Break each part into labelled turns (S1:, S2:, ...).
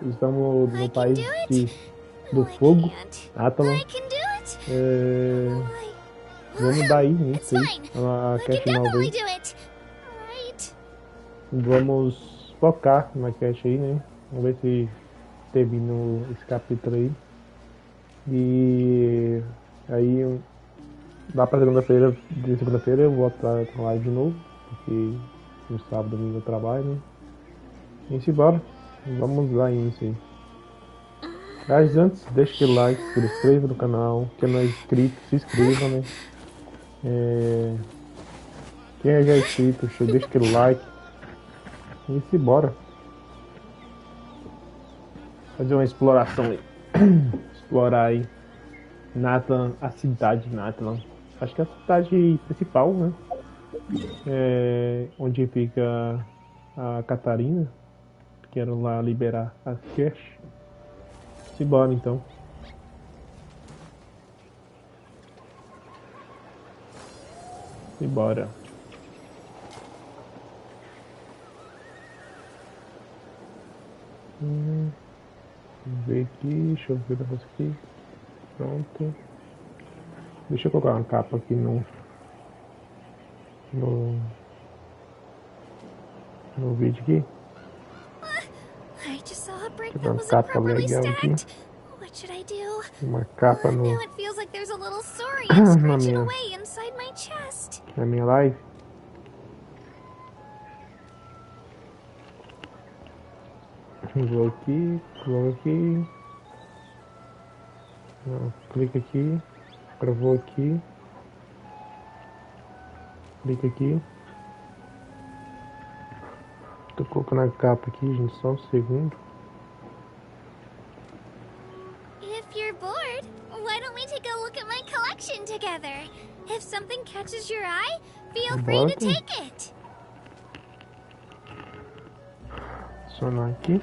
S1: Estamos no país do fogo, Atalon. Vamos dar início a quest nova aí. Vamos focar na quest aí, né? Vamos ver se termina esse capítulo aí. E aí, lá pra segunda-feira, de segunda-feira eu volto pra live de novo, porque no sábado, domingo eu trabalho, né? E se bora, vamos lá início aí. Mas antes, deixa aquele like, se inscreva no canal, quem não é inscrito, se inscreva, né? Quem é já inscrito, deixa aquele like e se bora. Fazer uma exploração aí. Explorar aí Nathan, a cidade de Nathan. Acho que é a cidade principal, né? Onde fica a Catarina. Quero lá liberar a cash. Se bora então. Se bora. Vamos ver aqui. Deixa eu ver o negócio aqui. Pronto. Deixa eu colocar uma capa aqui no vídeo aqui. Uma capa legal aqui. Uma capa no na minha live. Vou aqui, coloco aqui. Não, clica aqui. Agora vou aqui. Clica aqui. Tô colocando a capa aqui, gente, só um segundo.
S2: If you're bored, why don't we take a look at my collection together? If something catches your eye, feel free to take it.
S1: Adicionar aqui.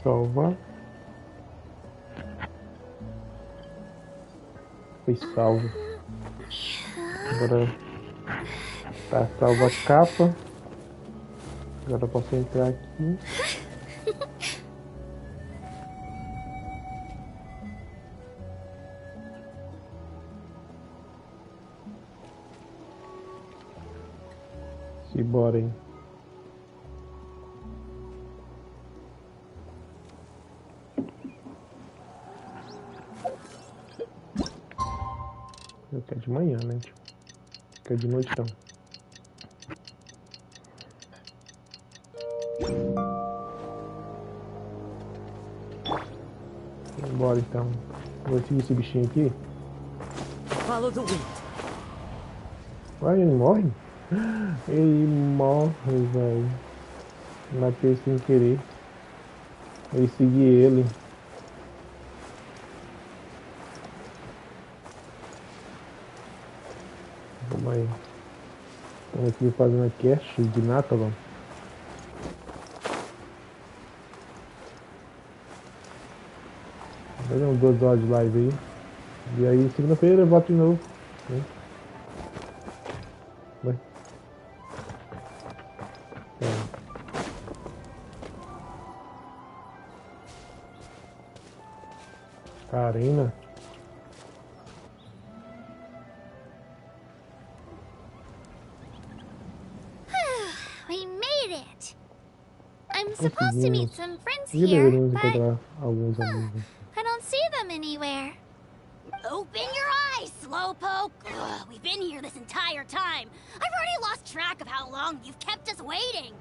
S1: Salvar. Foi salvo. Agora tá salva a capa. Agora eu posso entrar aqui. Se bora aí. Eu quero de manhã, né? Quero de noite então. Bora então. Vou seguir esse bichinho aqui. Vai, ele morre? Ele morre, velho. Matei sem querer. Eu segui ele. Vamos aí. Estamos aqui fazendo a cast de Nathan. Fazer uns 2 horas de live aí. E aí, segunda-feira eu volto de novo. Né? Vai. Karina.
S2: We made it. I'm supposed to meet some friends here, but I don't see them anywhere.
S3: Open your eyes, Slowpoke! Ugh, we've been here this entire time. I've already lost track of how long you've kept us waiting.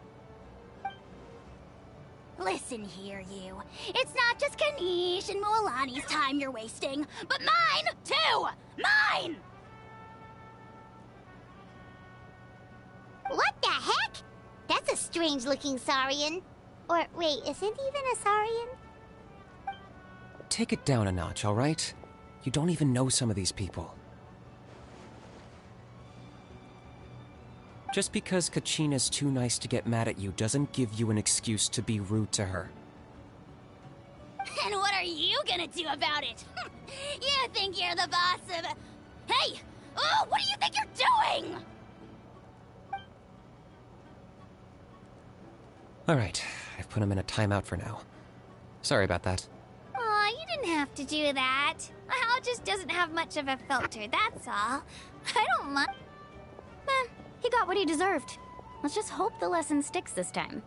S3: Listen here, you. It's not just Kanish and Moalani's time you're wasting, but mine, too! Mine!
S4: What the heck? That's a strange-looking Saurian. Or, wait, is it even a Saurian?
S5: Take it down a notch, all right? You don't even know some of these people. Just because Kachina's too nice to get mad at you doesn't give you an excuse to be rude to her.
S3: And what are you gonna do about it? You think you're the boss of... Hey! Oh, what do you think you're doing?
S5: All right, I've put him in a timeout for now. Sorry about that.
S2: Aw, you didn't have to do that. Hal just doesn't have much of a filter, that's all. I don't mind.
S3: He got what he deserved. Let's just hope the lesson sticks this time.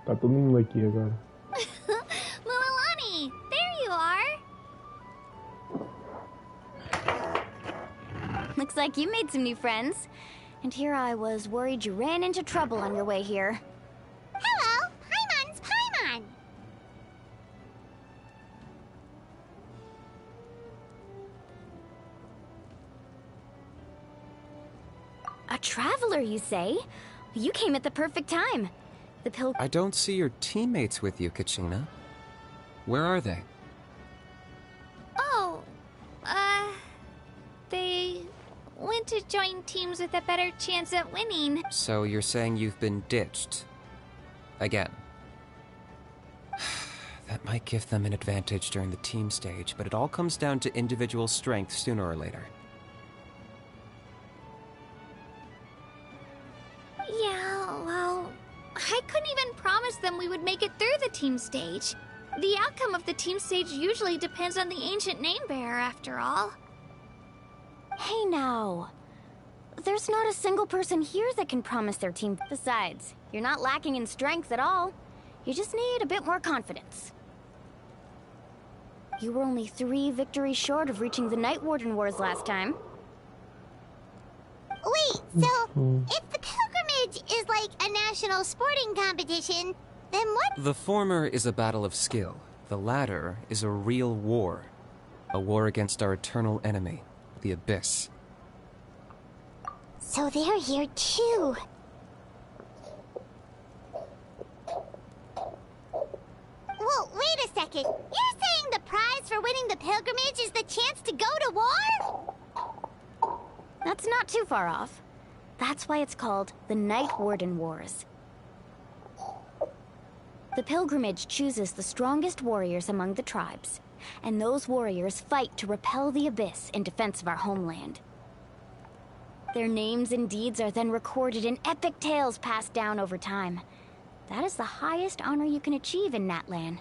S1: Tá todo mundo aqui agora.
S2: Mulalani, there you are.
S3: Looks like you made some new friends. And here I was worried you ran into trouble on your way here.
S4: Hello, Paimon's Paimon.
S3: A traveler, you say? You came at the perfect time. The
S5: I don't see your teammates with you, Kachina. Where are they?
S2: Oh, they went to join teams with a better chance at winning.
S5: So you're saying you've been ditched? Again. That might give them an advantage during the team stage, but it all comes down to individual strength sooner or later.
S2: Yeah, well, I couldn't even promise them we would make it through the team stage. The outcome of the team stage usually depends on the ancient name bearer, after all.
S3: Hey now. There's not a single person here that can promise their team. Besides, you're not lacking in strength at all. You just need a bit more confidence. You were only 3 victories short of reaching the Night Warden Wars last time.
S4: Wait, so if the pilgrimage is like a national sporting competition, then what?
S5: The former is a battle of skill. The latter is a real war. A war against our eternal enemy, the Abyss.
S4: So they're here too. Whoa, wait a second. You're saying the prize for winning the pilgrimage is the chance to go to war?
S3: That's not too far off. That's why it's called the Night Warden Wars. The pilgrimage chooses the strongest warriors among the tribes, and those warriors fight to repel the Abyss in defense of our homeland. Their names and deeds are then recorded in epic tales passed down over time. That is the highest honor you can achieve in Natlan.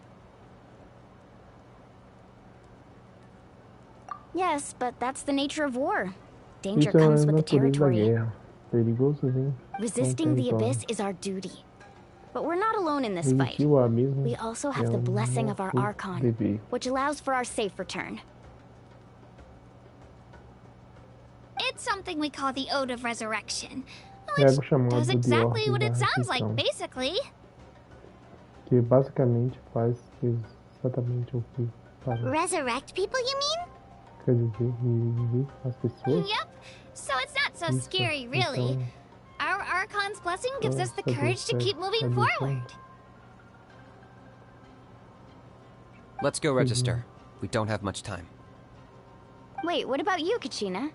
S3: Yes, but that's the nature of war. Danger comes with the territory. Resisting the Abyss is our duty. But we're not alone in this fight. We also have the blessing of our Arconte, which allows for our safe return.
S2: It's something we call the Ode of Resurrection, which does exactly what it sounds like, basically.
S1: Que basicamente faz exatamente o que faz.
S4: Resurrect people, you mean?
S1: Quer dizer, reviver as pessoas.
S2: Yep, so it's not so scary, really. Our Archon's blessing gives us the courage to keep moving forward.
S5: Let's go register. We don't have much time.
S3: Wait, what about you, Kachina?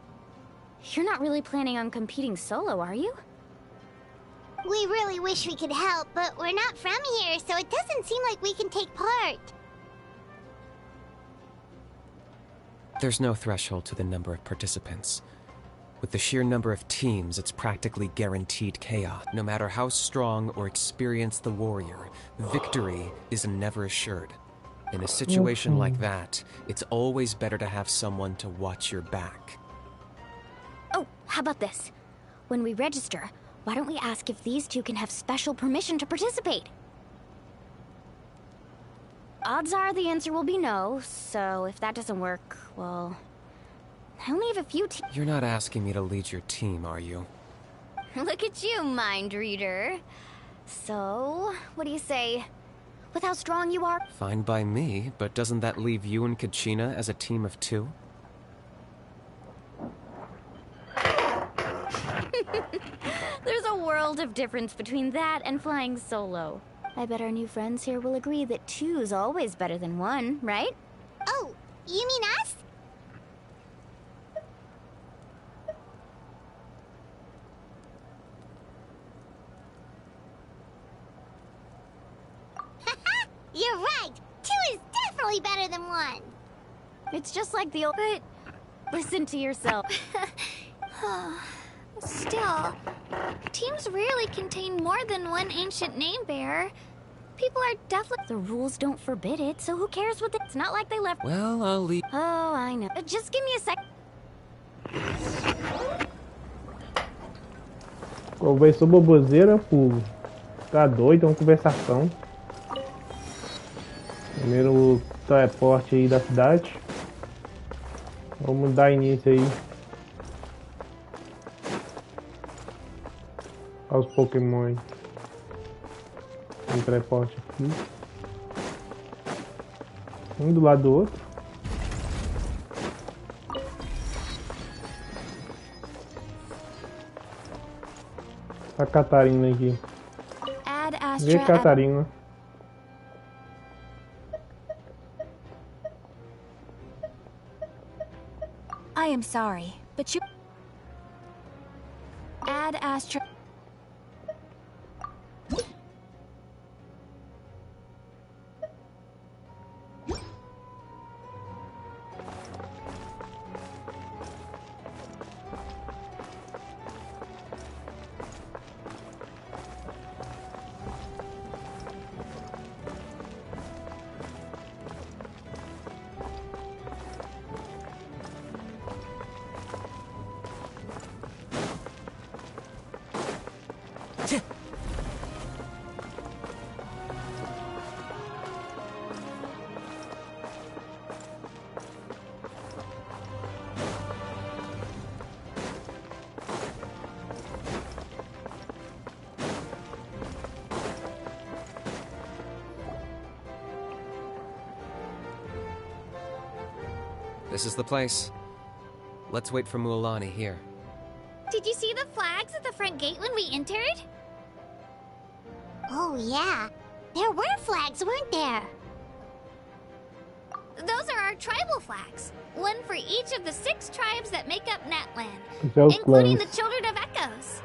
S3: You're not really planning on competing solo, are you?
S4: We really wish we could help, but we're not from here, so it doesn't seem like we can take part.
S5: There's no threshold to the number of participants. With the sheer number of teams, it's practically guaranteed chaos. No matter how strong or experienced the warrior, victory is never assured. In a situation like that, it's always better to have someone to watch your back.
S3: Oh, how about this? When we register, why don't we ask if these two can have special permission to participate? Odds are the answer will be no, so if that doesn't work, well... I only have a few
S5: You're not asking me to lead your team, are you?
S3: Look at you, mind reader. So, what do you say? With how strong you are?
S5: Fine by me, but doesn't that leave you and Kachina as a team of 2?
S3: There's a world of difference between that and flying solo. I bet our new friends here will agree that 2's always better than 1, right?
S4: Oh, you mean us? You're right! 2 is definitely better than 1!
S3: It's just like the old... But listen to yourself.
S2: Still, teams rarely contain more than one ancient name bearer. People are definitely...
S3: The rules don't forbid it, so who cares what it's not like they left...
S5: Well, I'll leave.
S3: Oh, I know. Just give me a sec.
S1: Conversou boboseira, pulo. Tá doido, é uma conversação. Primeiro teleporte aí da cidade. Vamos dar início aí aos Pokémon. Um teleporte aqui. Um do lado do outro. A Catarina aqui.
S3: Add
S1: Vê
S3: Astra.
S1: Catarina.
S3: I am sorry, but you... Add Astra...
S5: This is the place. Let's wait for Mualani here.
S2: Did you see the flags at the front gate when we entered?
S4: Oh, yeah. There were flags, weren't there?
S2: Those are our tribal flags. One for each of the 6 tribes that make up Natland,
S1: Those
S2: including
S1: clans.
S2: the Children of Echoes.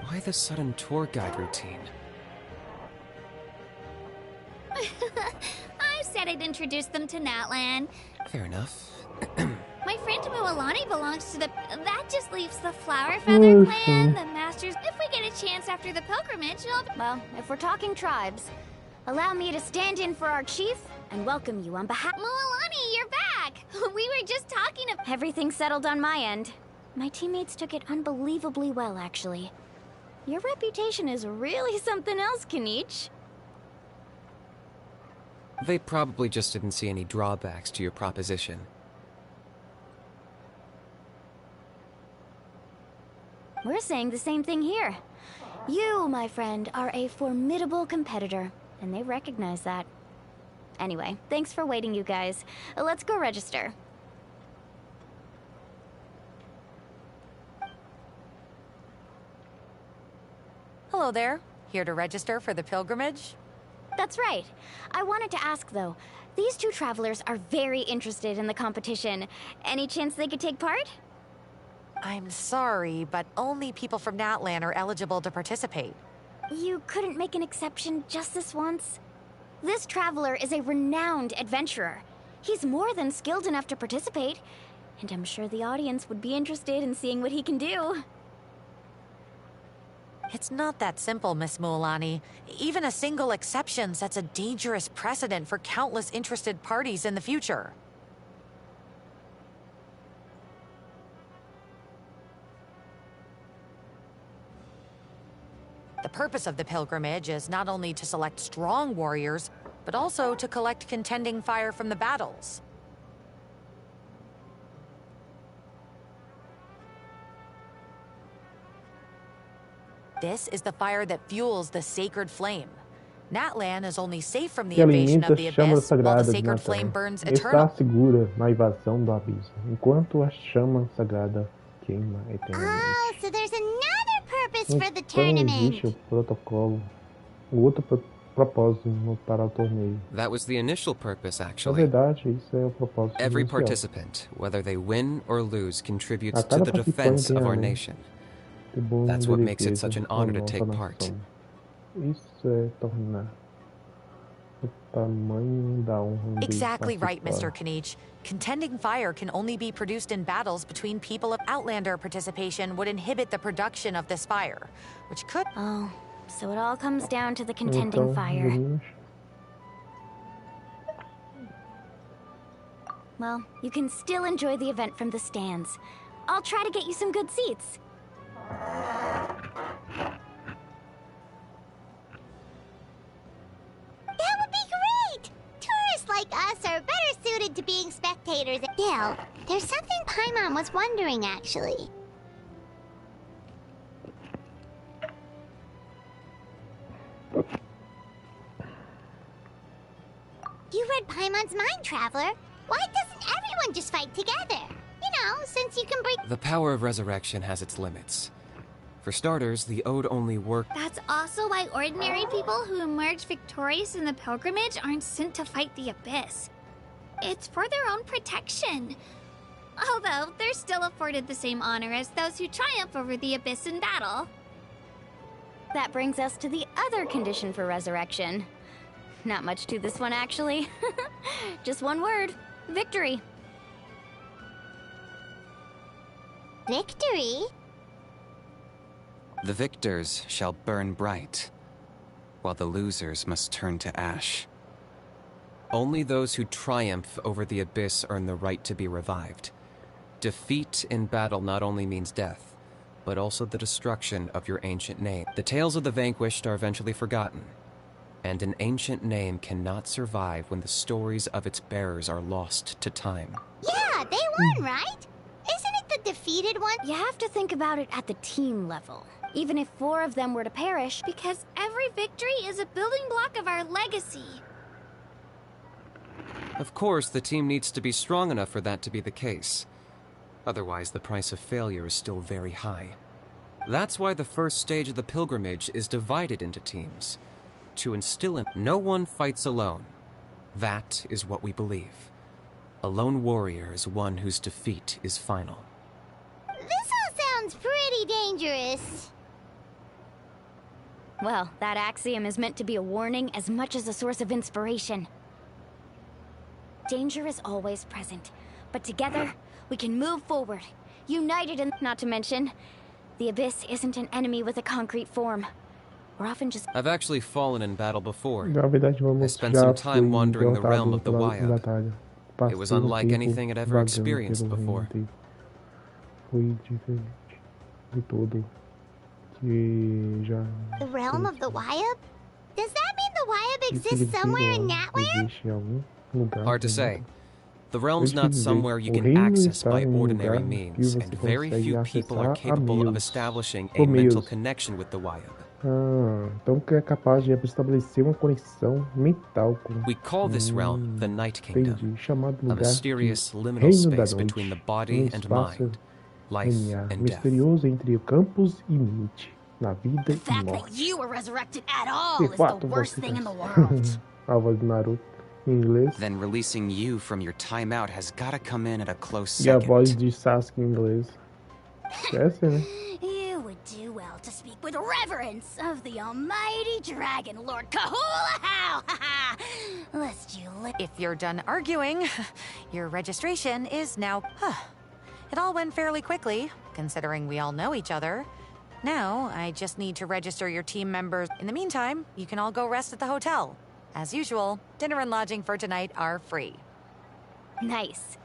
S5: Why the sudden tour guide routine?
S2: I said I'd introduce them to Natland.
S5: Fair enough.
S2: My friend Mualani belongs to the... That just leaves the Flower Feather clan, the Masters... If we get a chance after the pilgrimage, I'll...
S3: Well, if we're talking tribes, allow me to stand in for our chief and welcome you on behalf...
S2: Mualani, you're back! We were just talking about...
S3: Everything settled on my end. My teammates took it unbelievably well, actually. Your reputation is really something else, Kanich.
S5: They probably just didn't see any drawbacks to your proposition.
S3: We're saying the same thing here. You, my friend, are a formidable competitor, and they recognize that. Anyway, thanks for waiting, you guys. Let's go register.
S6: Hello there. Here to register for the pilgrimage?
S3: That's right. I wanted to ask, though. These 2 travelers are very interested in the competition. Any chance they could take part?
S6: I'm sorry, but only people from Natland are eligible to participate.
S3: You couldn't make an exception just this once? This traveler is a renowned adventurer. He's more than skilled enough to participate, and I'm sure the audience would be interested in seeing what he can do.
S6: It's not that simple, Miss Mualani. Even a single exception sets a dangerous precedent for countless interested parties in the future. The purpose of the pilgrimage is not only to select strong warriors, but also to collect contending fire from the battles. This is the fire that fuels the sacred flame. Natland is only safe from the
S1: Que
S6: invasion
S1: alimenta
S6: of the
S1: as chamas
S6: abyss, while the
S1: sagradas na
S6: sacred flame
S1: terra.
S6: burns
S1: Está
S6: eternal.
S1: segura na invasão do abismo, enquanto a chama sagrada queima eternamente.
S4: Oh, so there's another purpose for the
S1: Então existe
S4: tournament.
S1: o protocolo, o outro propósito para o torneio.
S5: That was the initial purpose,
S1: Na
S5: actually.
S1: verdade, isso é o propósito
S5: Every
S1: inicial.
S5: participant, whether they win or lose, contributes
S1: A
S5: to
S1: cada
S5: the
S1: participante
S5: defense
S1: tem
S5: of our
S1: além
S5: nation.
S1: de bom
S5: That's what
S1: de
S5: makes it
S1: defesa
S5: such an
S1: da
S5: honor to
S1: nossa
S5: take part.
S1: nação. Isso é tornar. O tamanho da honra de
S6: Exactly right, Mr.
S1: participar.
S6: Kanich. Contending fire can only be produced in battles between people. Of Outlander participation would inhibit the production of this fire, which could...
S3: Oh, so it all comes down to the contending
S1: Então,
S3: fire.
S1: meninos,
S3: Well, you can still enjoy the event from the stands. I'll try to get you some good seats.
S4: That would be great! Tourists like us are better suited to being spectators. Still, there's something Paimon was wondering, actually. You read Paimon's mind, Traveler. Why doesn't everyone just fight together? You know, since you can break...
S5: The power of resurrection has its limits. For starters, the ode only works.
S2: That's also why ordinary people who emerge victorious in the pilgrimage aren't sent to fight the Abyss. It's for their own protection. Although, they're still afforded the same honor as those who triumph over the Abyss in battle.
S3: That brings us to the other condition for resurrection. Not much to this one, actually. Just one word. Victory.
S4: Victory?
S7: The victors shall burn bright, while the losers must turn to ash.
S5: Only those who triumph over the Abyss earn the right to be revived. Defeat in battle not only means death, but also the destruction of your ancient name. The tales of the vanquished are eventually forgotten, and an ancient name cannot survive when the stories of its bearers are lost to time.
S4: Yeah, they won, right? Isn't it the defeated one?
S3: You have to think about it at the team level. Even if 4 of them were to perish,
S2: Because every victory is a building block of our legacy.
S5: Of course, the team needs to be strong enough for that to be the case. Otherwise, the price of failure is still very high. That's why the first stage of the pilgrimage is divided into teams. To instill in no one fights alone. That is what we believe. A lone warrior is one whose defeat is final.
S4: This all sounds pretty dangerous.
S3: well, that axiom is meant to be a warning as much as a source of inspiration. Danger is always present, but together, we can move forward, united and not to mention, the Abyss isn't an enemy with a concrete form. We're often just...
S5: I've actually fallen in battle before.
S1: Na verdade,
S5: I
S1: vamos
S5: spent
S1: já
S5: some time
S1: fui
S5: wandering the realm
S1: derrotado
S5: of the
S1: pela
S5: Wyab.
S1: batalha.
S5: It was
S1: Passei um
S5: unlike
S1: tempo
S5: anything I'd ever
S1: vagando
S5: experienced
S1: pelo reino
S5: before.
S1: inteiro. Foi diferente de tudo que já
S4: The realm of the Wyab? Does that mean the Wyab
S1: Isso
S4: exists somewhere in Natland?
S1: existe em algum lugar.
S5: Hard to
S1: do
S5: say.
S1: mundo.
S5: The realm's not somewhere you can access by ordinary means, and very few people are capable of establishing a mental connection with the Wyab.
S1: Ah, então que é capaz de estabelecer uma conexão mental com...
S5: We call this realm the Night Kingdom,
S1: entendi, chamado
S5: a
S1: lugar
S5: mysterious
S1: de
S5: liminal
S1: reino da
S5: space
S1: noite,
S5: between the body and
S1: espaço
S5: mind, life
S1: linear,
S5: and death.
S1: misterioso entre campos e mente, na vida
S8: The
S1: e
S8: fact that
S1: morte.
S8: you were resurrected at all
S1: De
S8: is the
S1: fato,
S8: worst
S1: você
S8: thing in the
S1: tá-
S8: world.
S1: A voz do Naruto em inglês
S7: Then releasing you from your timeout has gotta come in at a close
S1: e a voz
S7: second.
S1: de Sasuke em inglês. Esquece, né?
S8: You would do well to speak with reverence of the almighty dragon, Lord Kahula How! Lest you li-
S6: If you're done arguing, your registration is now... It all went fairly quickly, considering we all know each other. Now, I just need to register your team members. In the meantime, you can all go rest at the hotel. As usual, dinner and lodging for tonight are free.
S3: Nice.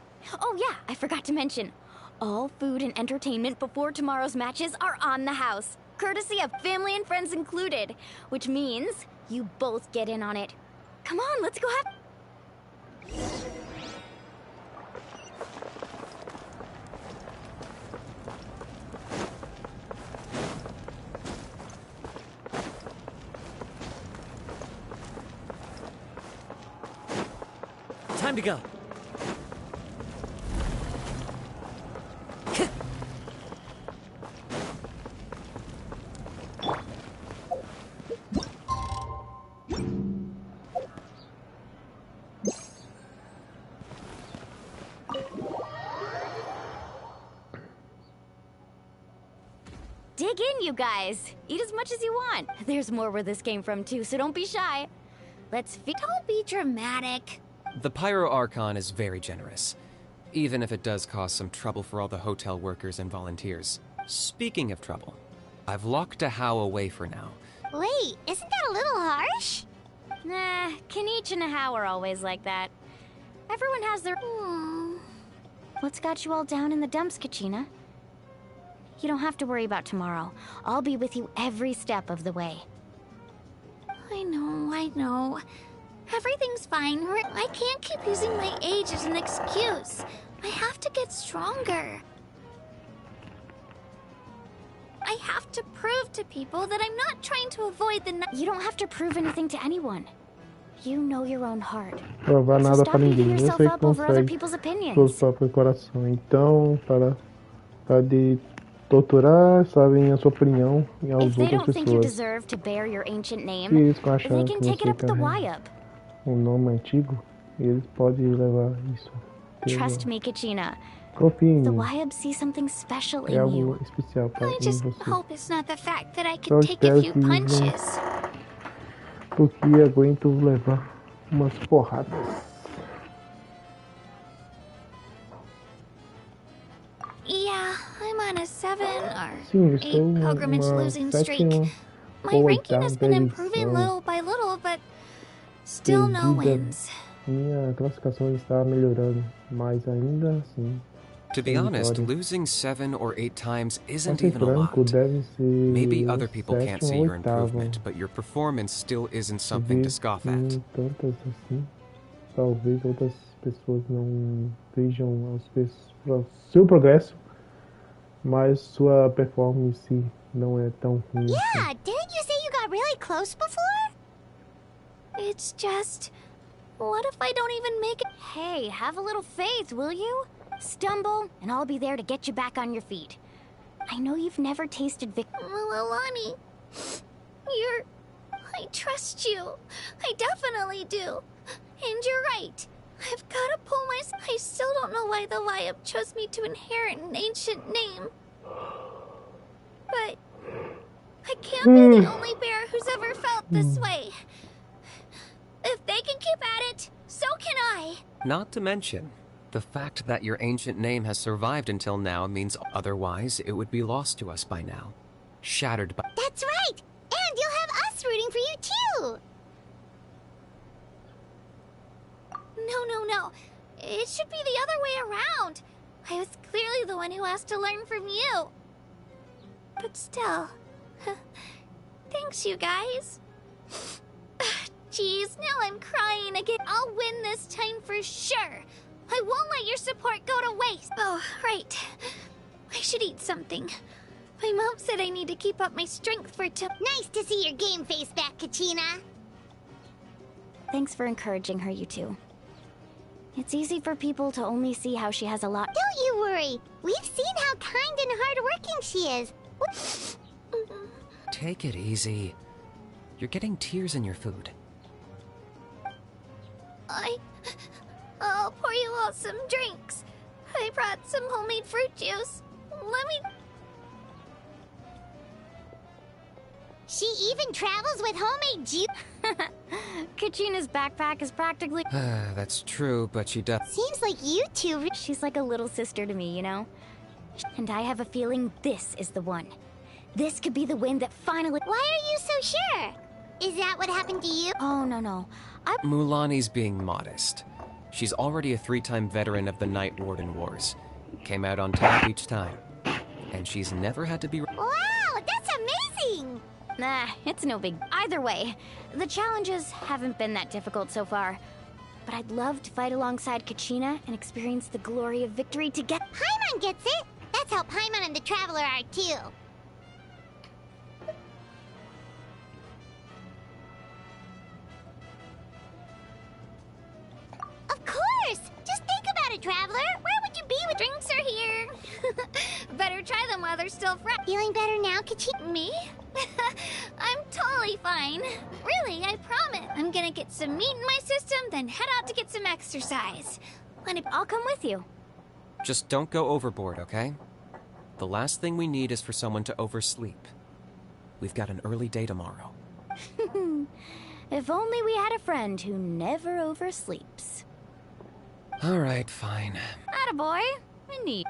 S3: Oh yeah, I forgot to mention. All food and entertainment before tomorrow's matches are on the house, courtesy of family and friends included, which means you both get in on it. Come on, let's go have...
S9: Time to go.
S3: Dig in, you guys. Eat as much as you want. There's more where this came from, too, so don't be shy.
S2: Don't be dramatic.
S5: The Pyro Archon is very generous, even if it does cause some trouble for all the hotel workers and volunteers. Speaking of trouble, I've locked a How away for now.
S4: Wait, isn't that a little harsh?
S3: Nah, Kenichi and How are always like that. Everyone has their... What's got you all down in the dumps, Kachina? You don't have to worry about tomorrow. I'll be with you every step of the way.
S2: I know. Everything's fine. I can't keep using my age as an excuse. I have to get stronger. I have to prove to people that I'm not trying to avoid the...
S3: You don't have to prove anything to anyone. You know your own heart.
S1: Provar
S3: So
S1: nada
S3: stop
S1: pra
S3: beating
S1: ninguém.
S3: yourself
S1: Você
S3: up over other
S1: consegue
S3: people's
S1: suas
S3: opinions.
S1: próprias corações. Então, para de torturar, sabem, a sua opinião e aos
S3: If they
S1: outras
S3: don't think you
S1: pessoas.
S3: deserve to bear your ancient name,
S1: Se eles
S3: they
S1: acharem
S3: can
S1: que
S3: take it
S1: você
S3: up with the
S1: carrega
S3: Y-Up.
S1: nome antigo, eles podem levar isso.
S3: Trust me, Kachina.
S1: Confie em
S3: The
S1: mim.
S3: Y-Up sees something special
S1: É
S3: in
S1: algo
S3: you.
S1: especial
S2: I
S1: em
S2: just
S1: você.
S2: hope it's not the fact that I
S1: Só
S2: can take a
S1: espero
S2: few
S1: que eles não-
S2: punches.
S1: Porque aguento levar umas porradas.
S2: Yeah, I'm on a 7 or
S1: Sim,
S2: 8
S1: estou
S2: pilgrimage
S1: uma
S2: losing streak.
S1: sétima
S2: My
S1: ou
S2: ranking has been
S1: oitava
S2: improving
S1: edição.
S2: little by little, but still no
S1: Perdida.
S2: wins.
S1: Minha classificação está melhorando, mas ainda assim.
S5: To be
S1: sem
S5: honest,
S1: vitórias.
S5: losing 7 or 8 times
S1: Pra
S5: isn't
S1: ser
S5: even a
S1: franco,
S5: lot.
S1: deve ser
S5: Maybe other people can't
S1: sétima
S5: see
S1: ou
S5: your
S1: oitava.
S5: improvement, but your performance still isn't something to
S1: Ver
S5: scoff
S1: que
S5: at.
S1: tantas assim, talvez outras pessoas não vejam o seu progresso, mas sua performance não é tão ruim. assim.
S4: Yeah, didn't you say you got really close before?
S2: It's just... What if I don't even make it?
S3: Hey, have a little faith, will you? Stumble, and I'll be there to get you back on your feet. I know you've never tasted
S2: Milani, I trust you. I definitely do. And you're right. I've gotta pull I still don't know why the Y-Up chose me to inherit an ancient name. But... I can't be the only bear who's ever felt this way. If they can keep at it, so can I.
S5: Not to mention, the fact that your ancient name has survived until now means otherwise it would be lost to us by now. Shattered by...
S4: That's right! And you'll have us rooting for you too!
S2: No. It should be the other way around. I was clearly the one who asked to learn from you. But still... Thanks, you guys. Jeez, now I'm crying again. I'll win this time for sure. I won't let your support go to waste. Oh, right. I should eat something. My mom said I need to keep up my strength for
S4: Nice to see your game face back, Kachina.
S3: Thanks for encouraging her, you two. It's easy for people to only see how she has a lot.
S4: Don't you worry. We've seen how kind and hardworking she is.
S5: Take it easy. You're getting tears in your food.
S2: I'll pour you all some drinks. I brought some homemade fruit juice. Let me...
S4: She even travels with homemade juice.
S3: Kachina's backpack is practically...
S5: That's true, but she does...
S4: Seems like you two...
S3: She's like a little sister to me, you know? And I have a feeling this is the one. This could be the win that finally...
S4: Why are you so sure? Is that what happened to you?
S3: Oh, no.
S5: Mulani's being modest. She's already a 3-time veteran of the Night Warden Wars. Came out on top each time. And she's never had to be...
S4: Wow, that's amazing!
S3: Nah, it's no big... Either way, the challenges haven't been that difficult so far. But I'd love to fight alongside Kachina and experience the glory of victory together.
S4: Paimon gets it! That's how Paimon and the Traveler are too. Of course! Just think about it, Traveler! Where would you be with...
S2: Drinks are here. Better try them while they're still fresh.
S4: Feeling better now, Kachina?
S2: Me? I'm totally fine. Really, I promise. I'm gonna get some meat in my system, then head out to get some exercise.
S3: I'll come with you.
S5: Just don't go overboard, okay? The last thing we need is for someone to oversleep. We've got an early day tomorrow.
S3: If only we had a friend who never oversleeps.
S5: Alright, fine.
S3: Attaboy. I need.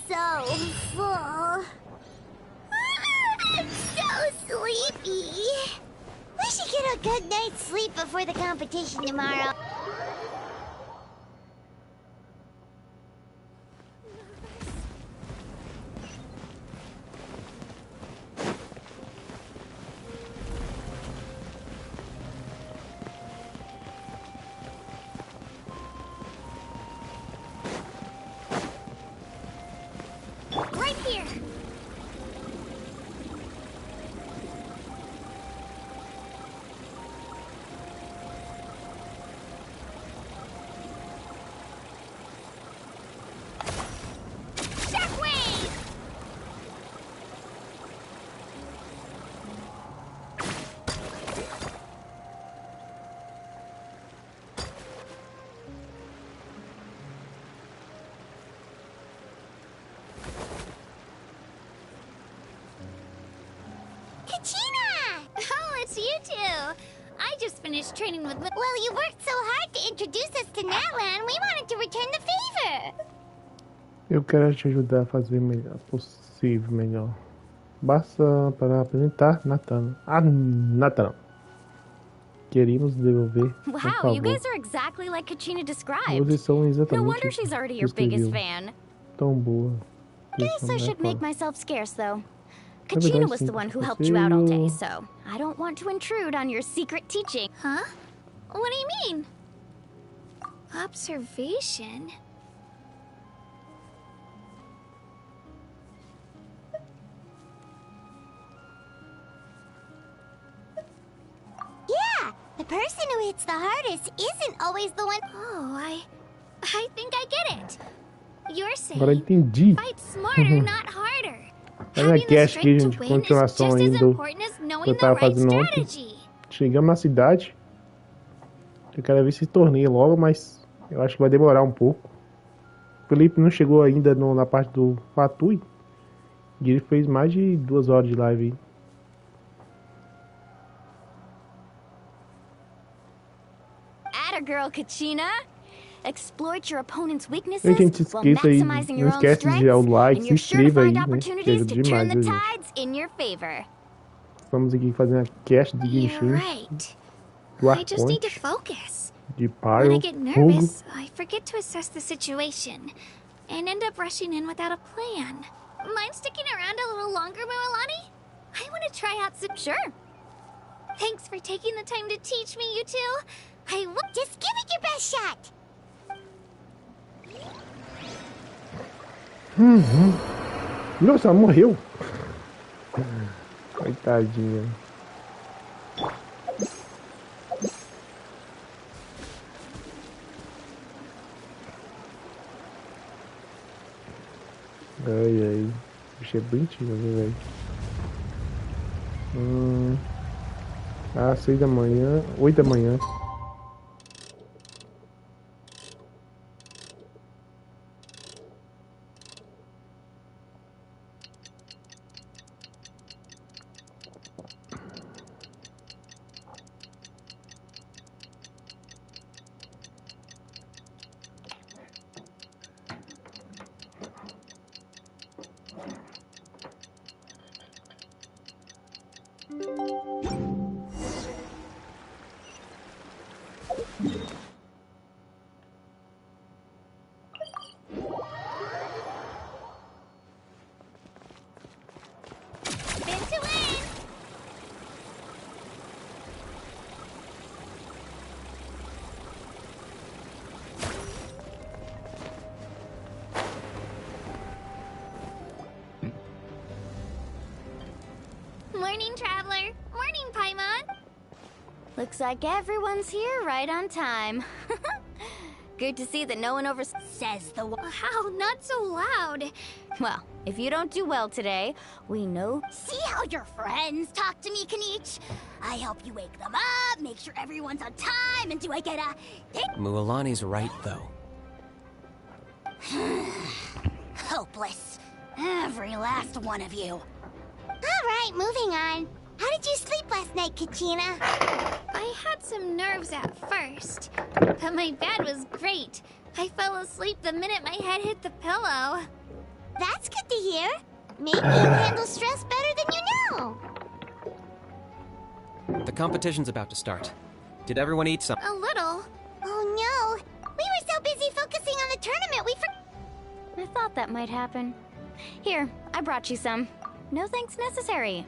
S4: So full. I'm so sleepy. We should get a good night's sleep before the competition tomorrow.
S2: Right here. Shockwave!
S4: Kachina!
S2: Oh, it's you two. I just finished training with...
S4: Well, you worked so hard to introduce us to Natlan, we wanted to return the favor.
S1: Eu quero te ajudar a fazer melhor possível, melhor. Basta para apresentar Nathan. Ah, Nathan. Queríamos devolver, por
S3: Wow,
S1: favor.
S3: you guys are exactly like Kachina described.
S1: Vocês são
S3: No
S1: exatamente
S3: wonder she's already your
S1: o que
S3: biggest
S1: escreveu.
S3: fan.
S1: Tão boa.
S3: Guess I should make myself scarce, though.
S1: Na
S3: Kachina
S1: verdade,
S3: was
S1: sim,
S3: the one who helped you out all day,
S1: eu-
S3: so I don't want to intrude on your secret teaching.
S2: Huh? What do you mean? Observation?
S4: Yeah, the person who hits the hardest isn't always the one.
S2: Oh, I think I get it. You're
S1: Agora
S2: saying
S1: entendi.
S2: fight smarter, not harder.
S1: Olha
S2: Having
S1: aqui,
S2: the
S1: acho que,
S2: strength
S1: gente,
S2: to win is
S1: continuação
S2: just
S1: aí
S2: as
S1: do
S2: important as
S1: que
S2: knowing
S1: eu
S2: the
S1: tava
S2: right
S1: fazendo ontem.
S2: strategy.
S1: Chegamos na cidade. Eu quero ver esse torneio logo, mas eu acho que vai demorar um pouco. O Felipe não chegou ainda na parte do Fatui. E ele fez mais de 2 horas de live aí.
S3: Atta girl, Kachina. Exploit your opponent's weaknesses
S1: Ei, gente,
S3: while
S1: esqueça aí,
S3: maximizing
S1: não
S3: your own
S1: esquece de
S3: strengths,
S1: dar o like,
S3: and
S1: se
S3: you're sure to
S1: inscreva aí,
S3: find
S1: né? Que
S3: opportunities
S1: ajuda
S3: to turn
S1: demais,
S3: the
S1: viu, gente?
S3: tides in your favor.
S1: Estamos aqui fazendo a cast de
S2: You're
S1: Genshin,
S2: right.
S1: do
S2: I just need to
S1: Arconte,
S2: focus.
S1: de
S2: When I
S1: Pyro,
S2: get
S1: Fogo.
S2: nervous, I forget to assess the situation and end up rushing in without a plan. Mind sticking around a little longer, Mualani? I want to try out some...
S3: Sure.
S2: Thanks for taking the time to teach me, you two. I will...
S4: Just give it your best shot.
S1: Nossa, ela morreu. Coitadinha. Ai, ai. O bicho é bonitinho, né, velho? 6 da manhã, 8 da manhã.
S2: Spin to win! Morning, Traveler. Morning, Paimon.
S3: Looks like everyone's here right on time. Good to see that no one
S8: Says the one.
S2: How? Not so loud.
S3: Well, if you don't do well today, we know.
S8: See how your friends talk to me, Kanich? I help you wake them up, make sure everyone's on time, and do I get a...
S5: Mualani's right, though.
S8: Hopeless. Every last one of you.
S4: All right, moving on. How did you sleep last night, Kachina?
S2: I had some nerves at first, but my bed was great. I fell asleep the minute my head hit the pillow.
S4: That's good to hear. Maybe you handle stress better than you know.
S5: The competition's about to start. Did everyone eat some?
S2: A little.
S4: Oh no! We were so busy focusing on the tournament, we forgot.
S3: I thought that might happen. Here, I brought you some. No thanks necessary.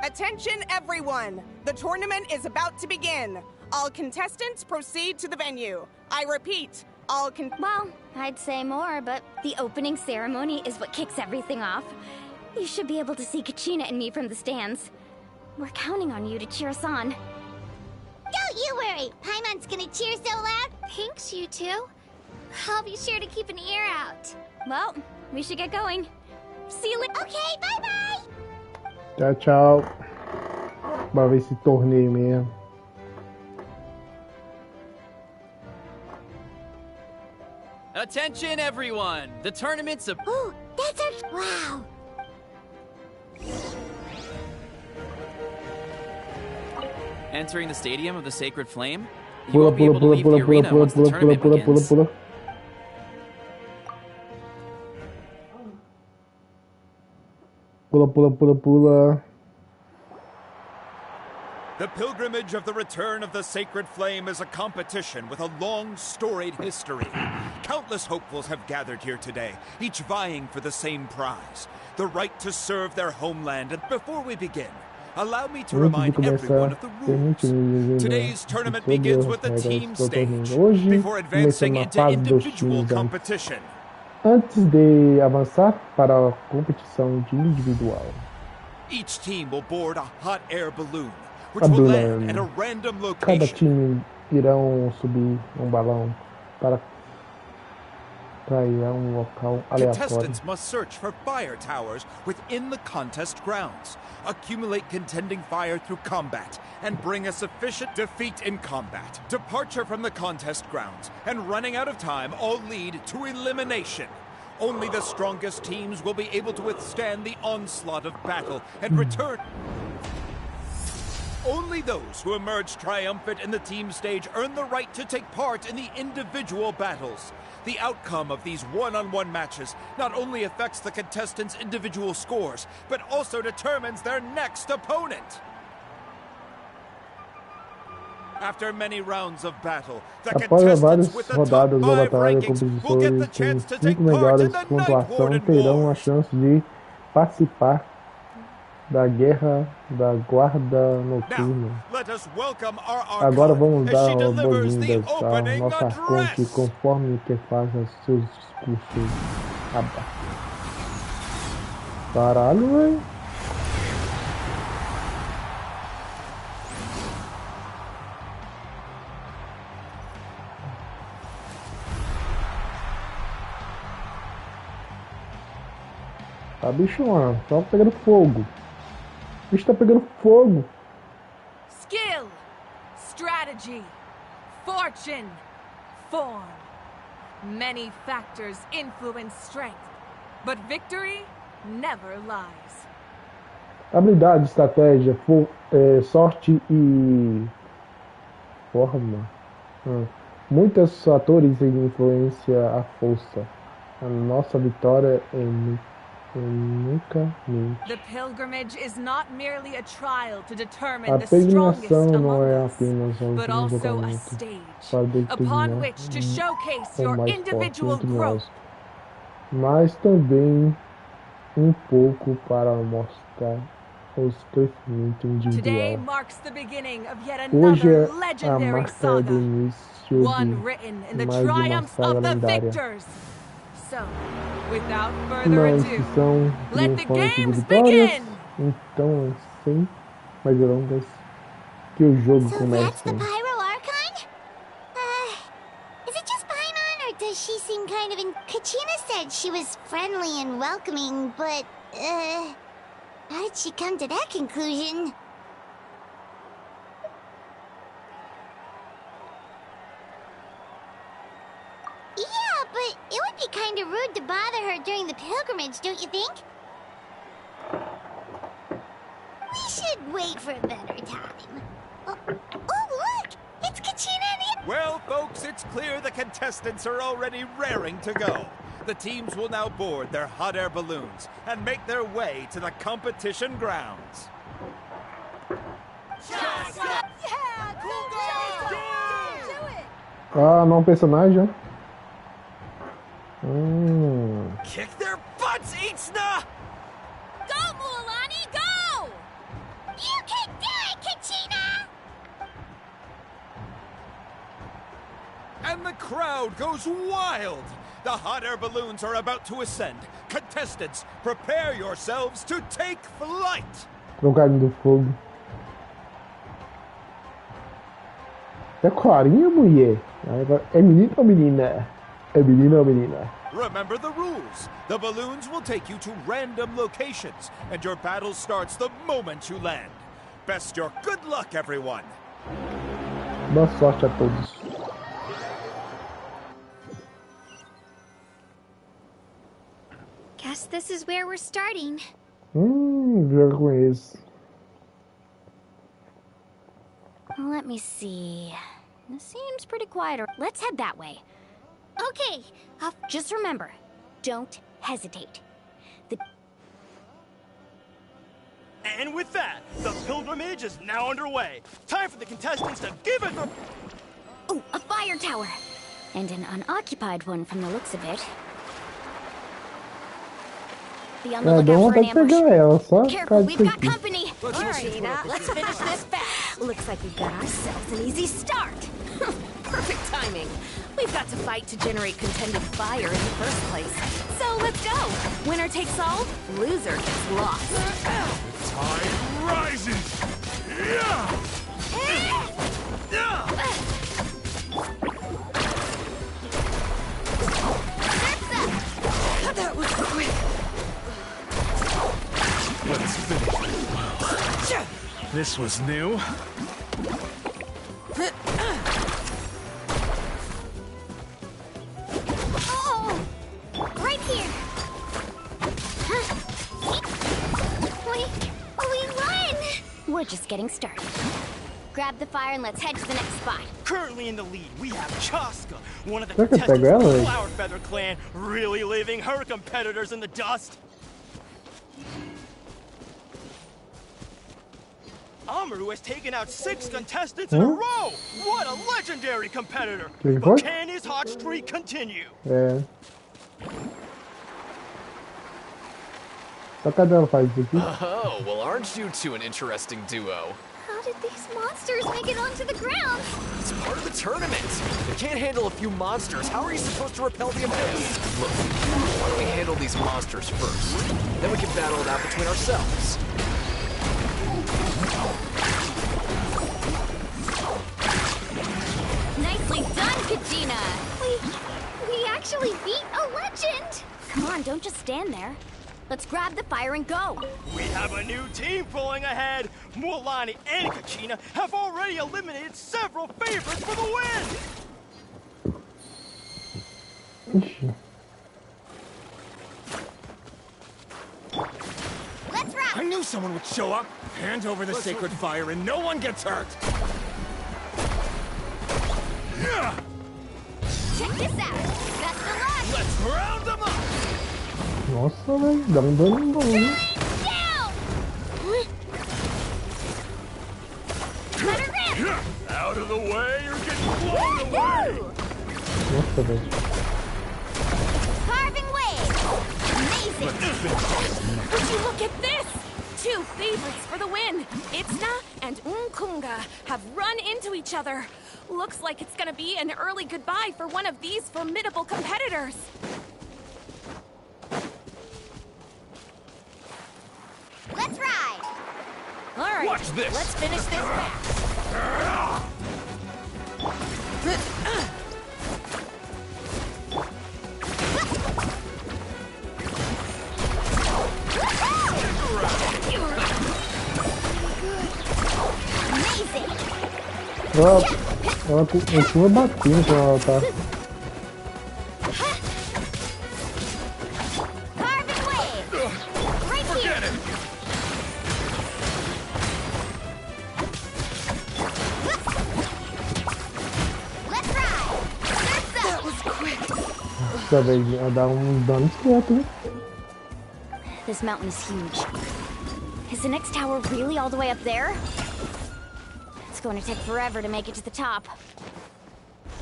S9: Attention, everyone! The tournament is about to begin. All contestants proceed to the venue. I repeat,
S3: Well, I'd say more, but the opening ceremony is what kicks everything off. You should be able to see Kachina and me from the stands. We're counting on you to cheer us on.
S4: Don't you worry! Paimon's gonna cheer so loud.
S2: Thanks, you two. I'll be sure to keep an ear out.
S3: Well, we should get going. See you later.
S4: Okay, bye-bye!
S1: Tchau, tchau. Bora ver esse torneio mesmo.
S10: Attention, everyone! The tournament's a...
S4: Ooh, that's our... Wow!
S10: Entering the Stadium of the Sacred Flame, you
S1: Pula,
S10: won't be able to leave the arena once the tournament begins.
S1: Pula.
S11: The pilgrimage of the return of the Sacred Flame is a competition with a long, storied history. Countless hopefuls have gathered here today, each vying for the same prize, the right to serve their homeland. And before we begin, allow me to remind everyone of the rules. Today's tournament begins with the team stage, before advancing into individual competition.
S1: Antes de avançar para a competição de individual.
S11: Each team will board a hot air balloon, which will land at a random
S1: Cada
S11: location.
S1: time irão subir balão para ir a local aleatório.
S11: Contestants must search for fire towers within the contest grounds, accumulate contending fire through combat, and bring a sufficient defeat in combat. Departure from the contest grounds and running out of time all lead to elimination. Only the strongest teams will be able to withstand the onslaught of battle and return. Only those who emerge triumphant in the team stage earn the right to take part in the individual battles. The outcome of these one-on-one matches not only affects the contestants' individual scores, but also determines their next opponent. After many rounds of battle, the
S1: Após várias
S11: contestants with the
S1: rodadas
S11: top
S1: ou
S11: 5
S1: batalhas,
S11: rankings will get the
S1: competidores com
S11: chance to take
S1: 5
S11: part in
S1: melhores
S11: the Night
S1: pontuação
S11: Warden
S1: terão a
S11: Wars.
S1: chance de participar da Guerra da Guarda Noturna.
S11: Now, let us welcome our
S1: Agora
S11: Arconte
S1: vamos
S11: as
S1: dar
S11: she delivers the
S1: boas-vindas ao
S11: opening
S1: nosso Arconte
S11: address.
S1: conforme que faz os seus discursos. Caralho, velho. Tá, bichona, tá pegando fogo. O bicho tá pegando fogo.
S12: Skill, strategy, fortune, form. Many factors influence strength, but victory never lies.
S1: Habilidade, estratégia, sorte e forma. Muitos fatores influenciam a força. A nossa vitória é unicamente.
S12: The pilgrimage is not merely a trial to determine
S1: A
S12: the strongest
S1: peregrinação não
S12: among
S1: é
S12: us,
S1: apenas
S12: but
S1: um
S12: also a
S1: julgamento
S12: stage
S1: para
S12: upon
S1: determinar
S12: which to showcase
S1: o
S12: your
S1: mais forte
S12: individual
S1: entre
S12: growth.
S1: nós, mas também pouco para mostrar os crescimentos
S12: Today
S1: individual.
S12: marks the beginning of yet
S1: Hoje
S12: another
S1: a
S12: legendary
S1: marca do
S12: saga,
S1: início
S12: one
S1: de
S12: written in the
S1: mais de uma
S12: triumphs
S1: saga
S12: of the
S1: lendária.
S12: victors. So, without further
S1: Uma
S12: ado,
S1: inscrição
S12: let the
S1: triunfante de
S12: games
S1: vitórias.
S12: begin!
S1: Então, sem mais delongas, que o jogo
S4: So
S1: comece.
S4: that's the Pyro Archon? Is it just Paimon, or does she seem kind of Kachina said she was friendly and welcoming, but, how did she come to that conclusion? Yeah, but it would be kind of rude to bother her during the pilgrimage, don't you think? We should wait for a better time. Oh, look! It's Kachina and the...
S11: Well, folks, it's clear the contestants are already raring to go. The teams will now board their hot air balloons and make their way to the competition grounds.
S1: Ah, não personagem.
S10: Kick their butts, Itzna!
S8: Go, Mualani, go!
S4: You can do it, Kachina!
S11: And the crowd goes wild. The hot air balloons are about to ascend. Contestants, prepare yourselves to take flight.
S1: Trocadinho do fogo. É clarinha, mulher. É menino ou menina? É menino ou menina?
S11: Remember the rules. The balloons will take you to random locations, and your battle starts the moment you land. Best your good luck, everyone.
S1: Boa sorte a todos.
S2: Guess this is where we're starting.
S1: Já conheço.
S3: Let me see. This seems pretty quiet. Let's head that way.
S2: Okay,
S3: Just remember, don't hesitate.
S13: And with that, the pilgrimage is now underway. Time for the contestants to give it the...
S3: Oh, a fire tower! And an unoccupied one from the looks of it. Be on the
S1: Dá
S3: lookout for an
S1: vontade de pegar
S3: ambush.
S1: ela, só
S3: Careful,
S1: por
S3: we've
S1: causa
S3: got
S1: disso aqui.
S3: company!
S6: Alright, Ina, let's finish this fast.
S3: Looks like we've got ourselves an easy start.
S12: Perfect timing. We've got to fight to generate contended fire in the first place. So let's go. Winner takes all, loser gets lost.
S13: Tide rises! Yeah!
S12: That was quick.
S13: Let's finish. This was new.
S2: oh, right here. We won!
S3: We're just getting started. Grab the fire and let's head to the next spot.
S13: Currently in the lead, we have Chaska, one of the
S1: Look at that
S13: contestants from
S1: girl.
S13: the Flower Feather clan, really leaving her competitors in the dust. Amaru has taken out 6 contestants in a row! What a legendary competitor!
S1: Que
S13: But
S1: foi?
S13: can his hot streak continue?
S1: É. Só cadê ela faz isso aqui?
S14: Oh, well, aren't you two an interesting duo?
S2: How did these monsters make it onto the ground?
S14: It's part of the tournament. If you can't handle a few monsters, how are you supposed to repel the abyss? Look, why don't we handle these monsters first? Then we can battle it out between ourselves.
S3: Nicely done, Kachina!
S2: We actually beat a legend!
S3: Come on, don't just stand there. Let's grab the fire and go.
S13: We have a new team pulling ahead. Mualani and Kachina have already eliminated several favorites for the win.
S1: Ixi.
S4: Let's rock!
S13: I knew someone would show up. Hand over the sacred fire and no one gets hurt.
S4: Check this out! Best of luck!
S13: Let's round them up.
S1: Nossa, velho. Dá dano bom, hein?
S4: Down! Let her rip!
S13: Out of the way, you're getting blown away.
S1: Nossa, velho.
S4: Carving wave! Amazing!
S12: Would you look at this? 2 favorites for the win. Itzna and Unkunga have run into each other. Looks like it's gonna be an early goodbye for one of these formidable competitors.
S4: Let's ride!
S6: Alright,
S14: Watch this.
S6: let's finish this fast.
S4: Amazing!
S1: Ela continua batendo quando ela tá.
S4: Carving wave! Right here!
S1: Nossa, velho, ela dá dano discreto, né?
S3: This mountain is huge. Is the next tower really all the way up there? It's going to take forever to make it to the top.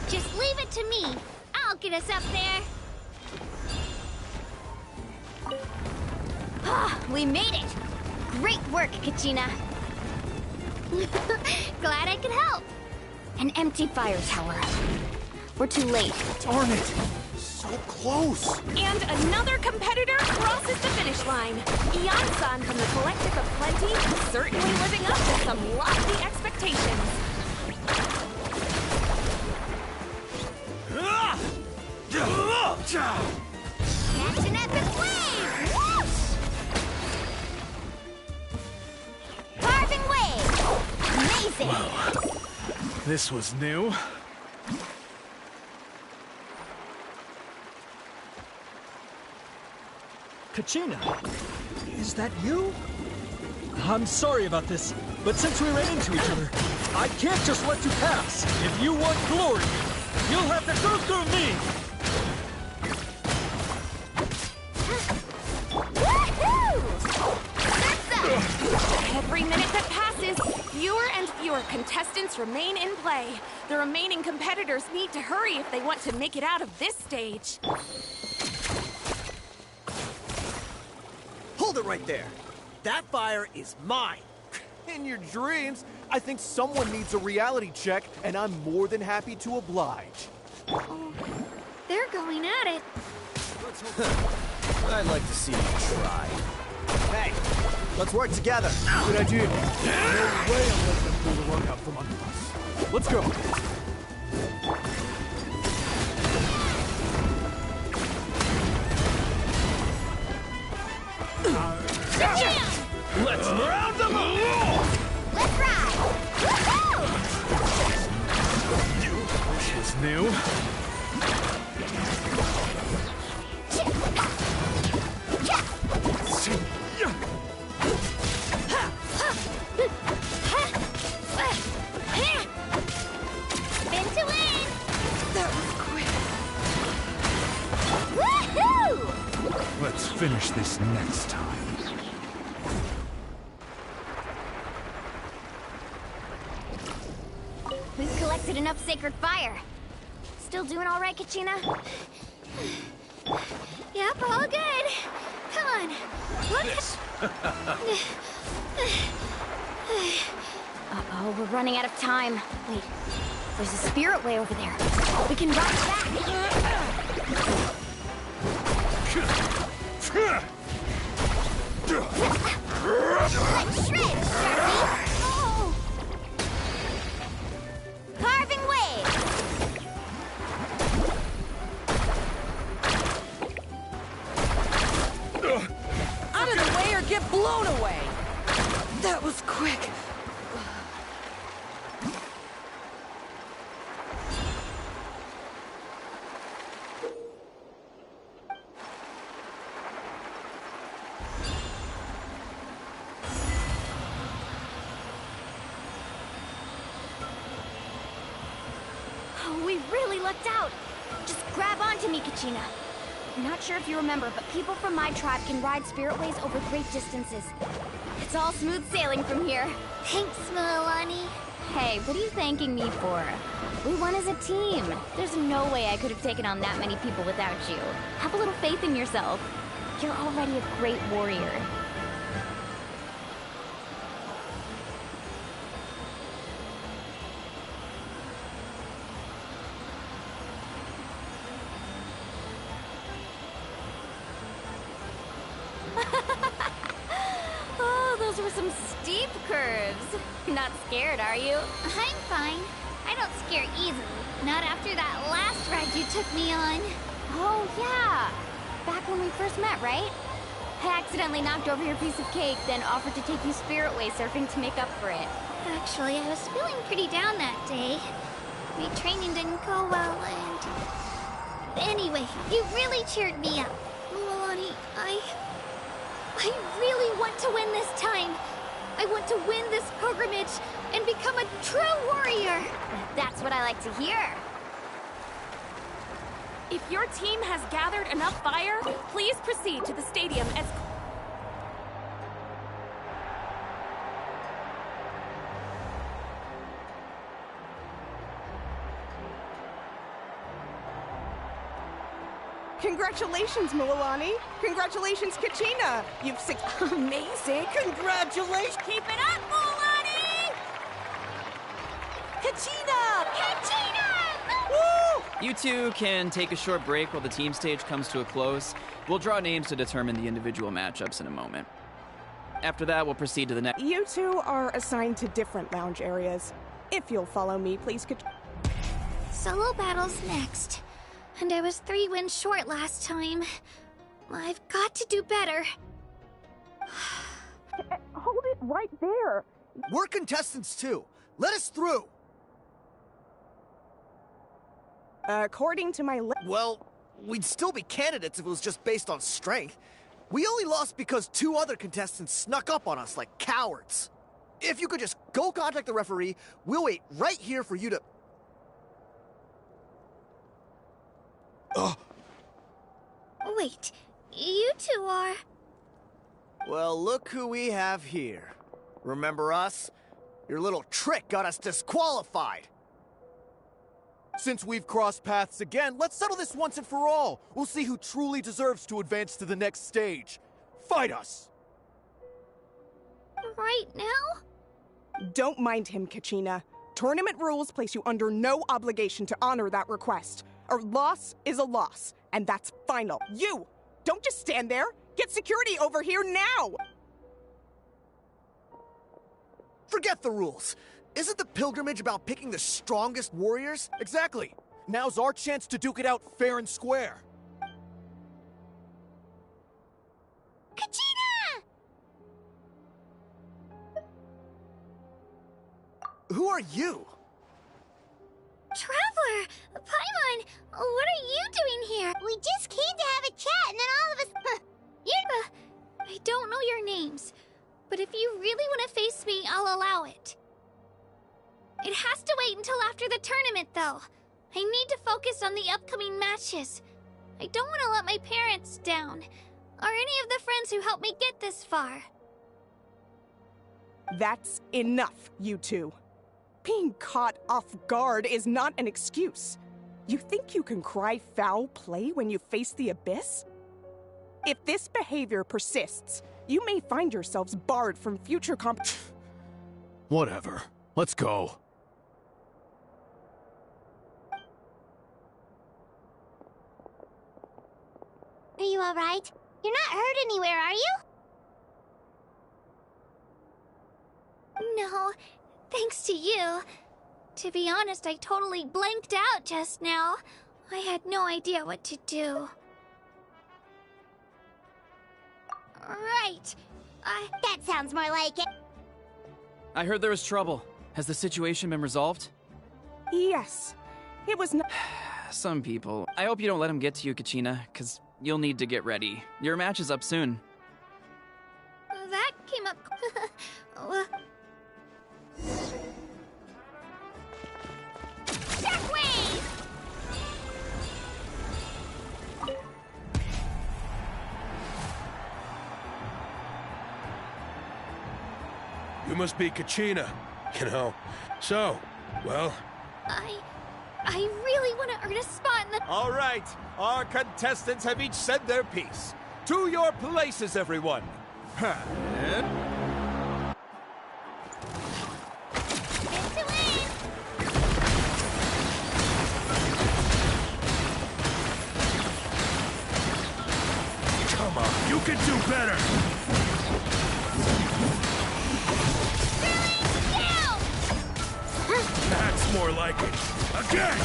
S2: Just leave it to me. I'll get us up there.
S3: Ah, we made it! Great work, Kachina.
S2: Glad I could help.
S3: An empty fire tower. We're too late.
S14: Darn it! So close!
S12: And another competitor crosses the finish line. Ian-san from the Collective of Plenty, certainly living up to some lofty expectations.
S2: Catch an epic wave! Whoosh!
S4: Carving wave! Amazing!
S14: Whoa. This was new.
S15: Kachina, is that you? I'm sorry about this, but since we ran into each other, I can't just let you pass. If you want glory, you'll have to go through me!
S12: Every minute that passes, fewer and fewer contestants remain in play. The remaining competitors need to hurry if they want to make it out of this stage.
S13: Hold it right there. That fire is mine.
S14: In your dreams, I think someone needs a reality check, and I'm more than happy to oblige.
S2: Oh, they're going at it.
S13: I'd like to see you try. Hey, let's work together.
S14: Good idea. No way I'm letting them pull the rug out from under us. Let's go.
S13: Let's round them up!
S4: Let's ride!
S14: This is new.
S2: Spin to win!
S12: That was quick.
S2: Woohoo!
S11: Let's finish this next time.
S3: We've collected enough sacred fire. Still doing all right, Kachina?
S2: Yep, all good. Come on. Look.
S3: Uh-oh, we're running out of time. Wait, there's a spirit way over there. We can ride back.
S4: Let's shred, Sharpie! Oh. Carving wave!
S6: Out of the way or get blown away! That was quick.
S3: Oh, we really lucked out. Just grab onto me, Kachina. I'm not sure if you remember, but people from my tribe can ride spiritways over great distances. It's all smooth sailing from here.
S2: Thanks, Milani.
S3: Hey, what are you thanking me for? We won as a team. There's no way I could have taken on that many people without you. Have a little faith in yourself. You're already a great warrior. Oh, those were some steep curves. Not scared, are you?
S2: I'm fine. I don't scare easily. Not after that last ride you took me on.
S3: Oh, yeah. Back when we first met, right? I accidentally knocked over your piece of cake, then offered to take you spiritway surfing to make up for it.
S2: Actually, I was feeling pretty down that day. My training didn't go well, and... Anyway, you really cheered me up. Milani, I really want to win this time. I want to win this pilgrimage and become a true warrior.
S3: That's what I like to hear.
S12: If your team has gathered enough fire, please proceed to the stadium as...
S9: Congratulations, Mualani. Congratulations, Kachina. You've
S12: Amazing.
S13: Congratulations!
S8: Keep it up, Mualani!
S6: Kachina!
S8: Kachina!
S10: Woo! You two can take a short break while the team stage comes to a close. We'll draw names to determine the individual matchups in a moment. After that, we'll proceed to the next.
S9: You two are assigned to different lounge areas. If you'll follow me, please,
S2: Solo battles next. And I was 3 wins short last time. I've got to do better.
S9: Hold it right there.
S13: We're contestants too. Let us through.
S9: According to my
S13: Well, we'd still be candidates if it was just based on strength. We only lost because 2 other contestants snuck up on us like cowards. If you could just go contact the referee, we'll wait right here for you to...
S2: Wait, you two are...
S13: Well, look who we have here. Remember us? Your little trick got us disqualified.
S16: Since we've crossed paths again, let's settle this once and for all. We'll see who truly deserves to advance to the next stage. Fight us!
S2: Right now?
S9: Don't mind him, Kachina. Tournament rules place you under no obligation to honor that request. A loss is a loss, and that's final. You! Don't just stand there! Get security over here now!
S13: Forget the rules. Isn't the pilgrimage about picking the strongest warriors?
S16: Exactly. Now's our chance to duke it out fair and square.
S4: Kachina!
S13: Who are you?
S2: Traveler! Paimon! What are you doing here?
S4: We just came to have a chat, and then all of us...
S2: I don't know your names, but if you really want to face me, I'll allow it. It has to wait until after the tournament, though. I need to focus on the upcoming matches. I don't want to let my parents down, or any of the friends who helped me get this far.
S9: That's enough, you two. Being caught off guard is not an excuse. You think you can cry foul play when you face the abyss? If this behavior persists, you may find yourselves barred from future
S16: Whatever. Let's go.
S4: Are you alright? You're not hurt anywhere, are you?
S2: No, thanks to you. To be honest, I totally blanked out just now. I had no idea what to do. Right.
S4: That sounds more like it.
S10: I heard there was trouble. Has the situation been resolved?
S9: Yes. It was not...
S10: Some people. I hope you don't let him get to you, Kachina, because you'll need to get ready. Your match is up soon.
S2: That came up... Shockwave!
S17: You must be Kachina, you know. So, well...
S2: I really want to earn a spot in the...
S11: All right, our contestants have each said their piece. To your places, everyone.
S17: Come on, you can do better! That's more like it. Again!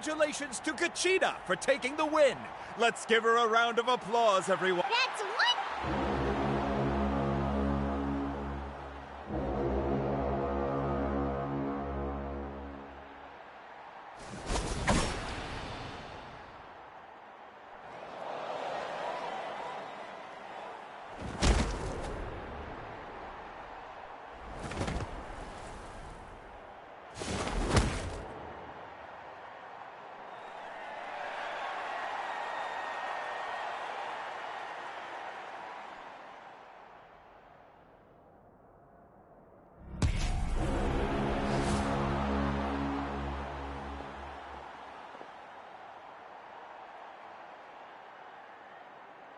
S11: congratulations to Kachina for taking the win. Let's give her a round of applause, everyone.
S4: That's one.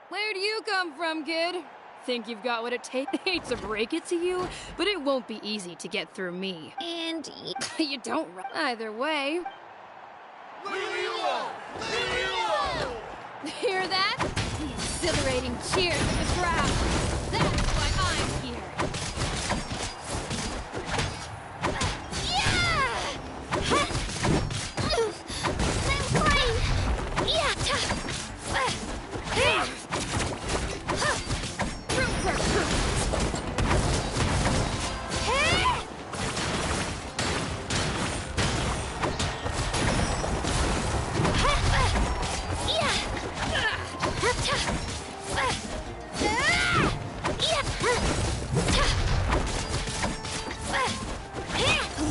S12: Where do you come from, kid? Think you've got what it takes? Hate to break it to you, but it won't be easy to get through me.
S2: And
S12: you don't either way. Hear that? The exhilarating cheers of the crowd. That's why I'm here.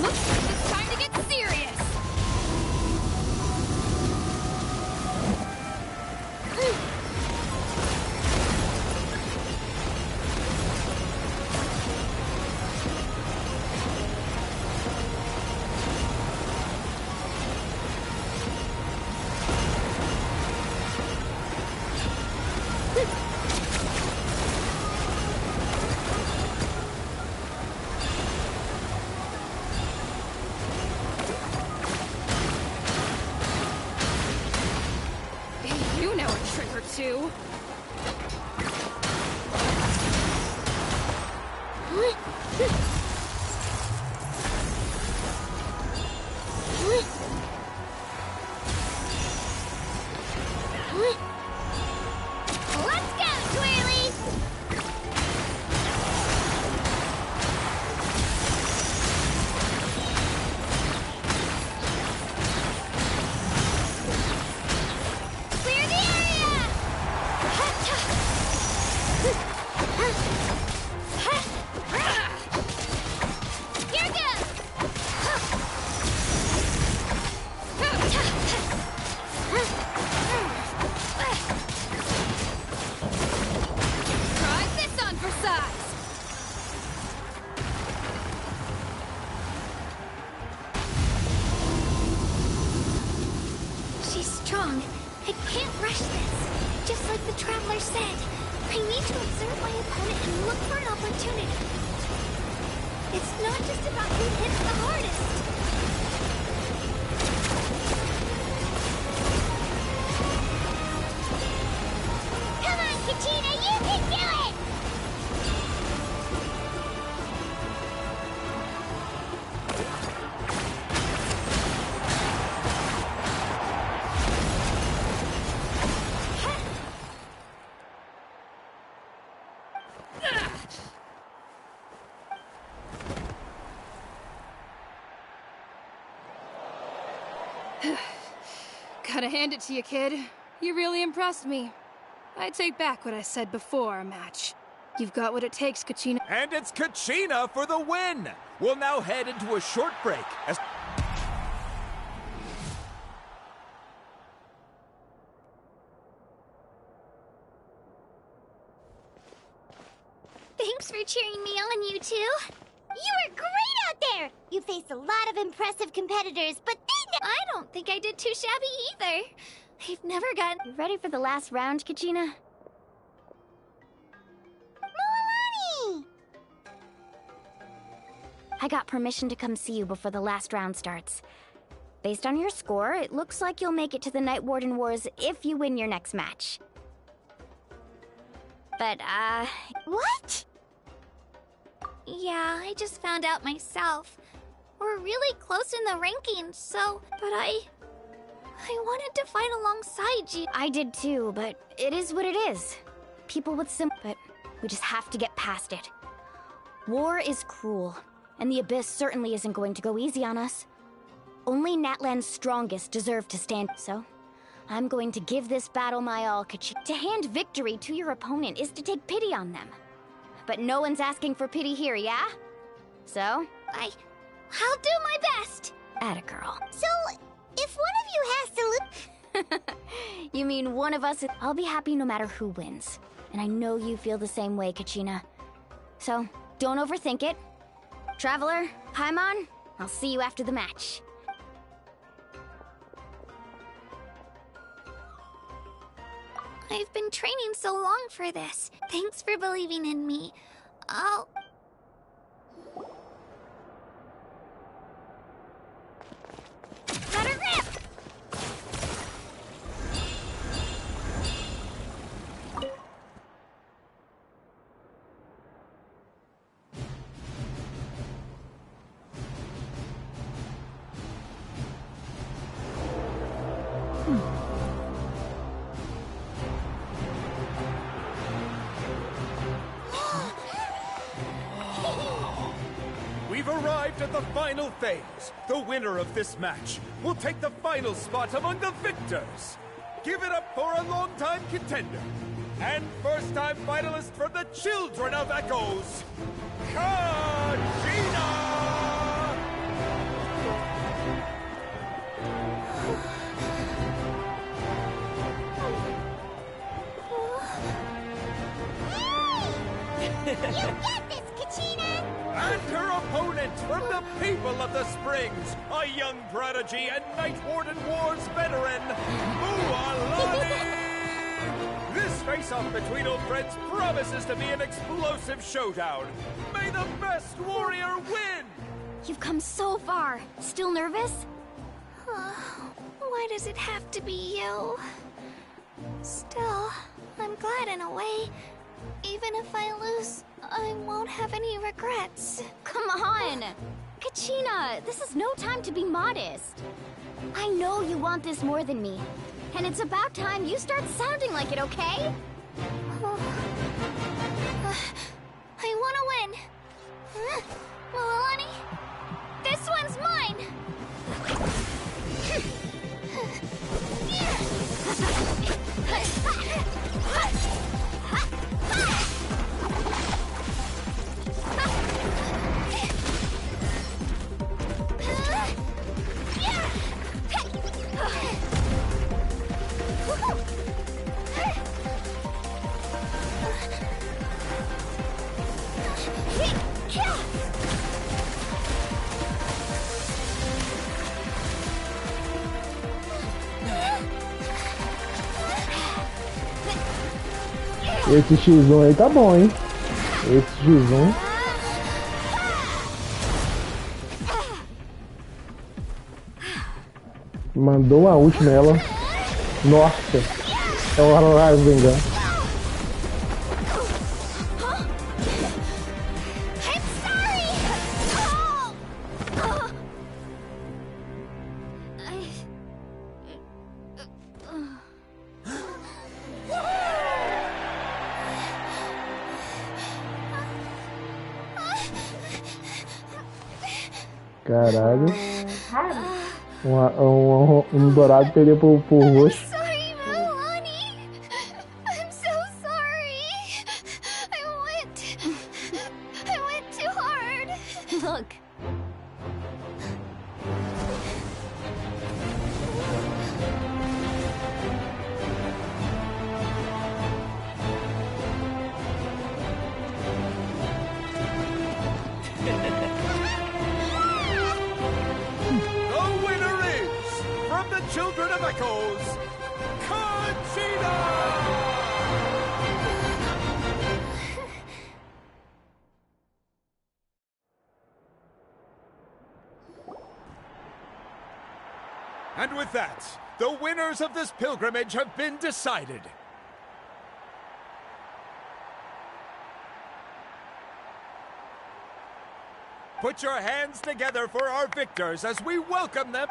S12: Looks like it's time to get serious. You know a trick or two.
S4: Let's go, Twirly! Clear the area! Here goes!
S12: Try this on for size.
S2: she's strong. I can't rush this. Just like the Traveler said, I need to observe my opponent and look for an opportunity. It's not just about who hits the hardest.
S4: Come on, Kachina, you can do it!
S12: Gotta hand it to you, kid. You really impressed me. I take back what I said before our match. You've got what it takes, Kachina.
S11: And it's Kachina for the win! We'll now head into a short break as...
S2: Thanks for cheering me on, you two.
S4: You were great out there! You faced a lot of impressive competitors, but
S2: I don't think I did too shabby either. I've never gotten...
S3: You ready for the last round, Kachina?
S4: Milani!
S3: I got permission to come see you before the last round starts. Based on your score, it looks like you'll make it to the Night Warden Wars if you win your next match. But,
S4: What?
S2: Yeah, I just found out myself. We're really close in the rankings, so... But I I wanted to fight alongside you.
S3: I did too, but it is what it is. People with but we just have to get past it. War is cruel, and the Abyss certainly isn't going to go easy on us. Only Natlan's strongest deserve to stand, so I'm going to give this battle my all, Kachina. To hand victory to your opponent is to take pity on them. But no one's asking for pity here, yeah? So?
S2: I'll do my best!
S3: Atta girl.
S4: So, if one of you has to lose...
S3: You mean one of us? I'll be happy no matter who wins. And I know you feel the same way, Kachina. So, don't overthink it. Traveler, Paimon, I'll see you after the match.
S2: I've been training so long for this. Thanks for believing in me. I'll... Let her rip!
S11: We've arrived at the final phase. The winner of this match will take the final spot among the victors. Give it up for a longtime contender and first-time finalist from the Children of Echoes, Kachina!
S4: You get this, Kachina!
S11: And her opponent from the people of the Springs, a young prodigy and Night Warden Wars veteran, Mualani! This face-off between old friends promises to be an explosive showdown. May the best warrior win!
S3: You've come so far. Still nervous?
S2: Why does it have to be you? Still, I'm glad in a way. Even if I lose, I won't have any regrets.
S3: Come on! Kachina, this is no time to be modest. I know you want this more than me. And it's about time you start sounding like it, okay?
S2: I want to win. Mualani, this one's mine!
S1: Esse X1 aí tá bom, hein? Esse X1. Mandou uma ult nela. Nossa. É o Rasengan. Caralho. Um dourado perdeu pro roxo.
S2: Sorry, Mualani. I'm so sorry. I went too hard.
S3: Look.
S11: Children of Echoes, Kachina! And with that, the winners of this pilgrimage have been decided. Put your hands together for our victors as we welcome them.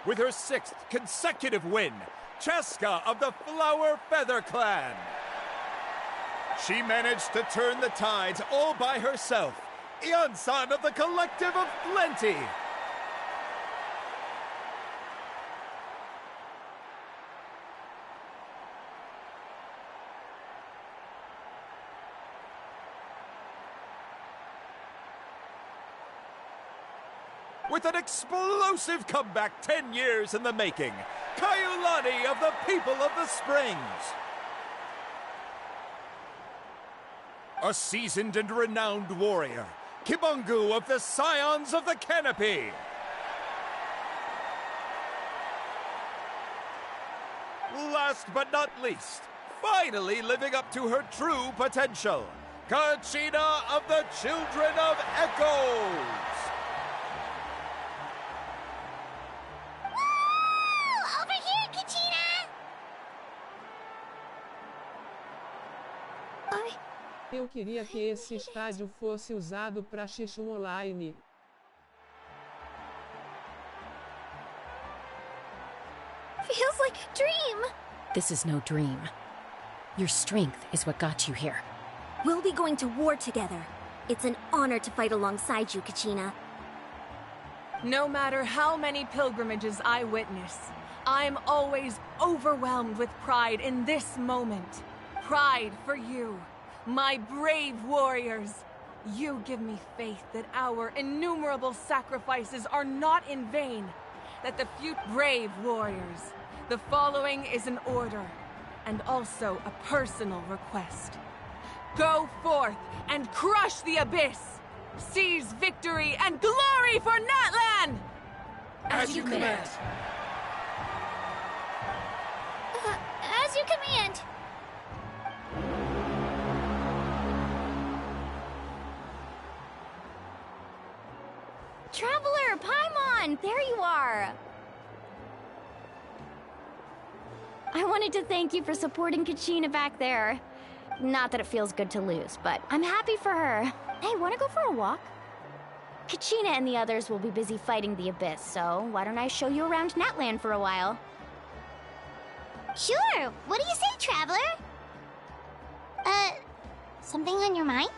S11: with her 6th consecutive win, Cheska of the Flower Feather Clan. She managed to turn the tides all by herself. Ian-san of the Collective of Plenty. With an explosive comeback 10 years in the making, Kaiulani of the People of the Springs. A seasoned and renowned warrior, Kibangu of the Scions of the Canopy. Last but not least, finally living up to her true potential, Kachina of the Children of Echoes.
S4: Over here, Kachina!
S18: Eu queria que esse estádio fosse usado para Xixum Online.
S2: Feels like a dream.
S19: This is no dream. Your strength is what got you here.
S20: We'll be going to war together. It's an honor to fight alongside you, Kachina.
S12: No matter how many pilgrimages I witness, I'm always overwhelmed with pride in this moment. Pride for you, my brave warriors. You give me faith that our innumerable sacrifices are not in vain, that the few brave warriors. The following is an order, and also a personal request. Go forth and crush the Abyss! Seize victory and glory for Natlan!
S17: As you command.
S2: As you command.
S3: Traveler, Paimon, there you are! I wanted to thank you for supporting Kachina back there. Not that it feels good to lose, but I'm happy for her. Hey, wanna go for a walk? Kachina and the others will be busy fighting the Abyss, so why don't I show you around Natlan for a while?
S4: Sure. What do you say, Traveler? Something on your mind?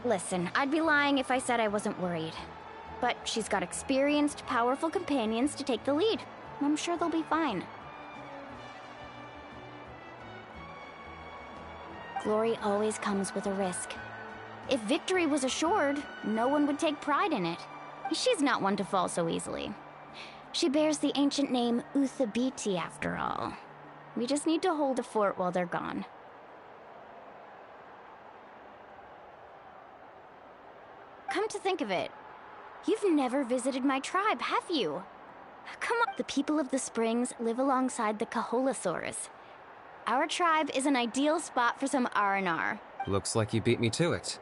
S3: Listen, I'd be lying if I said I wasn't worried. But she's got experienced, powerful companions to take the lead. I'm sure they'll be fine. Glory always comes with a risk. If victory was assured, no one would take pride in it. She's not one to fall so easily. She bears the ancient name Uthabiti, after all. We just need to hold the fort while they're gone. Come to think of it, you've never visited my tribe, have you? Come on. The people of the Springs live alongside the Kaholasaurus. Our tribe is an ideal spot for some R&R.
S5: Looks like you beat me to it.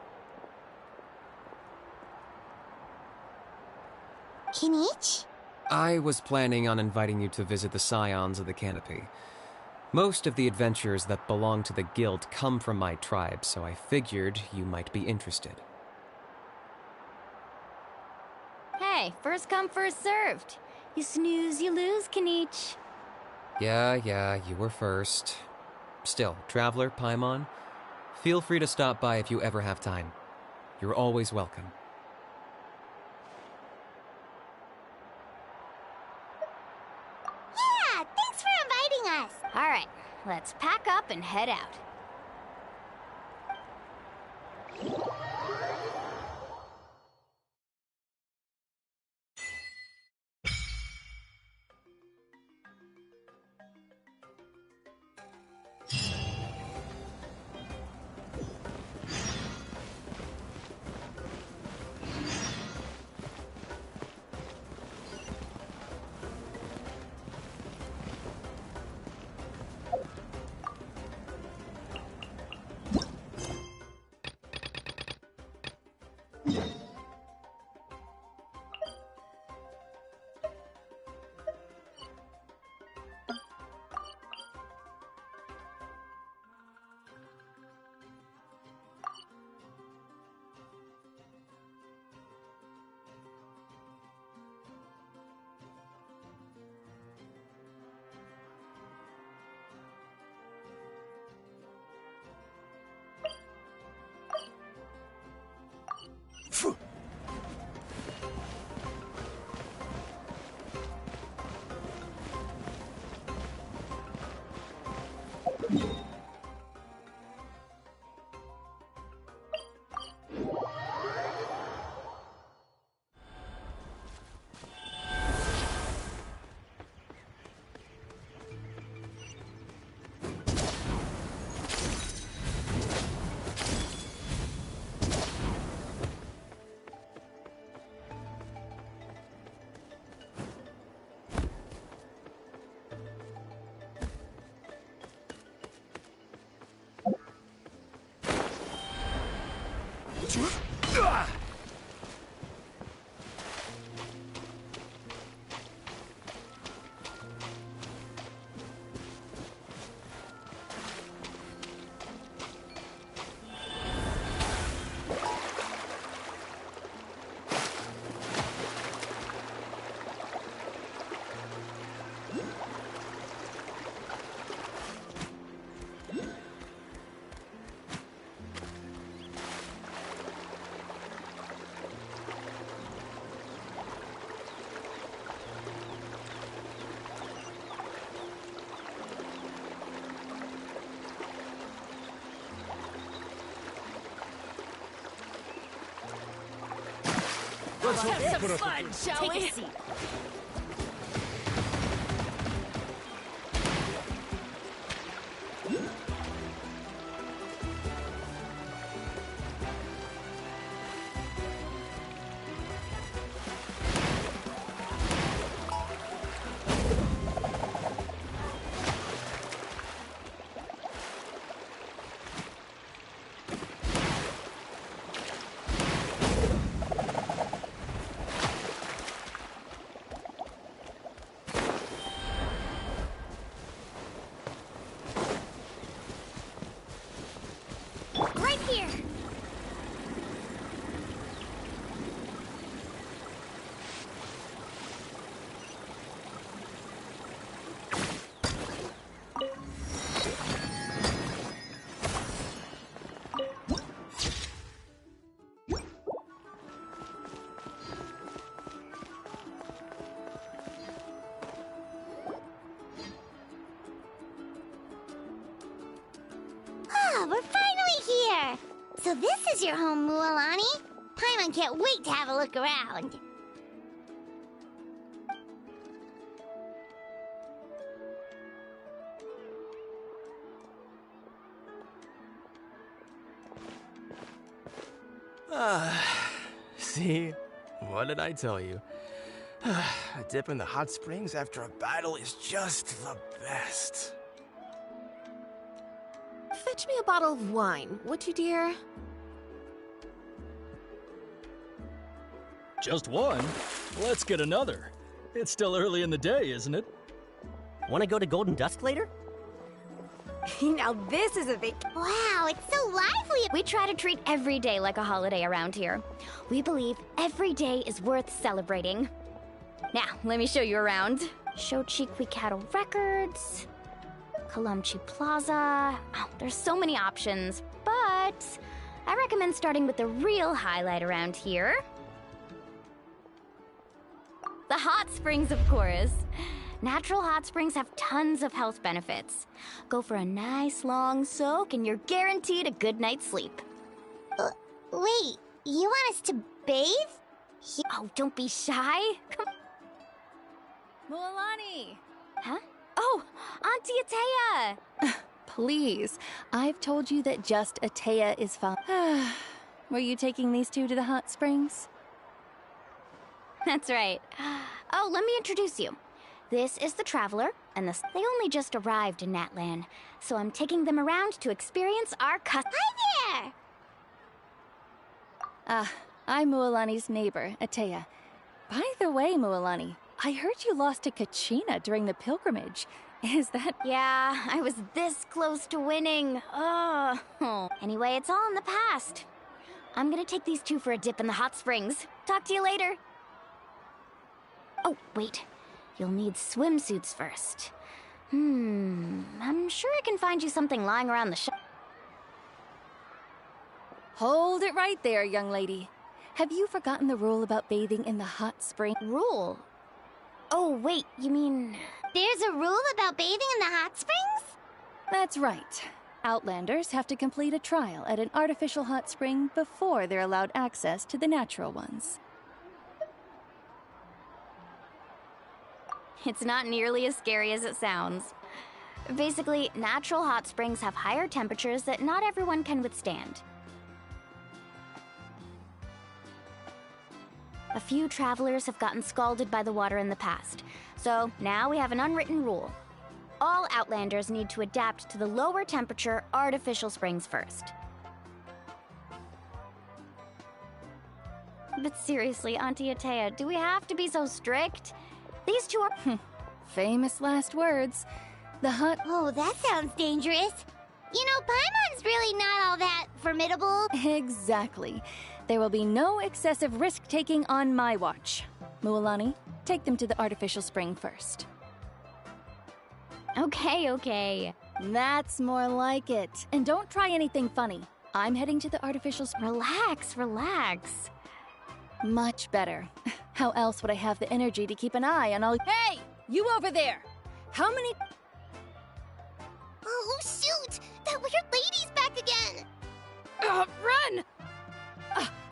S4: Kinich?
S5: I was planning on inviting you to visit the Scions of the Canopy. Most of the adventurers that belong to the guild come from my tribe, so I figured you might be interested.
S3: Hey, first come, first served. You snooze, you lose, Kinich.
S5: Yeah, you were first. Still, Traveler, Paimon, feel free to stop by if you ever have time. You're always welcome.
S4: Yeah, thanks for inviting us.
S3: All right, let's pack up and head out.
S12: Let's have some fun, shall we?
S3: Take a seat.
S2: Right here.
S4: Ah, we're finally here! So this is your home, Mualani? Paimon can't wait to have a look around.
S21: See? What did I tell you? A dip in the hot springs after a battle is just the best.
S12: Fetch me a bottle of wine, would you, dear?
S15: Just one? Let's get another. It's still early in the day, isn't it?
S22: Want to go to Golden Dusk later?
S3: Now this is a big...
S4: Wow, it's so lively!
S3: We try to treat every day like a holiday around here. We believe every day is worth celebrating. Now, let me show you around. Shochiqui Cattle Records, Kalamchi Plaza. Oh, there's so many options, but I recommend starting with the real highlight around here. The hot springs, of course. Natural hot springs have tons of health benefits. Go for a nice long soak and you're guaranteed a good night's sleep.
S4: Wait, you want us to bathe?
S3: Oh, don't be shy. Come.
S23: Mualani!
S3: Huh? Oh, Auntie Atea!
S23: Please, I've told you that just Atea is fine. Were you taking these two to the hot springs?
S3: That's right. Oh, let me introduce you. This is the Traveler, and they only just arrived in Natlan, so I'm taking them around to experience our
S4: Hi
S23: there! I'm Mualani's neighbor, Atea. By the way, Mualani, I heard you lost to Kachina during the pilgrimage. Is that...
S3: Yeah, I was this close to winning. Oh. Anyway, it's all in the past. I'm gonna take these two for a dip in the hot springs. Talk to you later. Oh, wait. You'll need swimsuits first. I'm sure I can find you something lying around the shop.
S23: Hold it right there, young lady. Have you forgotten the rule about bathing in the hot spring?
S3: Rule? Oh, wait, you mean...
S4: There's a rule about bathing in the hot springs?
S23: That's right. Outlanders have to complete a trial at an artificial hot spring before they're allowed access to the natural ones.
S3: It's not nearly as scary as it sounds. Basically, natural hot springs have higher temperatures that not everyone can withstand. A few travelers have gotten scalded by the water in the past, so now we have an unwritten rule. All Outlanders need to adapt to the lower temperature artificial springs first. But seriously, Auntie Atea, do we have to be so strict? These two are...
S23: Famous last words. The hot...
S4: Oh, that sounds dangerous. You know, Paimon's really not all that formidable.
S23: Exactly. There will be no excessive risk-taking on my watch. Mualani, take them to the artificial spring first.
S3: Okay.
S23: That's more like it. And don't try anything funny. I'm heading to the artificial spring.
S3: Relax.
S23: Much better. How else would I have the energy to keep an eye on all... Hey! You over there! How many...
S4: Oh, shoot! That weird lady's back again!
S23: Run!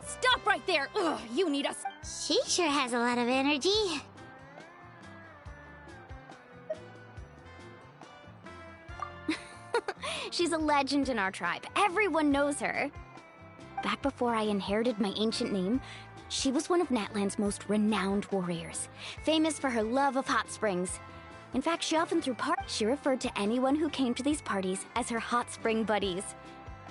S23: Stop right there! You need us...
S4: She sure has a lot of energy.
S3: She's a legend in our tribe. Everyone knows her. Back before I inherited my ancient name, she was one of Natlan's most renowned warriors, famous for her love of hot springs. In fact, she often threw parties. She referred to anyone who came to these parties as her hot spring buddies.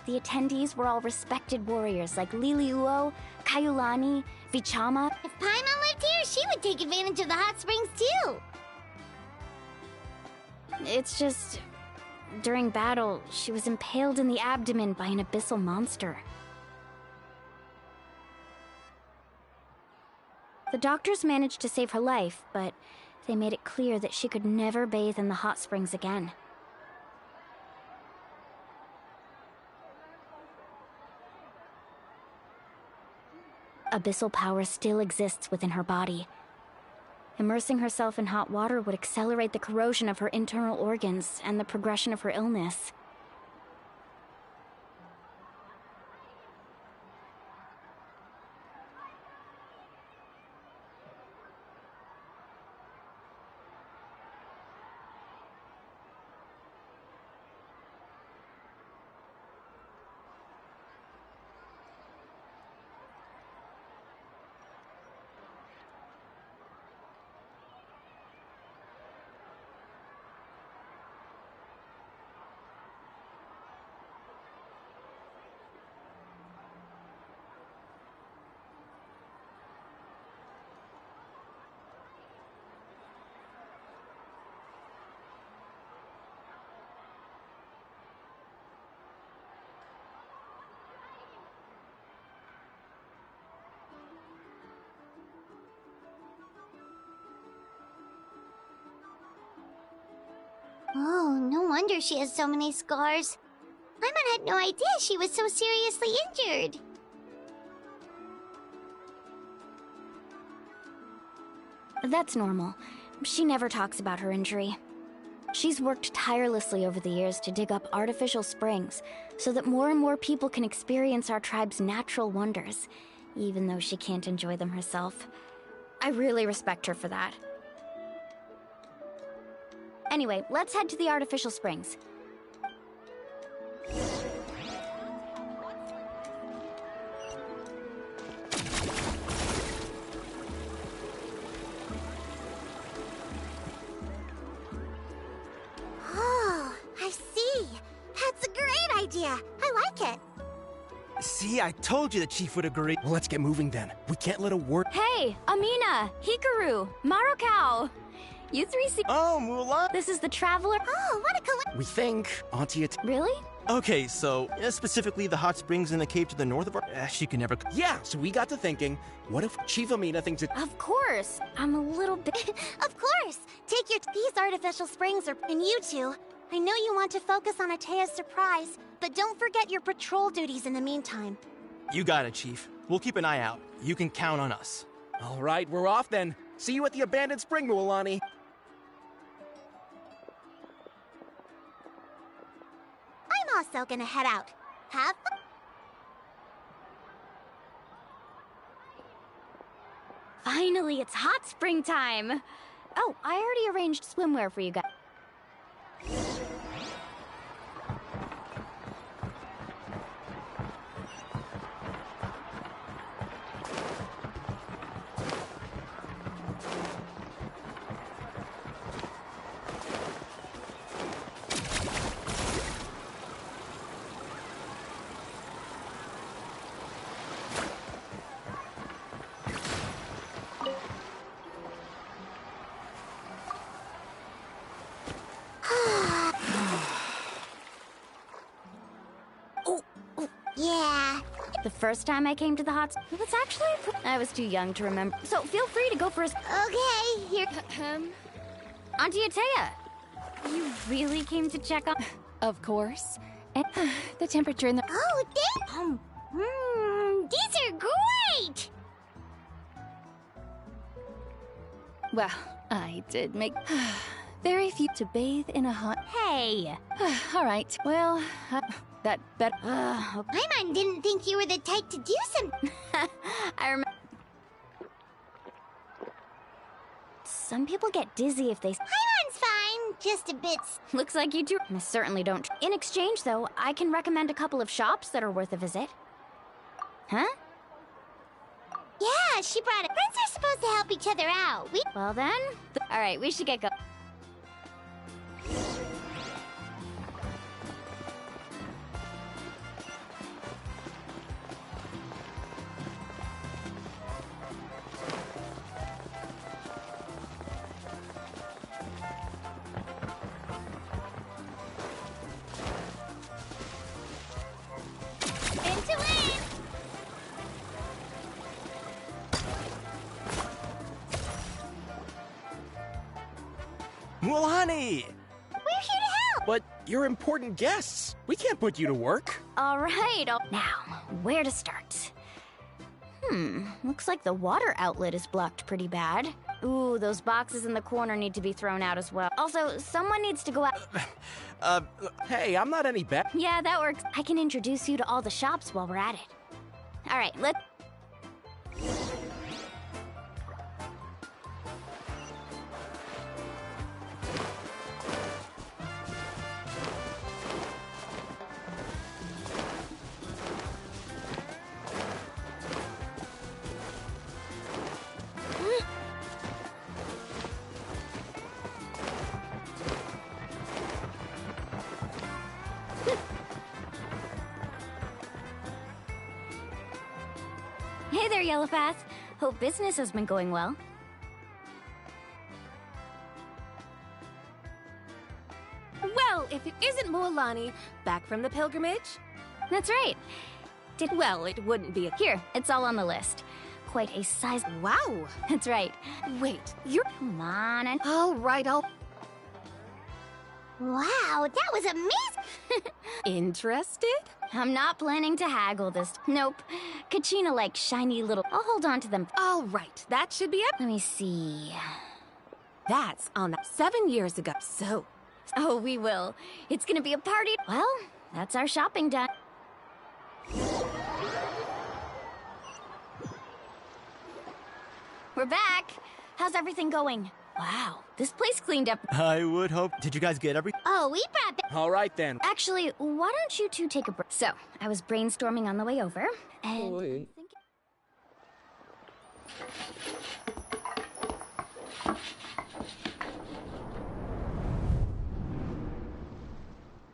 S3: The attendees were all respected warriors like Liliuo, Kaiulani, Vichama.
S4: If Paimon lived here, she would take advantage of the hot springs too.
S3: It's just... During battle, she was impaled in the abdomen by an abyssal monster. The doctors managed to save her life, but they made it clear that she could never bathe in the hot springs again. Abyssal power still exists within her body. Immersing herself in hot water would accelerate the corrosion of her internal organs and the progression of her illness.
S4: Oh, no wonder she has so many scars. Paimon had no idea she was so seriously injured.
S3: That's normal. She never talks about her injury. She's worked tirelessly over the years to dig up artificial springs so that more and more people can experience our tribe's natural wonders, even though she can't enjoy them herself. I really respect her for that. Anyway, let's head to the artificial springs.
S4: Oh, I see. That's a great idea. I like it.
S21: See, I told you the chief would agree. Well, let's get moving then. We can't let a word...
S3: Hey, Amina, Hikaru, Marukao. You three see...
S21: Oh, Mulan!
S3: This is the Traveler.
S4: Oh, what a coincidence.
S21: We think, Auntie
S3: Really?
S21: Okay, so, specifically the hot springs in the cave to the north of our... she can never... Yeah, so we got to thinking, what if Chief Amina thinks it...
S3: Of course. I'm a little bit...
S4: Of course. Take your... These artificial springs are... And you two, I know you want to focus on Atea's surprise, but don't forget your patrol duties in the meantime.
S21: You got it, Chief. We'll keep an eye out. You can count on us.
S15: All right, we're off then. See you at the abandoned spring, Mualani.
S4: I'm also gonna head out. Have fun.
S3: Finally, it's hot springtime. Oh, I already arranged swimwear for you guys.
S4: Yeah.
S3: The first time I came to the hot spring, it was actually I was too young to remember. So feel free to go for a
S4: Okay, here.
S3: Auntie Atea, you really came to check on?
S23: Of course. And the temperature in the...
S4: Oh, these are great!
S23: Well, I did make very few to bathe in a hot...
S3: Hey!
S23: All right, well, that better...
S4: Paimon didn't think you were the type to do something.
S3: I remember... Some people get dizzy if they...
S4: Paimon's fine, just a bit...
S3: Looks like you two... I certainly don't... In exchange, though, I can recommend a couple of shops that are worth a visit. Huh?
S4: Yeah, she brought it. Friends are supposed to help each other out.
S3: Well then... Alright, we should get going.
S21: Mualani!
S4: We're here to help!
S15: But you're important guests. We can't put you to work.
S3: Alright, now, where to start? Looks like the water outlet is blocked pretty bad. Ooh, those boxes in the corner need to be thrown out as well. Also, someone needs to go out...
S15: Hey, I'm not any bad.
S3: Yeah, that works. I can introduce you to all the shops while we're at it. Alright, let's... Hey there, Yellowpath. Hope business has been going well.
S12: Well, if it isn't Mualani, back from the pilgrimage?
S3: That's right.
S12: Well, it wouldn't be
S3: Here, it's all on the list. Quite a size...
S12: Wow!
S3: That's right.
S12: Wait, you're...
S3: Come on and...
S12: All right,
S4: Wow, that was amazing!
S12: Interested?
S3: I'm not planning to haggle this. Nope. Kachina likes shiny little... I'll hold on to them.
S12: All right, that should be it.
S3: Let me see...
S12: That's on that 7 years ago, so...
S3: Oh, we will. It's gonna be a party. Well, that's our shopping done. We're back. How's everything going? Wow, this place cleaned up.
S21: I would hope. Did you guys get everything?
S4: Oh, we brought the...
S15: All right then.
S3: Actually, why don't you two take a break? So, I was brainstorming on the way over, and...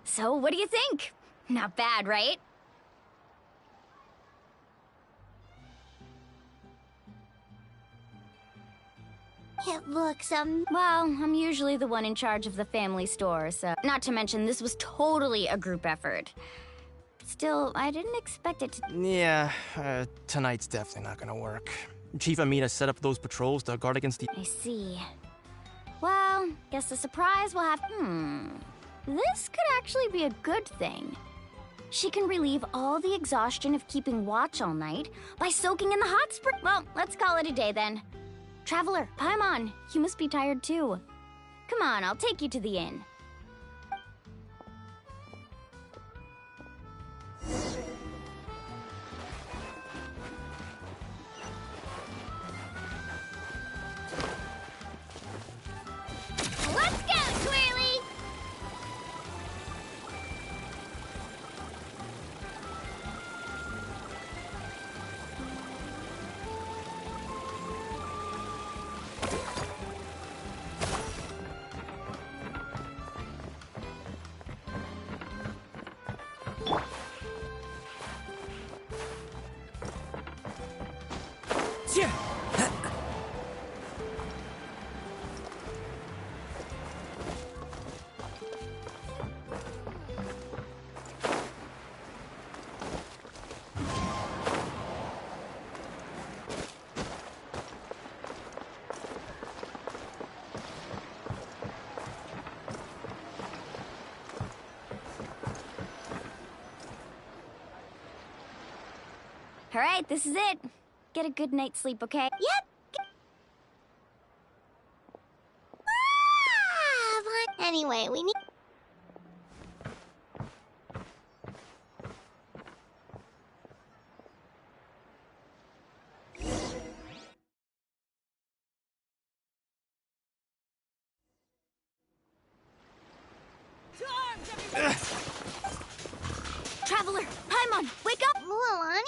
S3: So, what do you think? Not bad, right?
S4: It looks,
S3: Well, I'm usually the one in charge of the family store, so... Not to mention, this was totally a group effort. Still, I didn't expect it to...
S21: Yeah, tonight's definitely not gonna work. Chief Amina set up those patrols to guard against the...
S3: I see. Well, guess the surprise will have... This could actually be a good thing. She can relieve all the exhaustion of keeping watch all night by soaking in the hot spring. Well, let's call it a day then. Traveler, Paimon, you must be tired too. Come on, I'll take you to the inn.
S4: Let's go, Twirly!
S3: All right, this is it. Get a good night's sleep, okay?
S4: Yep. Anyway, we need...
S3: Traveler, Paimon, wake up!
S4: Mualani?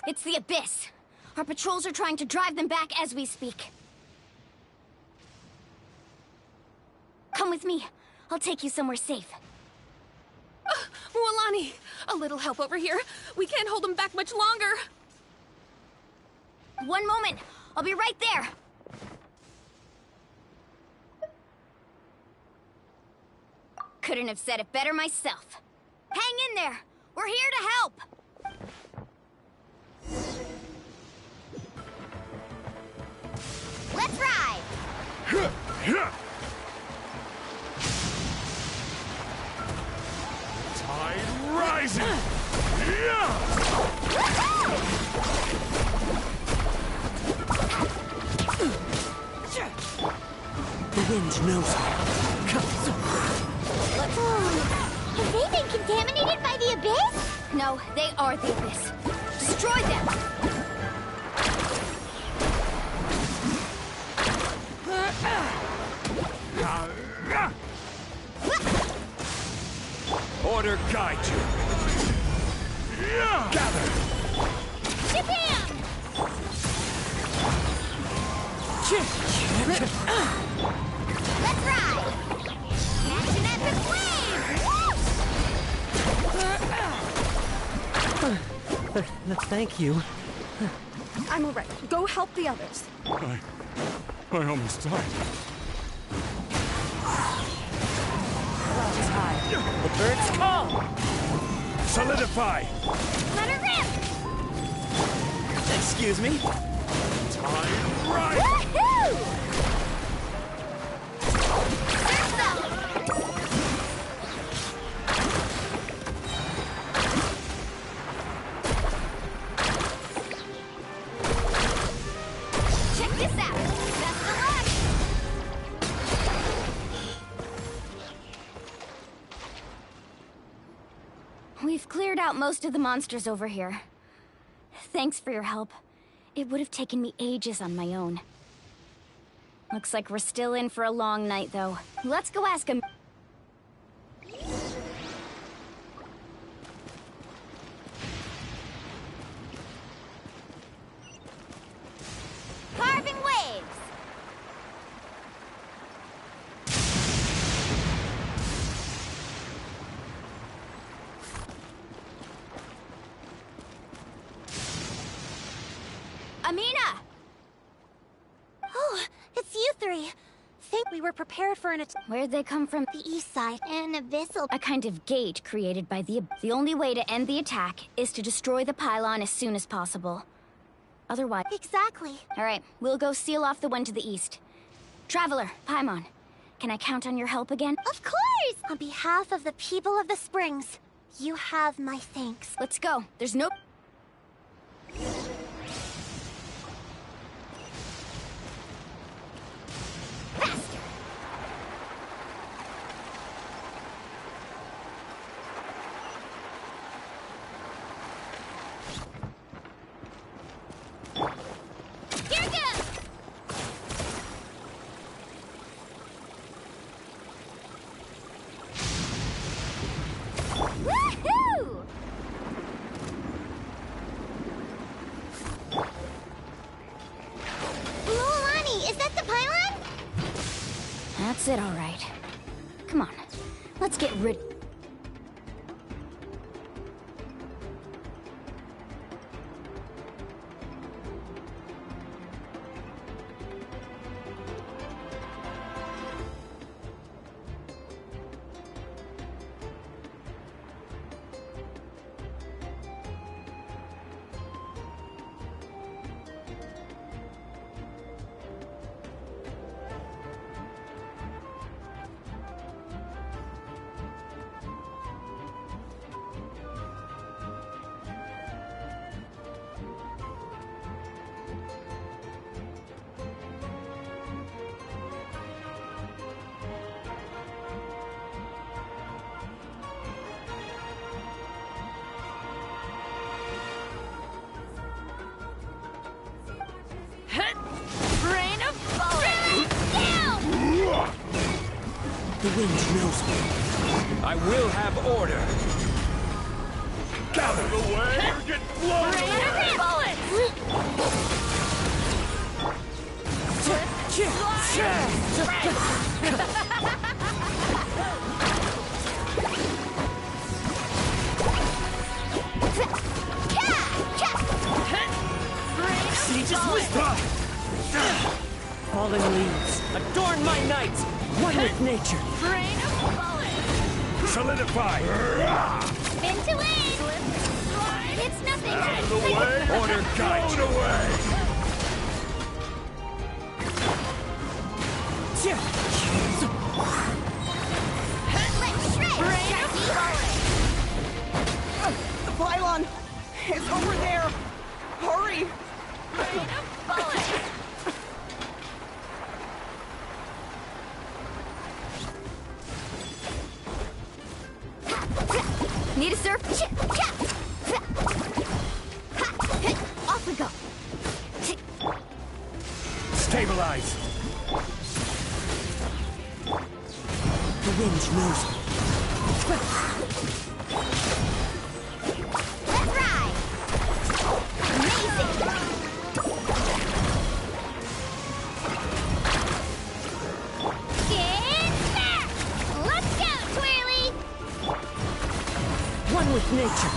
S3: It's the Abyss. Our patrols are trying to drive them back as we speak. Come with me. I'll take you somewhere safe.
S12: Mualani, a little help over here. We can't hold them back much longer.
S3: One moment. I'll be right there. Couldn't have said it better myself. Hang in there. We're here to help.
S4: Let's ride!
S17: Tide rising!
S21: The wind knows her.
S4: Have they been contaminated by the Abyss?
S3: No, they are the Abyss. Destroy them!
S17: Order guide you. Gather.
S4: Japan! Let's ride! Catch an epic wave!
S21: Thank you.
S12: I'm all right. Go help the others.
S17: I almost died.
S21: The birds call!
S17: Solidify!
S4: Let her rip!
S21: Excuse me?
S17: Tide rise!
S4: Woohoo! Check this out! Best of luck!
S3: We've cleared out most of the monsters over here. Thanks for your help. It would have taken me ages on my own. Looks like we're still in for a long night, though. Let's go ask him.
S4: Carving waves!
S3: Amina!
S4: Oh, it's you three. Think we were prepared for an attack.
S3: Where'd they come from?
S4: The east side. An abyssal.
S3: A kind of gate created by the only way to end the attack is to destroy the pylon as soon as possible. Otherwise...
S4: Exactly.
S3: All right, we'll go seal off the one to the east. Traveler, Paimon, can I count on your help again?
S4: Of course! On behalf of the people of the Springs, You have my thanks.
S3: Let's go. There's no... That's it, all right. Come on, let's get rid...
S6: The wind knows me.
S17: I will have order.
S6: Out of the way or get blown away! Sage's wisdom! Fallen leaves, adorn my night! One with nature!
S17: Solidify!
S2: Into it! It's nothing!
S17: Out of the way! Order guide you! Away!
S2: Let's shred!
S9: The pylon! It's over there! Hurry!
S3: Need a surf? Off we go.
S17: Stabilize!
S6: The wind knows me.
S2: Let's ride! Amazing! Get back! Let's go, Twirly!
S6: One with nature.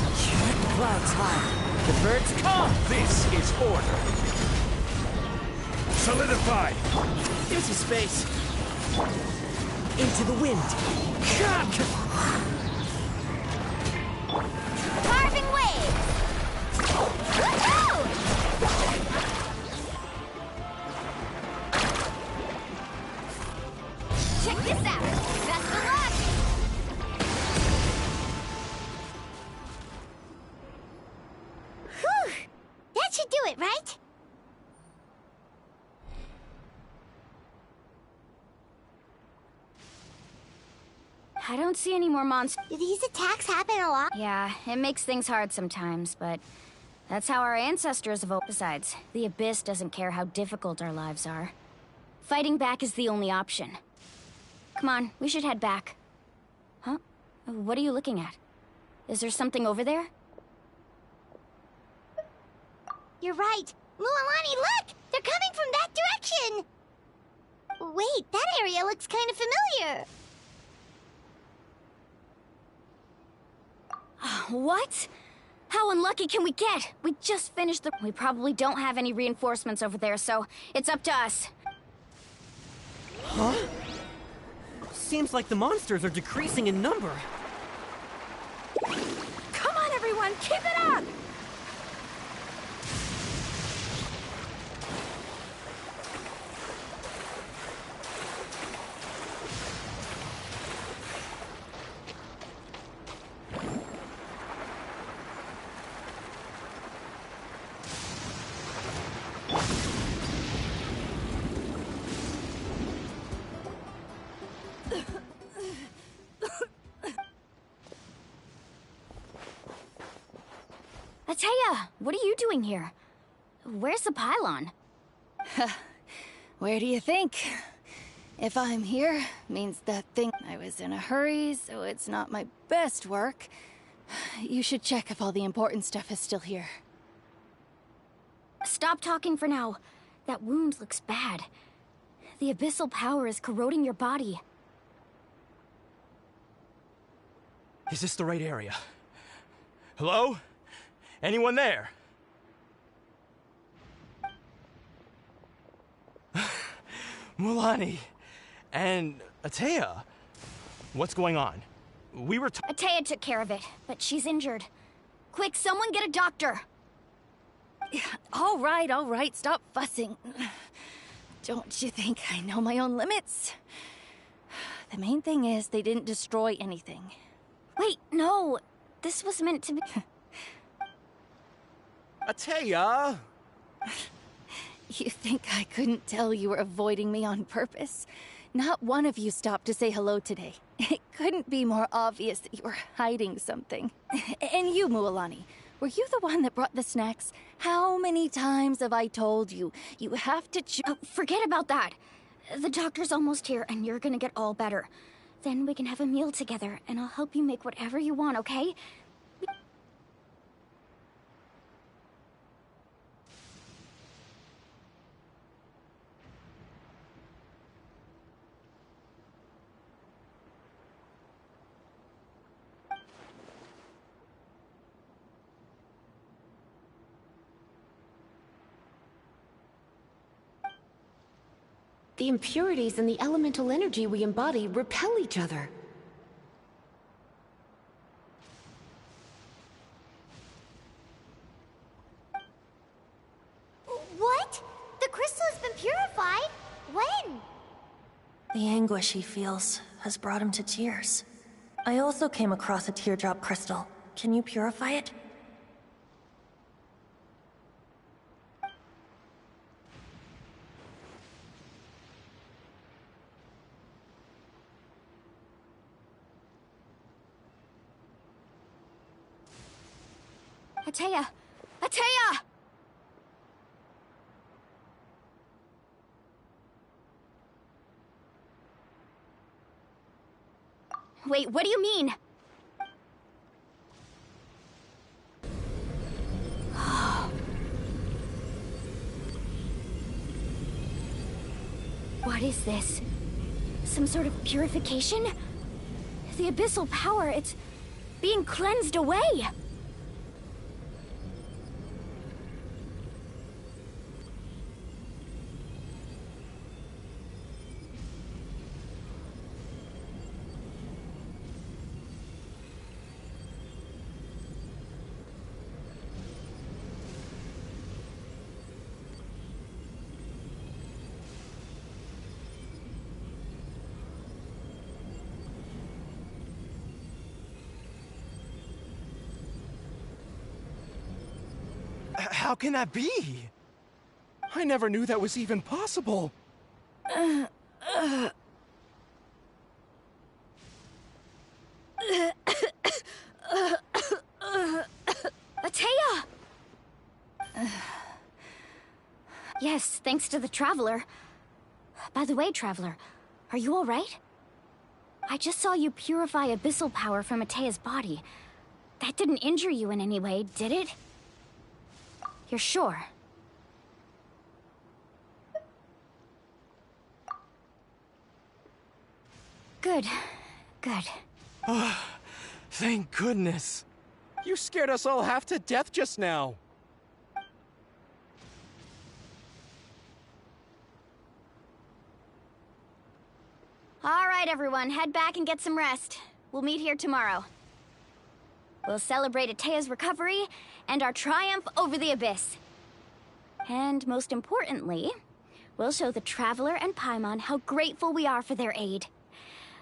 S6: Clouds high. The birds come.
S17: This is order. Solidify!
S6: Here's some space. Into the wind.
S2: Carving waves! Woohoo! Check this out! Best of luck!
S4: Whew! That should do it, right?
S3: I don't see any more monsters.
S4: Do these attacks happen a lot?
S3: Yeah, it makes things hard sometimes, but that's how our ancestors evolved. Besides, the Abyss doesn't care how difficult our lives are. Fighting back is the only option. Come on, we should head back. Huh? What are you looking at? Is there something over there?
S4: You're right. Mualani, look! They're coming from that direction! Wait, that area looks kind of familiar.
S3: What? How unlucky can we get? We just finished the... We probably don't have any reinforcements over there, so it's up to us.
S6: Huh? Seems like the monsters are decreasing in number.
S12: Come on, everyone, keep it up!
S3: Atea, what are you doing here? Where's the pylon?
S23: Where do you think? If I'm here, means that thing. I was in a hurry, so it's not my best work. You should check if all the important stuff is still here.
S3: Stop talking for now. That wound looks bad. The abyssal power is corroding your body.
S21: Is this the right area? Hello? Anyone there? Mualani and Atea. What's going on? We were
S3: Atea took care of it, but she's injured. Quick, someone get a doctor!
S23: All right, stop fussing. Don't you think I know my own limits? The main thing is they didn't destroy anything.
S3: Wait, no. This was meant to be...
S21: Atea!
S23: You think I couldn't tell you were avoiding me on purpose? Not one of you stopped to say hello today. It couldn't be more obvious that you were hiding something. And you, Mualani, were you the one that brought the snacks? How many times have I told you? You have to
S3: Oh, forget about that. The doctor's almost here, and you're gonna get all better. Then we can have a meal together, and I'll help you make whatever you want, okay?
S7: The impurities and the elemental energy we embody repel each other.
S4: What? The crystal has been purified? When?
S8: The anguish he feels has brought him to tears. I also came across a teardrop crystal. Can you purify it?
S3: Atea! Atea! Wait, what do you mean? What is this? Some sort of purification? The abyssal power, it's being cleansed away!
S21: How can that be? I never knew that was even possible.
S3: Atea! Yes, thanks to the Traveler. By the way, Traveler, are you all right? I just saw you purify abyssal power from Atea's body. That didn't injure you in any way, did it? You're sure? Good. Good.
S21: Thank goodness. You scared us all half to death just now.
S3: All right, everyone, head back and get some rest. We'll meet here tomorrow. We'll celebrate Atea's recovery and our triumph over the Abyss. And most importantly, we'll show the Traveler and Paimon how grateful we are for their aid.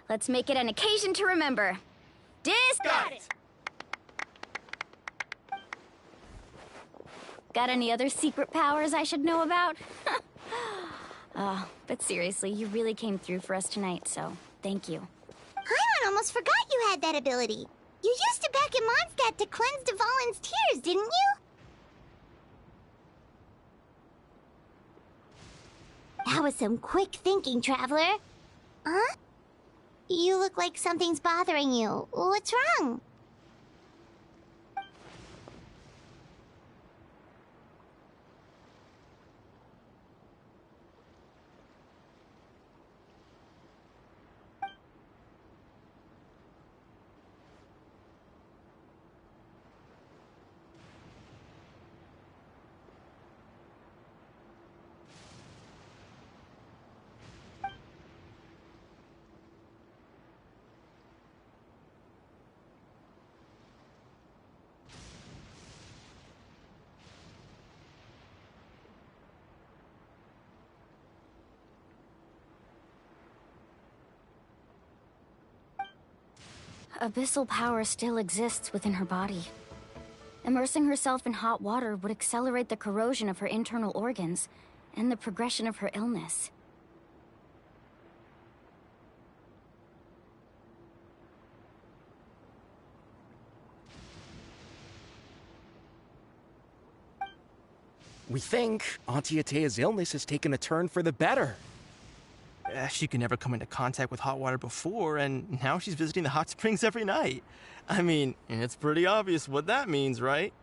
S3: Let's make it an occasion to remember.
S21: Got it!
S3: Got any other secret powers I should know about? But seriously, you really came through for us tonight, so thank you.
S4: Paimon almost forgot you had that ability. You used it back in Mondstadt to cleanse Dvalin's tears, didn't you? That was some quick thinking, Traveler. Huh? You look like something's bothering you. What's wrong?
S3: Abyssal power still exists within her body. Immersing herself in hot water would accelerate the corrosion of her internal organs and the progression of her illness.
S21: We think Auntie Atea's illness has taken a turn for the better. She could never come into contact with hot water before, and now she's visiting the hot springs every night. I mean, it's pretty obvious what that means, right?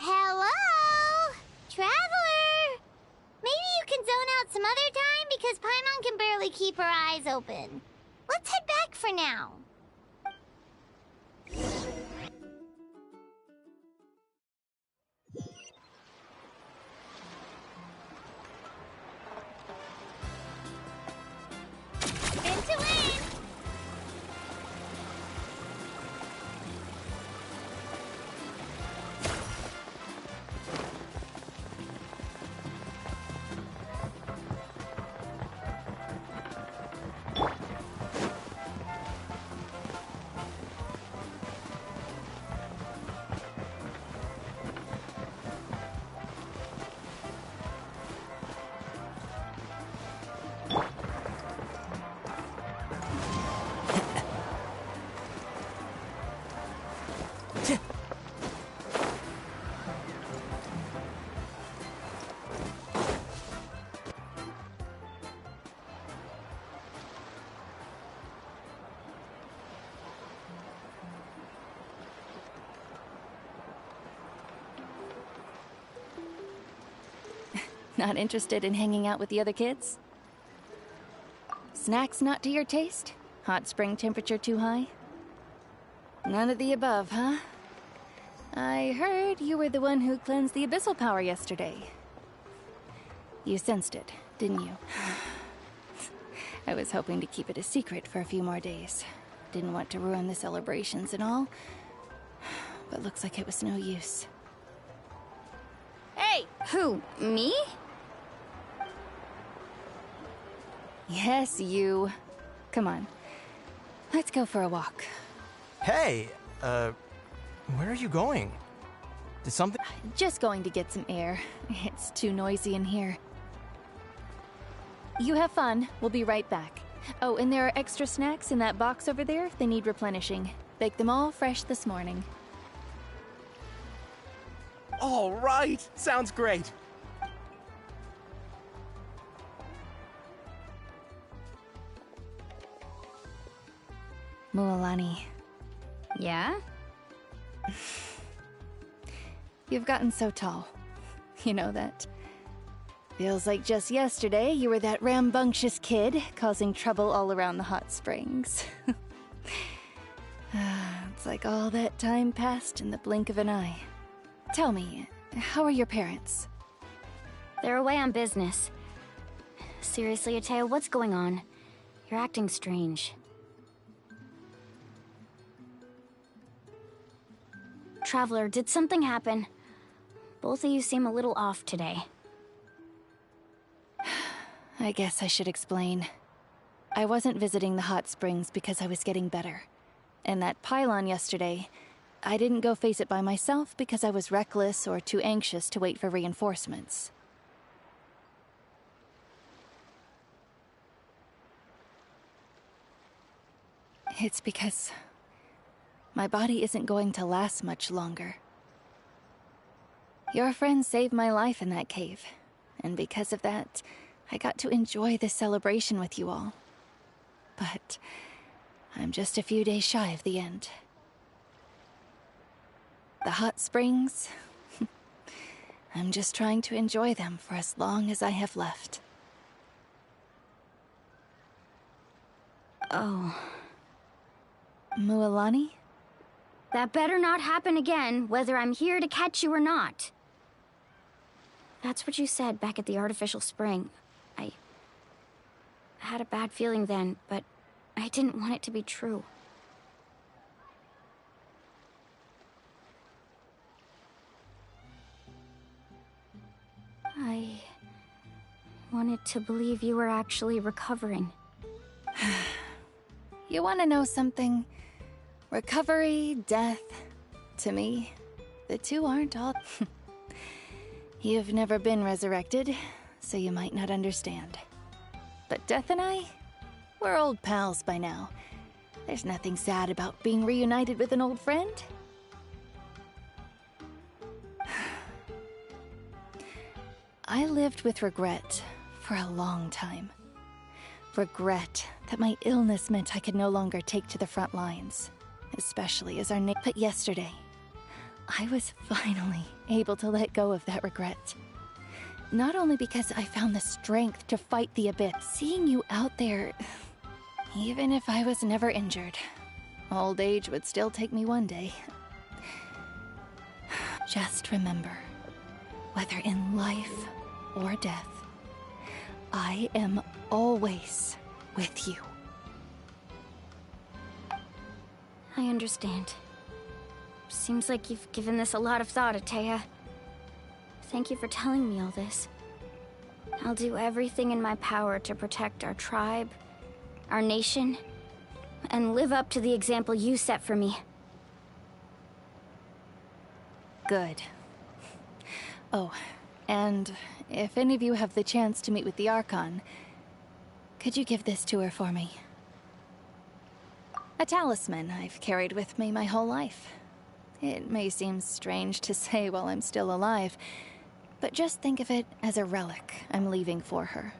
S4: Hello? Traveler? Maybe you can zone out some other time because Paimon can barely keep her eyes open. Let's head back for now. Into wind!
S23: Not interested in hanging out with the other kids? Snacks not to your taste? Hot spring temperature too high? None of the above, huh? I heard you were the one who cleansed the abyssal power yesterday. You sensed it, didn't you? I was hoping to keep it a secret for a few more days. Didn't want to ruin the celebrations and all, but looks like it was no use.
S2: Hey!
S23: Who, me? Yes, you. Come on. Let's go for a walk.
S21: Hey, where are you going? Did something...
S23: Just going to get some air. It's too noisy in here. You have fun. We'll be right back. Oh, and there are extra snacks in that box over there if they need replenishing. Baked them all fresh this morning.
S21: All right! Sounds great!
S23: Mualani.
S2: Yeah?
S23: You've gotten so tall. You know that. Feels like just yesterday you were that rambunctious kid causing trouble all around the hot springs. It's like all that time passed in the blink of an eye. Tell me, how are your parents?
S3: They're away on business. Seriously, Atea, what's going on? You're acting strange. Traveler, did something happen? Both of you seem a little off today.
S23: I guess I should explain. I wasn't visiting the hot springs because I was getting better. And that pylon yesterday, I didn't go face it by myself because I was reckless or too anxious to wait for reinforcements. It's because my body isn't going to last much longer. Your friend saved my life in that cave, and because of that, I got to enjoy this celebration with you all. But I'm just a few days shy of the end. The hot springs, I'm just trying to enjoy them for as long as I have left.
S3: Oh.
S23: Mualani?
S3: That better not happen again, whether I'm here to catch you or not. That's what you said back at the artificial spring. I had a bad feeling then, but I didn't want it to be true. I wanted to believe you were actually recovering.
S23: You want to know something? Recovery, death, to me, the two aren't all... You've never been resurrected, so you might not understand. But Death and I, we're old pals by now. There's nothing sad about being reunited with an old friend. I lived with regret for a long time. Regret that my illness meant I could no longer take to the front lines, especially as our But yesterday, I was finally able to let go of that regret. Not only because I found the strength to fight the abyss, seeing you out there, even if I was never injured, old age would still take me one day. Just remember, whether in life or death, I am always with you.
S3: I understand. Seems like you've given this a lot of thought, Atea. Thank you for telling me all this. I'll do everything in my power to protect our tribe, our nation, and live up to the example you set for me.
S23: Good. Oh, and if any of you have the chance to meet with the Archon, could you give this to her for me? A talisman I've carried with me my whole life. It may seem strange to say while I'm still alive, but just think of it as a relic I'm leaving for her.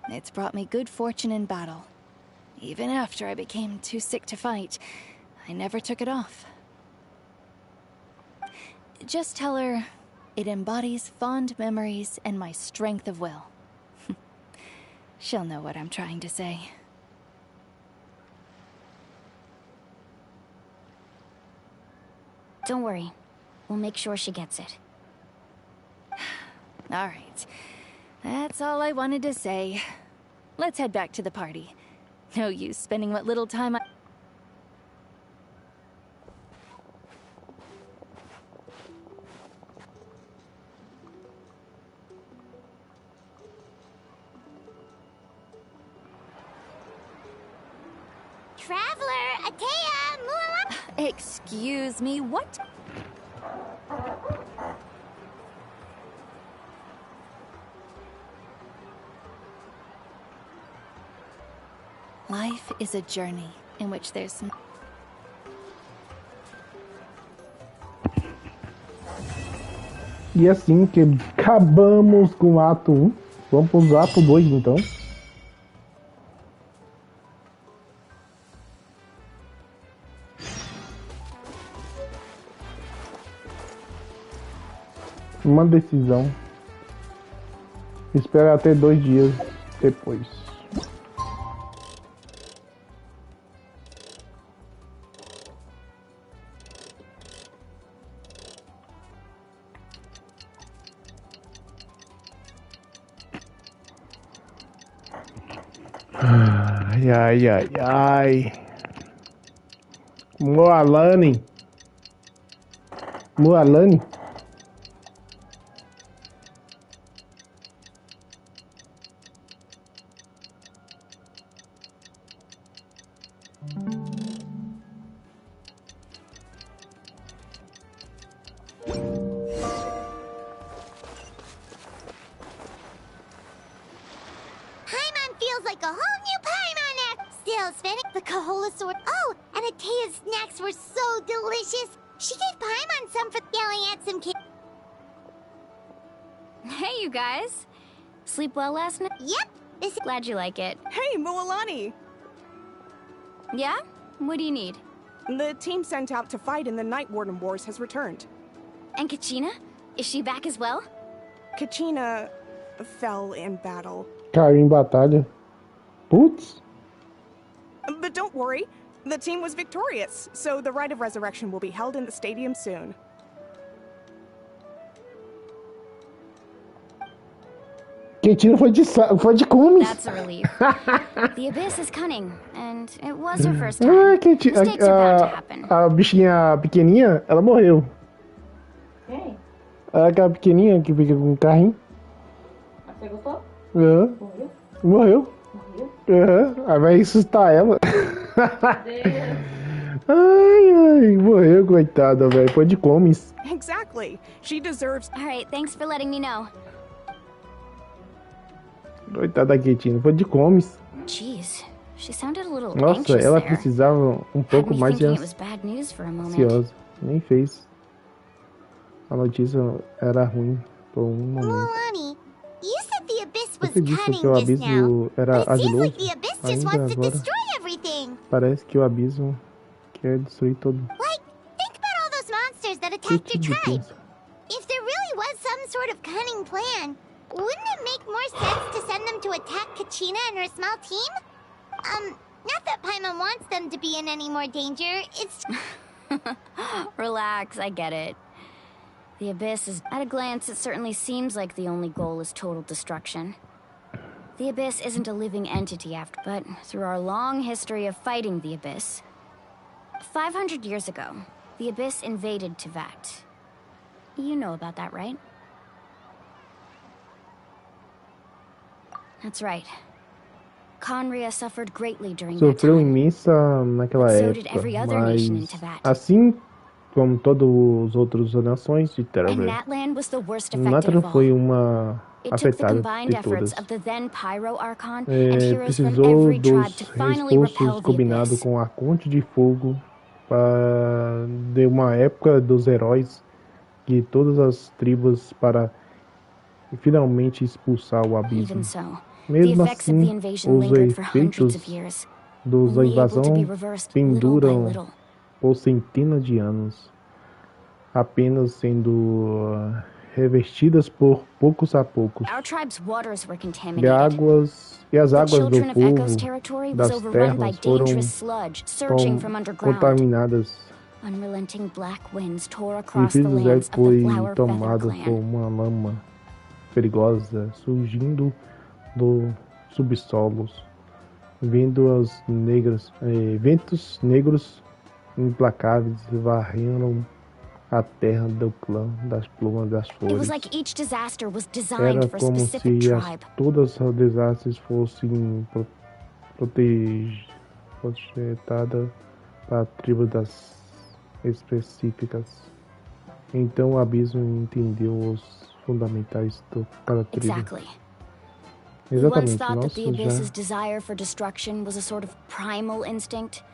S23: It's brought me good fortune in battle. Even after I became too sick to fight, I never took it off. Just tell her it embodies fond memories and my strength of will. She'll know what I'm trying to say.
S3: Don't worry. We'll make sure she gets it.
S23: All right. That's all I wanted to say. Let's head back to the party. No use spending what little time I...
S4: Traveler, Atea, Muala...
S23: Excuse me, what? Life is a journey in which there's...
S1: E assim que acabamos com o ato 1, vamos pro ato 2 então. Uma decisão. Espera até 2 dias depois. Ai, ai, ai, ai. Moalani. Moalani?
S4: Paimon feels like a whole new Paimon act. Still, Sven, the Kahola sword. Oh, and Atea's snacks were so delicious. She gave Paimon some for yelling at some kids.
S3: Hey, you guys. Sleep well last night?
S4: Yep.
S3: Glad you like it.
S9: Hey, Mualani!
S3: Yeah? What do you need?
S9: The team sent out to fight in the Night Warden Wars has returned.
S3: And Kachina? Is she back as well?
S9: Kachina fell in battle.
S1: Caiu em batalha. Putz.
S9: But don't worry, the team was victorious, so the rite of resurrection will be held in the stadium soon.
S1: Quentina foi de comes.
S3: That's a relief. The Abyss is cunning, and it was her first time. Mistakes are bound to happen.
S1: A bichinha pequenininha, ela morreu.
S13: Quem?
S1: Aquela pequenininha que fica com o carrinho.
S13: Você gostou?
S1: Morreu?
S13: Morreu?
S1: Aí vai ressuscitar ela. Ai, morreu, coitada, velho. Foi de comes.
S9: Exactly. She deserves.
S3: All right, thanks for letting me know.
S1: Coitada da Quentina, foi de comes.
S3: Jeez, she sounded a little
S1: Nossa,
S3: anxious
S1: ela
S3: there.
S1: precisava um pouco mais de
S3: Thinking it was bad news for a moment.
S1: ansiosa. Nem fez. A notícia era ruim por um momento.
S4: Mualani, you said the Abyss was
S1: Você disse
S4: cunning
S1: que o
S4: just
S1: abismo
S4: now,
S1: era
S4: but it seems
S1: ardiloso?
S4: like the Abyss just
S1: Ainda
S4: wants to
S1: agora,
S4: destroy everything.
S1: parece que o abismo quer destruir todo.
S4: Like, think about all those monsters that
S1: Que
S4: attacked your
S1: tipo de
S4: tribe.
S1: coisa?
S4: If there really was some sort of cunning plan, wouldn't it make more sense to send them to attack Kachina and her small team? Not that Paimon wants them to be in any more danger, it's...
S3: Relax, I get it. The Abyss is... At a glance, it certainly seems like the only goal is total destruction. The Abyss isn't a living entity but through our long history of fighting the Abyss... 500 years ago, the Abyss invaded Tevat. You know about that, right? That's right. Conria suffered greatly during that
S1: Sofreu
S3: time.
S1: imensa naquela
S3: But so did
S1: época,
S3: every other nation in
S1: mas
S3: Tevat.
S1: assim como todas as outras nações de
S3: And
S1: Terra,
S3: Natlan was the worst affected
S1: Natlan
S3: of all.
S1: foi uma
S3: It took the
S1: afetada
S3: combined
S1: de
S3: efforts
S1: todas.
S3: of the then Pyro Archon and heroes from
S1: Precisou
S3: every tribe
S1: dos
S3: to finally repel
S1: esforços
S3: the
S1: combinados
S3: Abyss.
S1: com a Arconte de Fogo de uma época dos heróis de todas as tribos para finalmente expulsar o abismo.
S3: Even so, the
S1: Mesmo
S3: effects of the
S1: assim,
S3: invasion
S1: os
S3: lingered for hundreds
S1: efeitos
S3: of years,
S1: da
S3: only able to
S1: invasão
S3: be reversed little by
S1: penduram
S3: little.
S1: por centenas de anos, apenas sendo revestidas por poucos a poucos.
S3: Our tribe's waters were
S1: E
S3: contaminated.
S1: as
S3: The
S1: águas do
S3: children of Echo's
S1: povo
S3: territory was
S1: das
S3: overrun by
S1: terras foram
S3: dangerous sludge surging from underground.
S1: contaminadas.
S3: Unrelenting black winds tore
S1: E
S3: across the
S1: Filho do
S3: lands
S1: Zé
S3: of the
S1: foi
S3: Flower Feather
S1: tomado por
S3: clan.
S1: uma lama perigosa surgindo do subsolos, ventos negros implacáveis varreram a terra do clã das plumas das
S3: It
S1: flores.
S3: was like each disaster was
S1: Era
S3: designed for a
S1: como
S3: specific
S1: se
S3: tribe.
S1: todas as desastres fossem projetadas para tribos das específicas. Então o abismo entendeu os fundamentais de cada tribo.
S3: Exactly. We once
S1: Exatamente,
S3: thought that the
S1: nosso já
S3: Abyss's desire for destruction was a sort of primal instinct.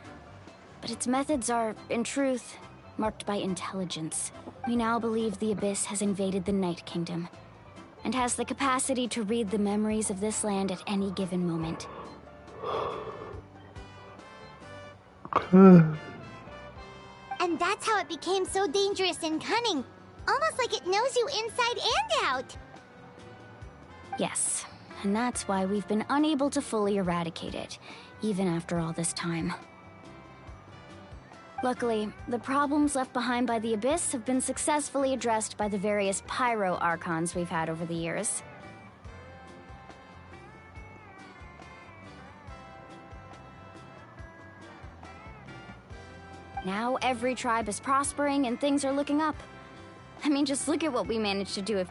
S3: But its methods are, in truth, marked by intelligence. We now believe the Abyss has invaded the Night Kingdom, and has the capacity to read the memories of this land at any given moment.
S4: And that's how it became so dangerous and cunning. Almost like it knows you inside and out.
S3: Yes, and that's why we've been unable to fully eradicate it, even after all this time. Luckily, the problems left behind by the Abyss have been successfully addressed by the various Pyro Archons we've had over the years. Now every tribe is prospering and things are looking up. I mean, just look at what we managed to do.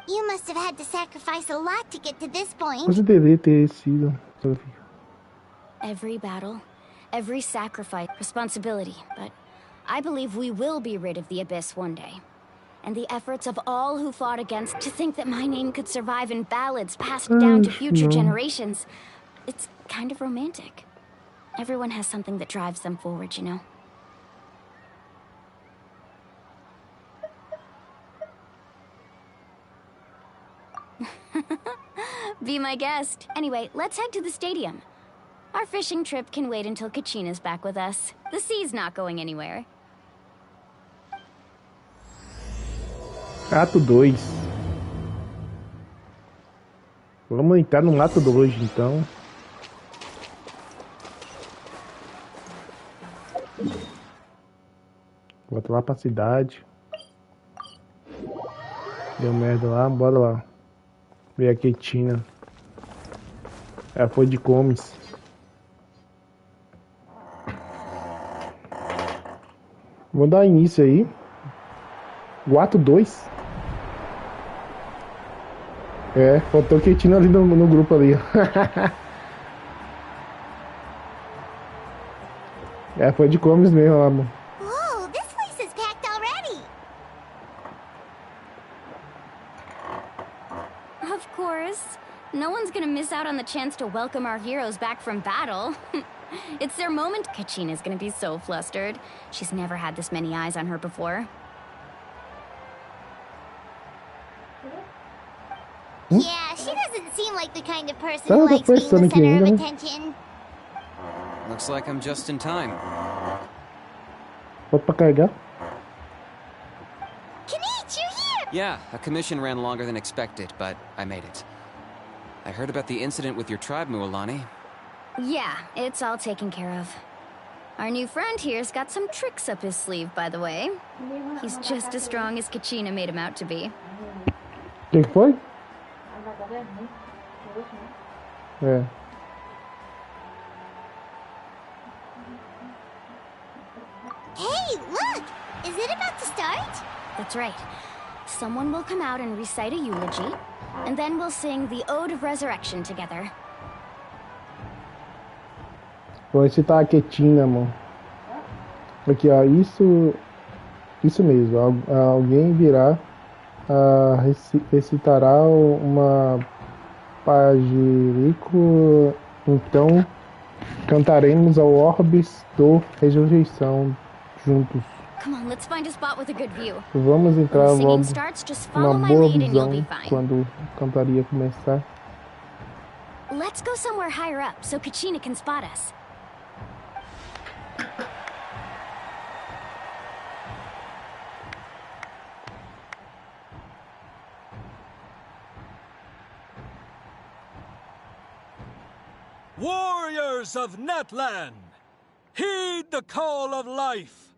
S4: You must have had to sacrifice a lot to get to this point.
S1: Você deveria ter sido.
S3: Every battle, every sacrifice, responsibility, but I believe we will be rid of the Abyss one day. And the efforts of all who fought against, to think that my name could survive in ballads passed down to future generations. It's kind of romantic. Everyone has something that drives them forward, you know? Be my guest. Anyway, let's head to the stadium. Our fishing trip can wait until Kachina's back with us. The sea's not going anywhere.
S1: Ato 2. Vamos entrar no ato 2, então. Volta lá pra cidade. Deu merda lá, bora lá. Ver a Ketina. Ela foi de comes. Vou dar início aí. O ato 2. É, faltou Ketina ali no grupo ali. É, foi de comes mesmo lá, mano.
S4: Whoa, this place is packed already.
S3: Of course. No one's gonna miss out on the chance to welcome our heroes back from battle. It's their moment. Kachina's gonna be so flustered. She's never had this many eyes on her before.
S4: Yeah, she doesn't seem like the kind of person who likes being the center of attention.
S5: Looks like I'm just in time.
S1: Pode pra carregar?
S4: Kanich, you're here!
S5: Yeah, a commission ran longer than expected, but I made it. I heard about the incident with your tribe, Mualani.
S3: Yeah, it's all taken care of. Our new friend here's got some tricks up his sleeve, by the way. He's just as strong as Kachina made him out to be.
S1: Que foi? É.
S4: Hey, look! Is it about to start?
S3: That's right. Someone will come out and recite a eulogy, and then we'll sing the Ode of Resurrection together.
S1: Vou citar a Ketina, mano. Aqui, ó. Isso mesmo. Alguém virá, recitará uma pagirico. Então, cantaremos ao Orbis do Ressurreição juntos.
S3: Come on, let's find a spot with a good view.
S1: Vamos entrar logo
S3: follow
S1: uma
S3: my
S1: boa
S3: lead and you'll
S1: visão
S3: be fine.
S1: quando a cantaria começar.
S3: Let's go somewhere higher up so Kachina can spot us.
S15: Warriors of Natlan, heed the call of life.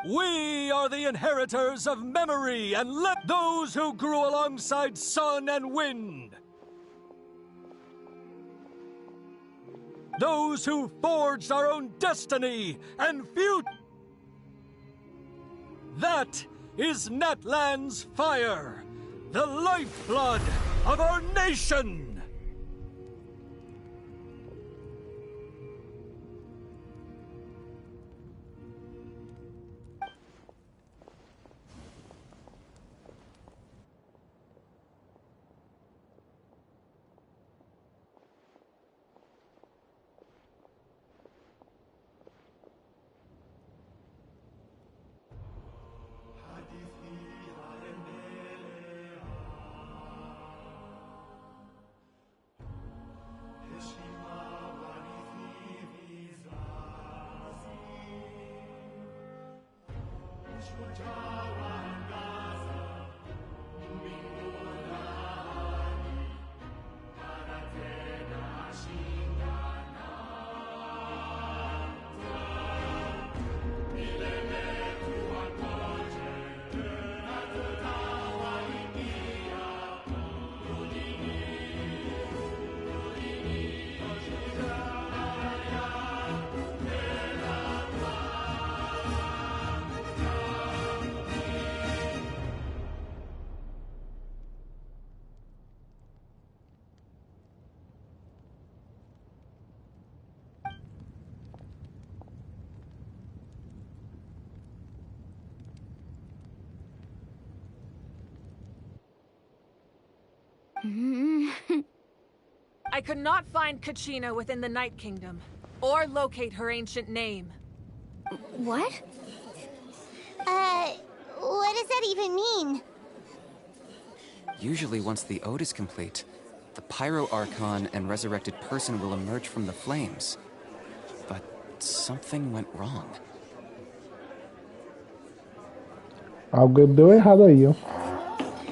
S15: We are the inheritors of memory, and let those who grew alongside sun and wind, those who forged our own destiny and future. That is Natlan's fire, the lifeblood of our nation.
S12: I could not find Kachina within the Night Kingdom, or locate her ancient name.
S3: What?
S4: What does that even mean?
S5: Usually once the ode is complete, the Pyro Archon and resurrected person will emerge from the flames. But something went wrong.
S1: Algo deu errado aí, ó.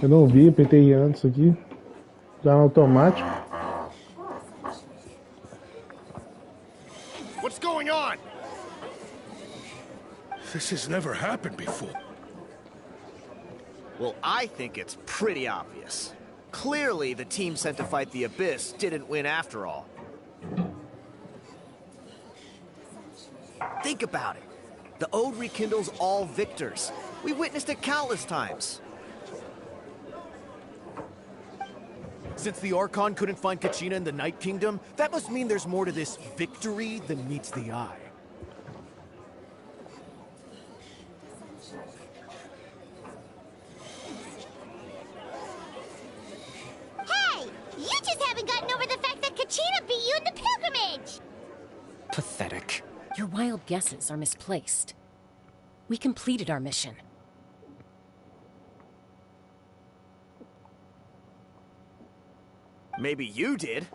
S1: Eu não vi, apertei antes aqui. Já no automático.
S17: What's going on? This has never happened before.
S10: Well, I think it's pretty obvious. Clearly, the team sent to fight the Abyss didn't win after all. Think about it. The Ode rekindles all victors. We witnessed it countless times. Since the Archon couldn't find Kachina in the Night Kingdom, that must mean there's more to this victory than meets the eye.
S4: Hey! You just haven't gotten over the fact that Kachina beat you in the pilgrimage!
S5: Pathetic.
S19: Your wild guesses are misplaced. We completed our mission.
S10: Maybe you did,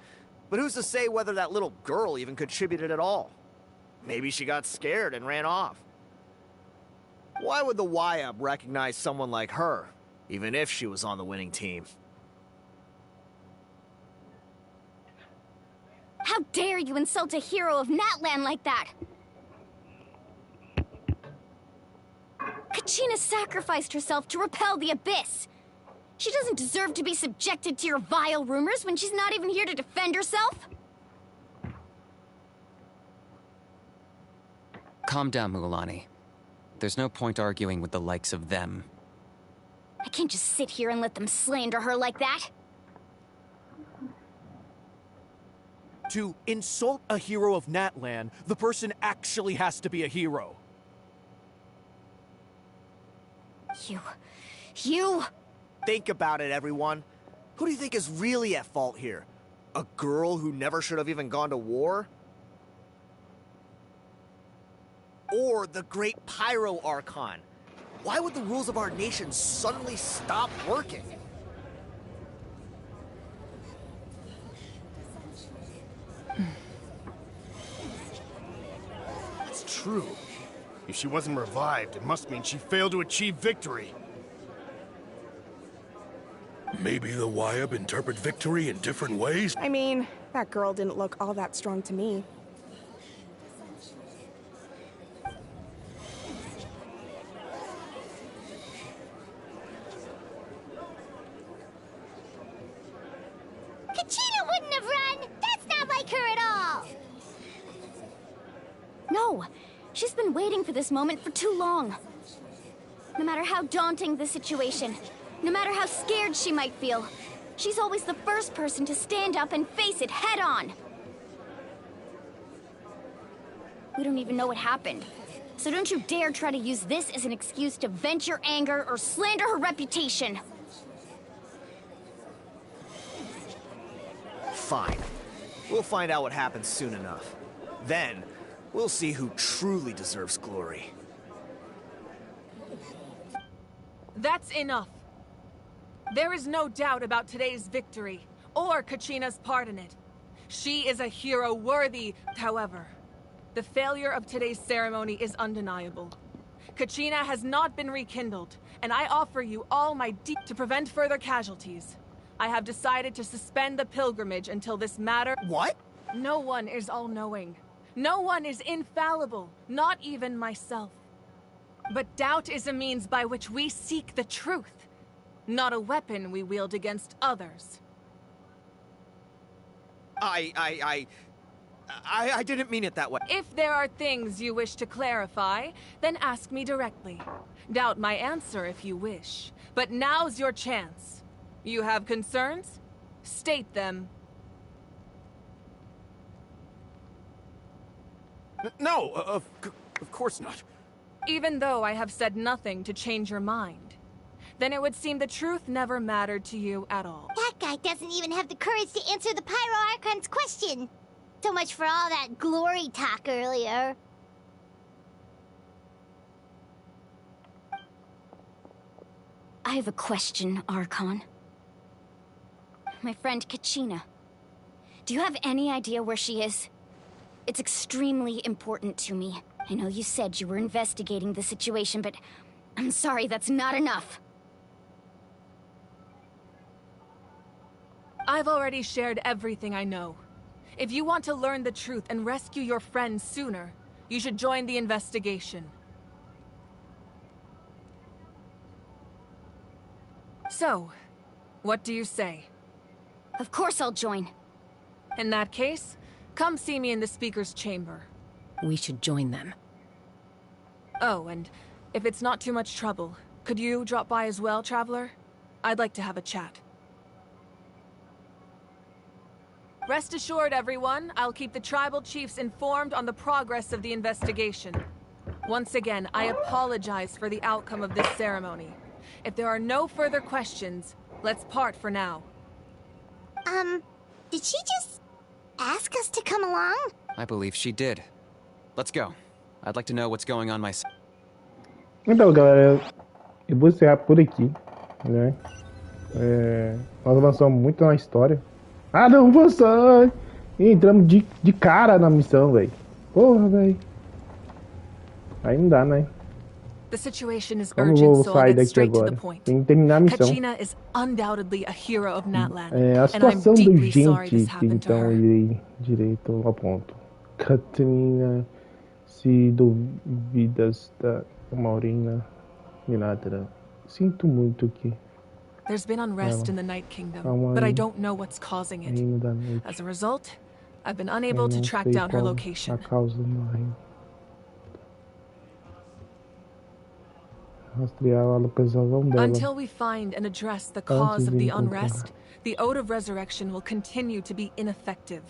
S10: but who's to say whether that little girl even contributed at all? Maybe she got scared and ran off. Why would the YUB recognize someone like her, even if she was on the winning team?
S3: How dare you insult a hero of Natlan like that? Kachina sacrificed herself to repel the Abyss. She doesn't deserve to be subjected to your vile rumors when she's not even here to defend herself.
S5: Calm down, Mualani. There's no point arguing with the likes of them.
S3: I can't just sit here and let them slander her like that.
S10: To insult a hero of Natlan, the person actually has to be a hero.
S3: You...
S10: Think about it, everyone. Who do you think is really at fault here? A girl who never should have even gone to war? Or the great Pyro Archon? Why would the rules of our nation suddenly stop working?
S17: It's true. If she wasn't revived, it must mean she failed to achieve victory. Maybe the YUB interpret victory in different ways?
S9: I mean, that girl didn't look all that strong to me.
S4: Kachina wouldn't have run! That's not like her at all!
S3: No, she's been waiting for this moment for too long. No matter how daunting the situation, no matter how scared she might feel, she's always the first person to stand up and face it head on. We don't even know what happened, so don't you dare try to use this as an excuse to vent your anger or slander her reputation.
S10: Fine. We'll find out what happens soon enough. Then, we'll see who truly deserves glory.
S12: That's enough. There is no doubt about today's victory, or Kachina's part in it. She is a hero worthy, however. The failure of today's ceremony is undeniable. Kachina has not been rekindled, and I offer you all my to prevent further casualties. I have decided to suspend the pilgrimage until this matter—
S10: What?
S12: No one is all-knowing. No one is infallible, not even myself. But doubt is a means by which we seek the truth. Not a weapon we wield against others.
S10: I didn't mean it that way.
S12: If there are things you wish to clarify, then ask me directly. Doubt my answer if you wish. But now's your chance. You have concerns? State them.
S10: No, of course not.
S12: Even though I have said nothing to change your mind, then it would seem the truth never mattered to you at all.
S4: That guy guy doesn't even have the courage to answer the Pyro Archon's question. So much for all that glory talk earlier.
S3: I have a question, Archon. My friend Kachina. Do you have any idea where she is? It's extremely important to me. I know you said you were investigating the situation, but I'm sorry, that's not enough.
S12: I've already shared everything I know. If you want to learn the truth and rescue your friends sooner, you should join the investigation. So, what do you say?
S3: Of course I'll join.
S12: In that case, come see me in the speaker's chamber.
S19: We should join them.
S12: Oh, and if it's not too much trouble, could you drop by as well, Traveler? I'd like to have a chat. Rest assured, everyone, I'll keep the tribal chiefs informed on the progress of the investigation. Once again, I apologize for the outcome of this ceremony. If there are no further questions, let's part for now.
S4: Did she just ask us to come along?
S5: I believe she did. Let's go. I'd like to know what's going on myself.
S1: Então, galera, eu vou encerrar por aqui, né? Nós avançamos muito na história. Ah, não avançamos! E entramos de cara na missão, velho. Porra, velho. Aí não dá, né?
S12: The situation is
S1: Como
S12: urgent,
S1: vou
S12: so I'll
S1: sair
S12: get
S1: daqui
S12: straight to
S1: agora?
S12: the point.
S1: Tem que terminar a missão.
S12: Kachina is undoubtedly a hero of Natlan,
S1: A
S12: and I'm
S1: situação do
S12: deeply sorry this
S1: gente,
S12: happened to
S1: então
S12: her.
S1: irei direito ao ponto. Catarina, se duvidas da Maurina, Minatra. Sinto muito que
S12: There's been unrest in the Night Kingdom,
S1: Calma
S12: but I
S1: aí.
S12: don't know what's causing it.
S1: Reino da Noite.
S12: As a result, I've been
S1: Eu
S12: unable to
S1: não
S12: track
S1: sei
S12: down her
S1: qual
S12: location.
S1: a causa do reino. Rastrear a localização dela.
S12: Until we find and address the cause of the unrest, the Ode of Resurrection will continue to be ineffective.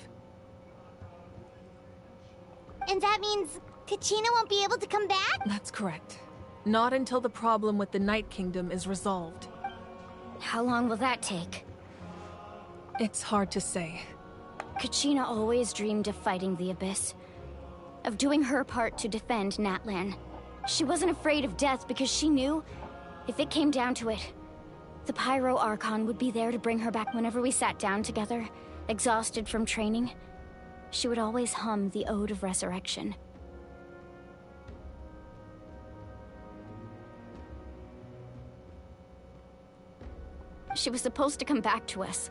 S4: And that means Kachina won't be able to come back?
S12: That's correct. Not until the problem with the Night Kingdom is resolved.
S3: How long will that take?
S12: It's hard to say.
S3: Kachina always dreamed of fighting the Abyss. Of doing her part to defend Natlan. She wasn't afraid of death because she knew, if it came down to it, the Pyro Archon would be there to bring her back whenever we sat down together, exhausted from training. She would always hum the Ode of Resurrection. She was supposed to come back to us.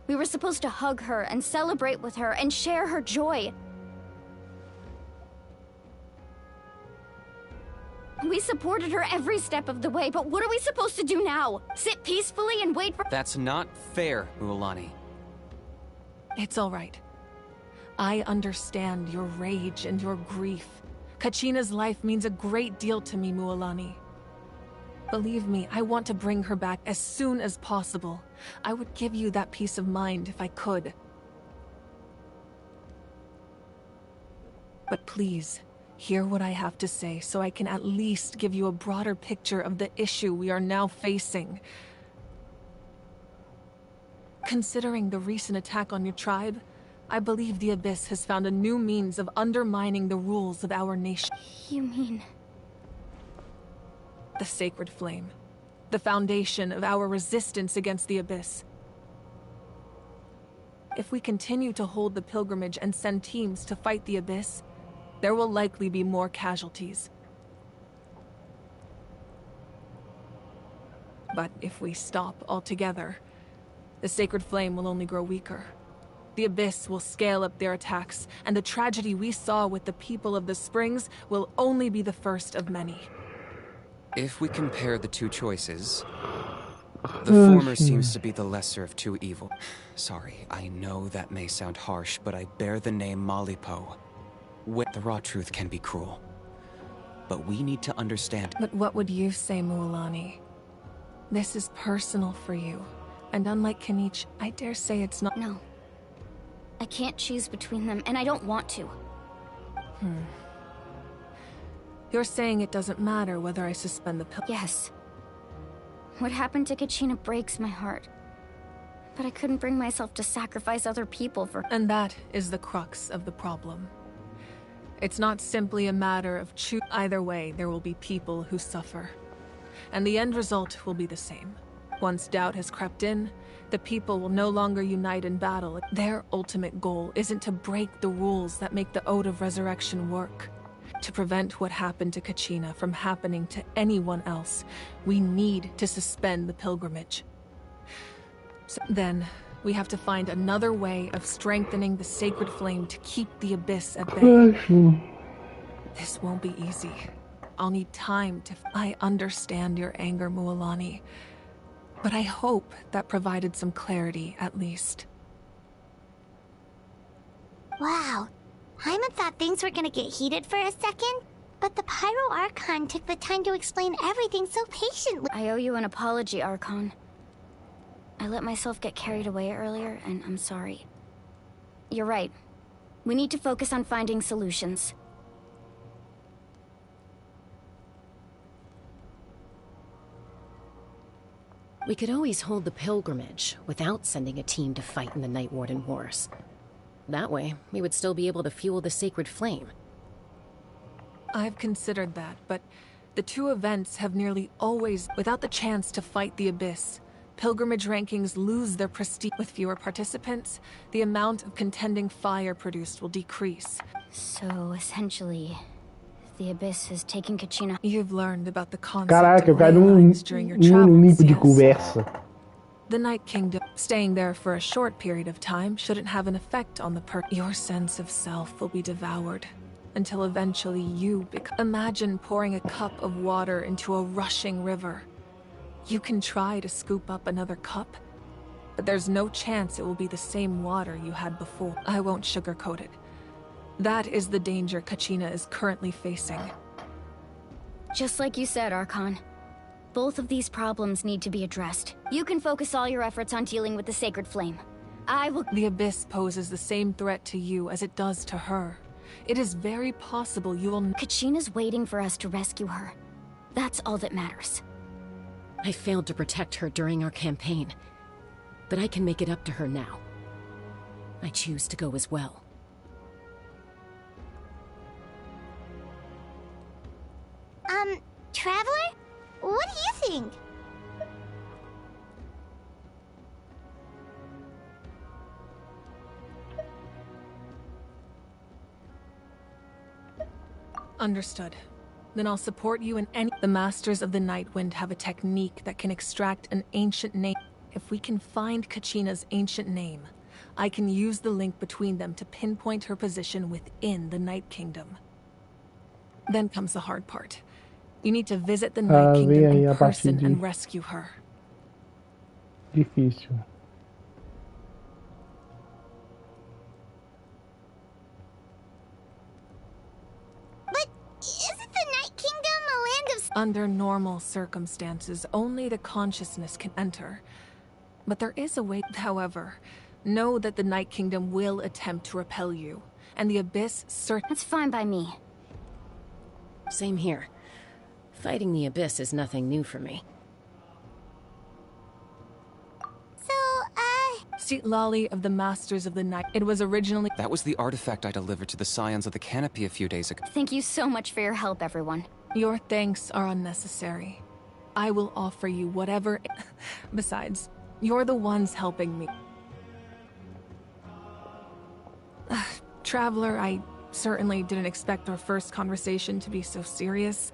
S3: We were supposed to hug her and celebrate with her and share her joy. We supported her every step of the way, but what are we supposed to do now? Sit peacefully and wait for—
S5: That's not fair, Mualani.
S12: It's all right. I understand your rage and your grief. Kachina's life means a great deal to me, Mualani. Believe me, I want to bring her back as soon as possible. I would give you that peace of mind if I could. But please, hear what I have to say so I can at least give you a broader picture of the issue we are now facing. Considering the recent attack on your tribe, I believe the Abyss has found a new means of undermining the rules of our nation.
S3: You mean—
S12: The Sacred Flame. The foundation of our resistance against the Abyss. If we continue to hold the pilgrimage and send teams to fight the Abyss, there will likely be more casualties. But if we stop altogether, the Sacred Flame will only grow weaker. The Abyss will scale up their attacks, and the tragedy we saw with the people of the Springs will only be the first of many.
S5: If we compare the two choices, the former seems to be the lesser of two evil. Sorry, I know that may sound harsh, but I bear the name Malipo. The raw truth can be cruel. But we need to understand—
S12: But what would you say, Mualani? This is personal for you, and unlike Kanich, I dare say it's not—
S3: No. I can't choose between them, and I don't want to.
S12: You're saying it doesn't matter whether I suspend the pill—
S3: Yes. What happened to Kachina breaks my heart. But I couldn't bring myself to sacrifice other people for...
S11: And that is the crux of the problem. It's not simply a matter of choose. Either way, there will be people who suffer. And the end result will be the same. Once doubt has crept in, the people will no longer unite in battle. Their ultimate goal isn't to break the rules that make the Ode of Resurrection work. To prevent what happened to Kachina from happening to anyone else, we need to suspend the pilgrimage. So then, we have to find another way of strengthening the sacred flame to keep the Abyss at bay. This won't be easy. I'll need time to... I understand your anger, Mualani, but I hope that provided some clarity, at least.
S4: Wow. Hyma thought things were gonna get heated for a second, but the Pyro Archon took the time to explain everything so patiently.
S3: I owe you an apology, Archon. I let myself get carried away earlier, and I'm sorry. You're right. We need to focus on finding solutions.
S19: We could always hold the pilgrimage without sending a team to fight in the Night Warden Wars. That way, we would still be able to fuel the sacred flame.
S11: I've considered that, but the two events have nearly always... Without the chance to fight the Abyss, pilgrimage rankings lose their prestige. With fewer participants, the amount of contending fire produced will decrease.
S3: So, essentially, the Abyss has taken Kachina.
S11: You've learned about the concept
S1: Caraca, eu
S11: of
S1: caí
S11: ley lines during your travels,
S1: nível de
S11: yes.
S1: conversa.
S11: The Night Kingdom. Staying there for a short period of time shouldn't have an effect on the Your sense of self will be devoured, until eventually you become... Imagine pouring a cup of water into a rushing river. You can try to scoop up another cup, but there's no chance it will be the same water you had before. I won't sugarcoat it. That is the danger Kachina is currently facing.
S3: Just like you said, Archon. Both of these problems need to be addressed. You can focus all your efforts on dealing with the sacred flame. I will...
S11: The Abyss poses the same threat to you as it does to her. It is very possible you will...
S3: Kachina's waiting for us to rescue her. That's all that matters.
S19: I failed to protect her during our campaign, but I can make it up to her now. I choose to go as well.
S4: Traveler? What do you think?
S11: Understood. Then I'll support you in any... The Masters of the Nightwind have a technique that can extract an ancient name. If we can find Kachina's ancient name, I can use the link between them to pinpoint her position within the Night Kingdom. Then comes the hard part. You need to visit the Night Kingdom in person and rescue her.
S1: Difícil.
S4: But isn't the Night Kingdom a land of...
S11: Under normal circumstances, only the consciousness can enter. But there is a way. However, know that the Night Kingdom will attempt to repel you, and the Abyss
S3: That's fine by me.
S19: Same here. Fighting the Abyss is nothing new for me.
S4: So,
S11: Lolly of the Masters of the Night. It was originally...
S5: That was the artifact I delivered to the Scions of the Canopy a few days ago.
S3: Thank you so much for your help, everyone.
S11: Your thanks are unnecessary. I will offer you whatever... Besides, you're the ones helping me. Traveler, I certainly didn't expect our first conversation to be so serious.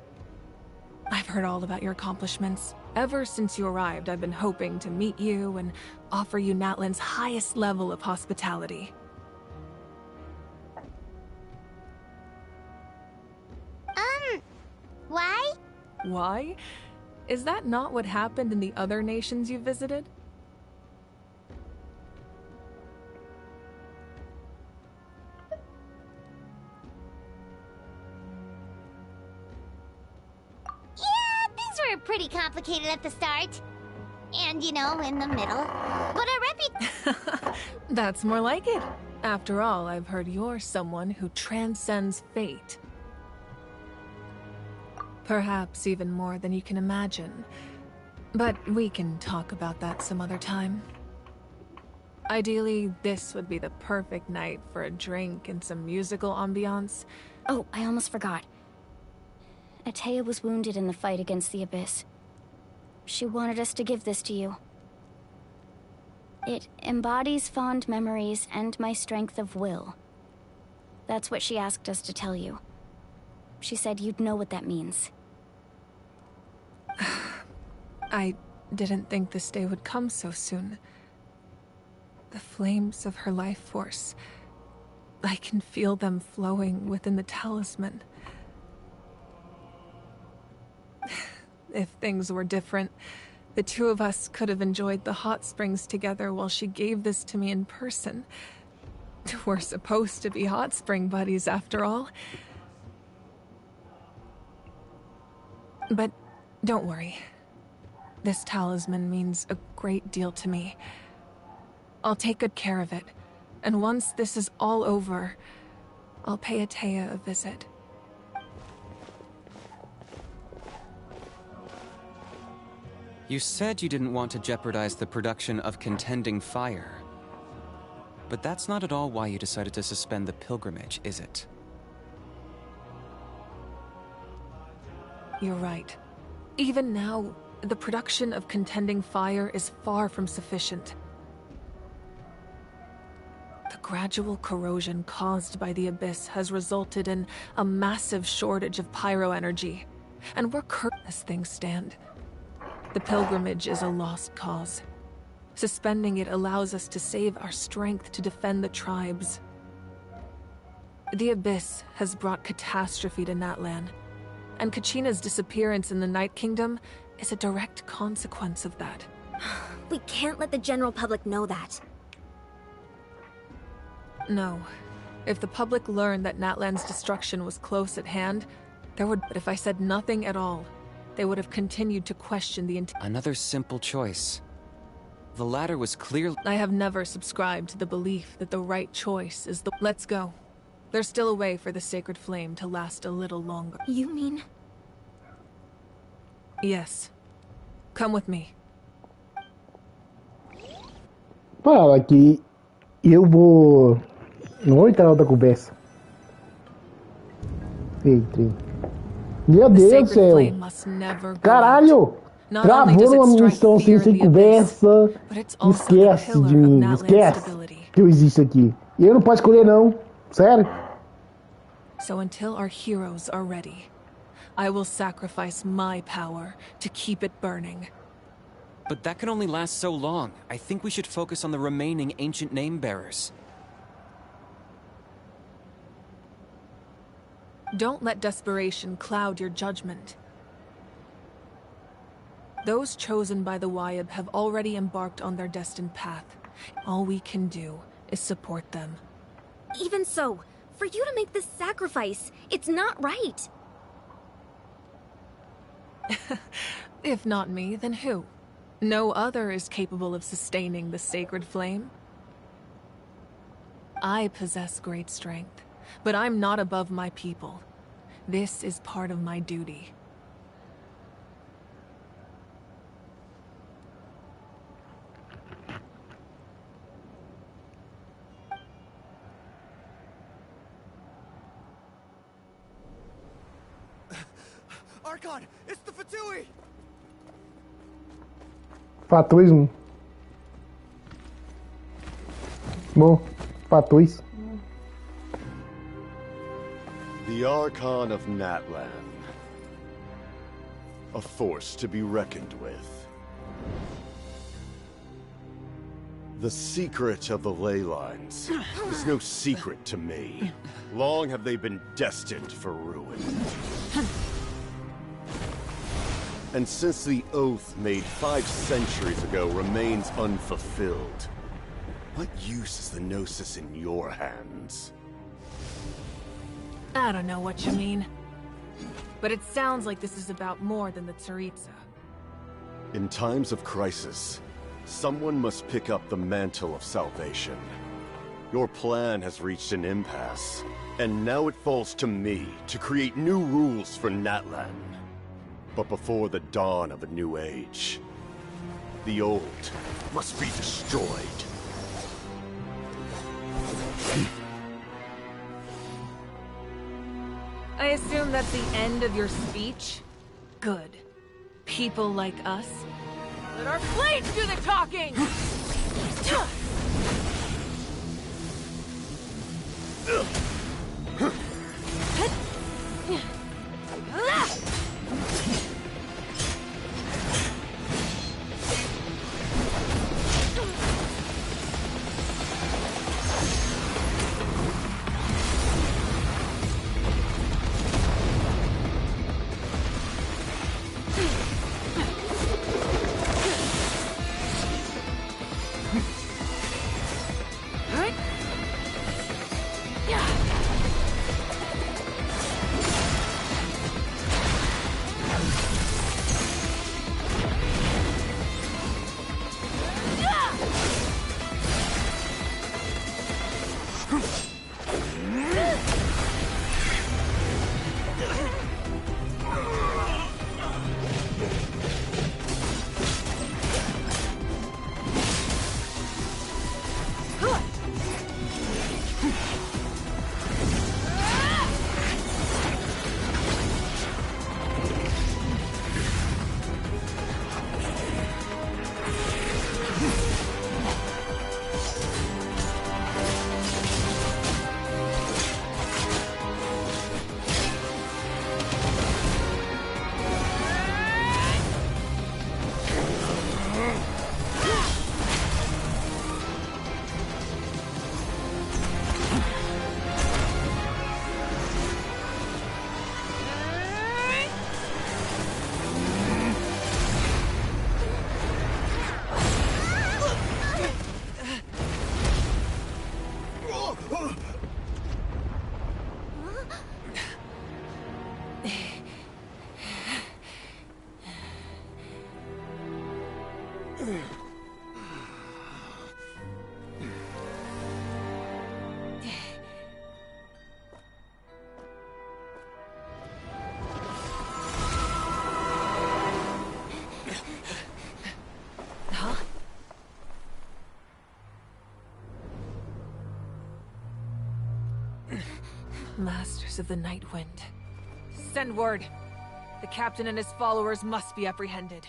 S11: I've heard all about your accomplishments. Ever since you arrived, I've been hoping to meet you and offer you Natlan's highest level of hospitality.
S4: Why?
S11: Why? Is that not what happened in the other nations you visited?
S4: Pretty complicated at the start. And, you know, in the middle. But a
S11: That's more like it. After all, I've heard you're someone who transcends fate. Perhaps even more than you can imagine. But we can talk about that some other time. Ideally, this would be the perfect night for a drink and some musical ambiance.
S3: Oh, I almost forgot. Atea was wounded in the fight against the Abyss. She wanted us to give this to you. It embodies fond memories and my strength of will. That's what she asked us to tell you. She said you'd know what that means.
S11: I didn't think this day would come so soon. The flames of her life force. I can feel them flowing within the talisman. If things were different, the two of us could have enjoyed the hot springs together while she gave this to me in person. We're supposed to be hot spring buddies, after all. But don't worry. This talisman means a great deal to me. I'll take good care of it, and once this is all over, I'll pay Atea a visit.
S5: You said you didn't want to jeopardize the production of Contending Fire. But that's not at all why you decided to suspend the pilgrimage, is it?
S11: You're right. Even now, the production of Contending Fire is far from sufficient. The gradual corrosion caused by the Abyss has resulted in a massive shortage of pyro energy, and we're cursed as things stand. The pilgrimage is a lost cause. Suspending it allows us to save our strength to defend the tribes. The Abyss has brought catastrophe to Natlan, and Kachina's disappearance in the Night Kingdom is a direct consequence of that.
S20: We can't let the general public know that.
S11: No. If the public learned that Natlan's destruction was close at hand, there would... But if I said nothing at all, they would have continued to question the
S5: Another simple choice. The latter was clear.
S11: I have never subscribed to the belief that the right choice is the... Let's go. There's still a way for the sacred flame to last a little longer.
S20: You mean?
S11: Yes. Come with me.
S1: Fala que eu vou... Não vou entrar na outra conversa. Eita. Meu Deus do céu. Caralho! Travou numa missão sem conversa. Esquece de mim. Esquece que eu existo aqui. E eu não posso escolher não. Sério?
S11: So until our heroes are ready, I will sacrifice my power to keep it burning.
S5: But that can only last so long. I think we should focus on the remaining ancient name-bearers.
S11: Don't let desperation cloud your judgment. Those chosen by the Wyab have already embarked on their destined path. All we can do is support them.
S20: Even so, for you to make this sacrifice, it's not right.
S11: If not me, then who? No other is capable of sustaining the sacred flame. I possess great strength, but I'm not above my people. This is part of my duty.
S10: Arconte, it's the Fatui!
S1: Fatuísmo. Bom, fatuís.
S14: The Archon of Natlan. A force to be reckoned with. The secret of the ley lines is no secret to me. Long have they been destined for ruin. And since the oath made 5 centuries ago remains unfulfilled, what use is the Gnosis in your hands?
S11: I don't know what you mean. But it sounds like this is about more than the Tsaritsa.
S14: In times of crisis, someone must pick up the mantle of salvation. Your plan has reached an impasse, and now it falls to me to create new rules for Natlan. But before the dawn of a new age, the old must be destroyed.
S11: assume that's the end of your speech? Good. People like us. Let our blades do the talking! Masters of the Night Wind. Send word. The captain and his followers must be apprehended.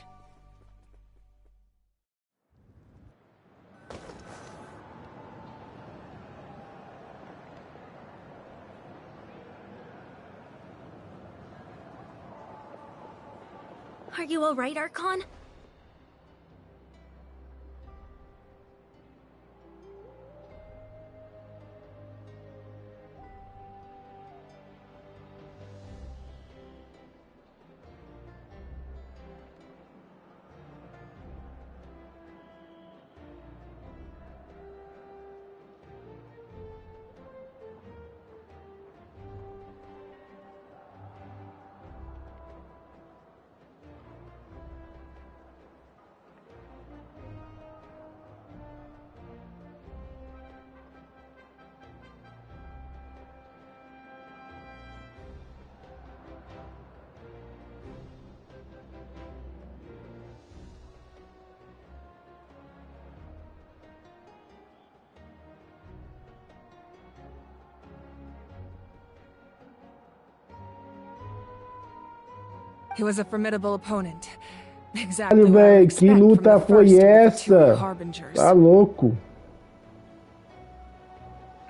S20: Are you alright, Archon?
S11: He was a formidable opponent. Exactly
S1: Caralho,
S11: what I would
S1: velho, que
S11: expect from the
S1: luta
S11: first
S1: foi
S11: of the two
S1: essa?
S11: Harbingers.
S1: Tá louco.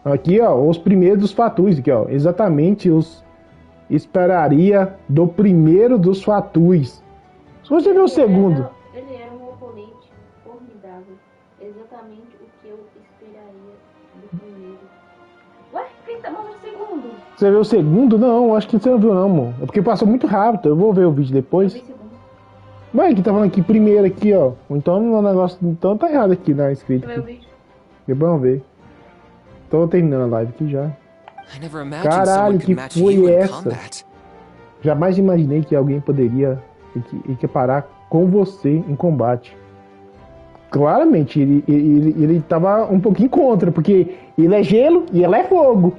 S1: Aqui, ó, os primeiros dos Fatus, aqui, ó. Exatamente os esperaria do primeiro dos Fatus. Se você ver o segundo.
S13: Ele era um oponente formidável. Exatamente o que eu esperaria do primeiro. Ué, quem tá mandando o segundo?
S1: Você viu o segundo? Não, acho que você não viu não, amor. É porque passou muito rápido. Eu vou ver o vídeo depois.
S13: Eu vi segundo.
S1: Mas que tá falando aqui primeiro aqui, ó. Então o negócio. Então tá errado aqui na escrita.
S13: Você vai o vídeo?
S1: Depois vamos ver. Tô terminando a live aqui já.
S5: I never imagined
S1: Caralho,
S5: someone
S1: que
S5: could match
S1: foi
S5: you in
S1: essa?
S5: combat.
S1: Jamais imaginei que alguém poderia equiparar com você em combate. Claramente, ele tava um pouquinho contra, porque ele é gelo e ela é fogo.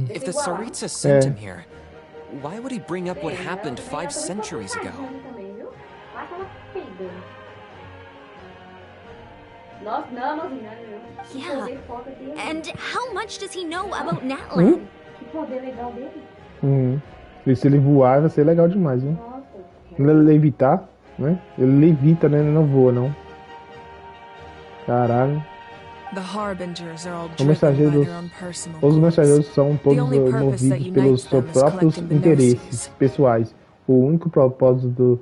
S5: If the Tsaritsa sent him here, why would he bring up what happened 5 centuries ago?
S13: Nossa, não, não. Que
S20: Yeah.
S13: poder foda dele.
S20: And how much does he know about Natlan?
S13: Que poder legal dele.
S1: E se ele voar, vai ser legal demais, hein?
S13: Nossa.
S1: Ele levitar, né? Ele levita, né? Ele não voa, não. Caralho.
S11: The Harbingers are all
S1: Os
S11: driven by
S1: mensageiros,
S11: their own personal
S1: os
S11: goals.
S1: mensageiros são todos
S11: The only purpose that
S1: movidos pelos
S11: unites them
S1: seus
S11: is
S1: próprios
S11: collecting the
S1: interesses
S11: Gnosis.
S1: pessoais. O único propósito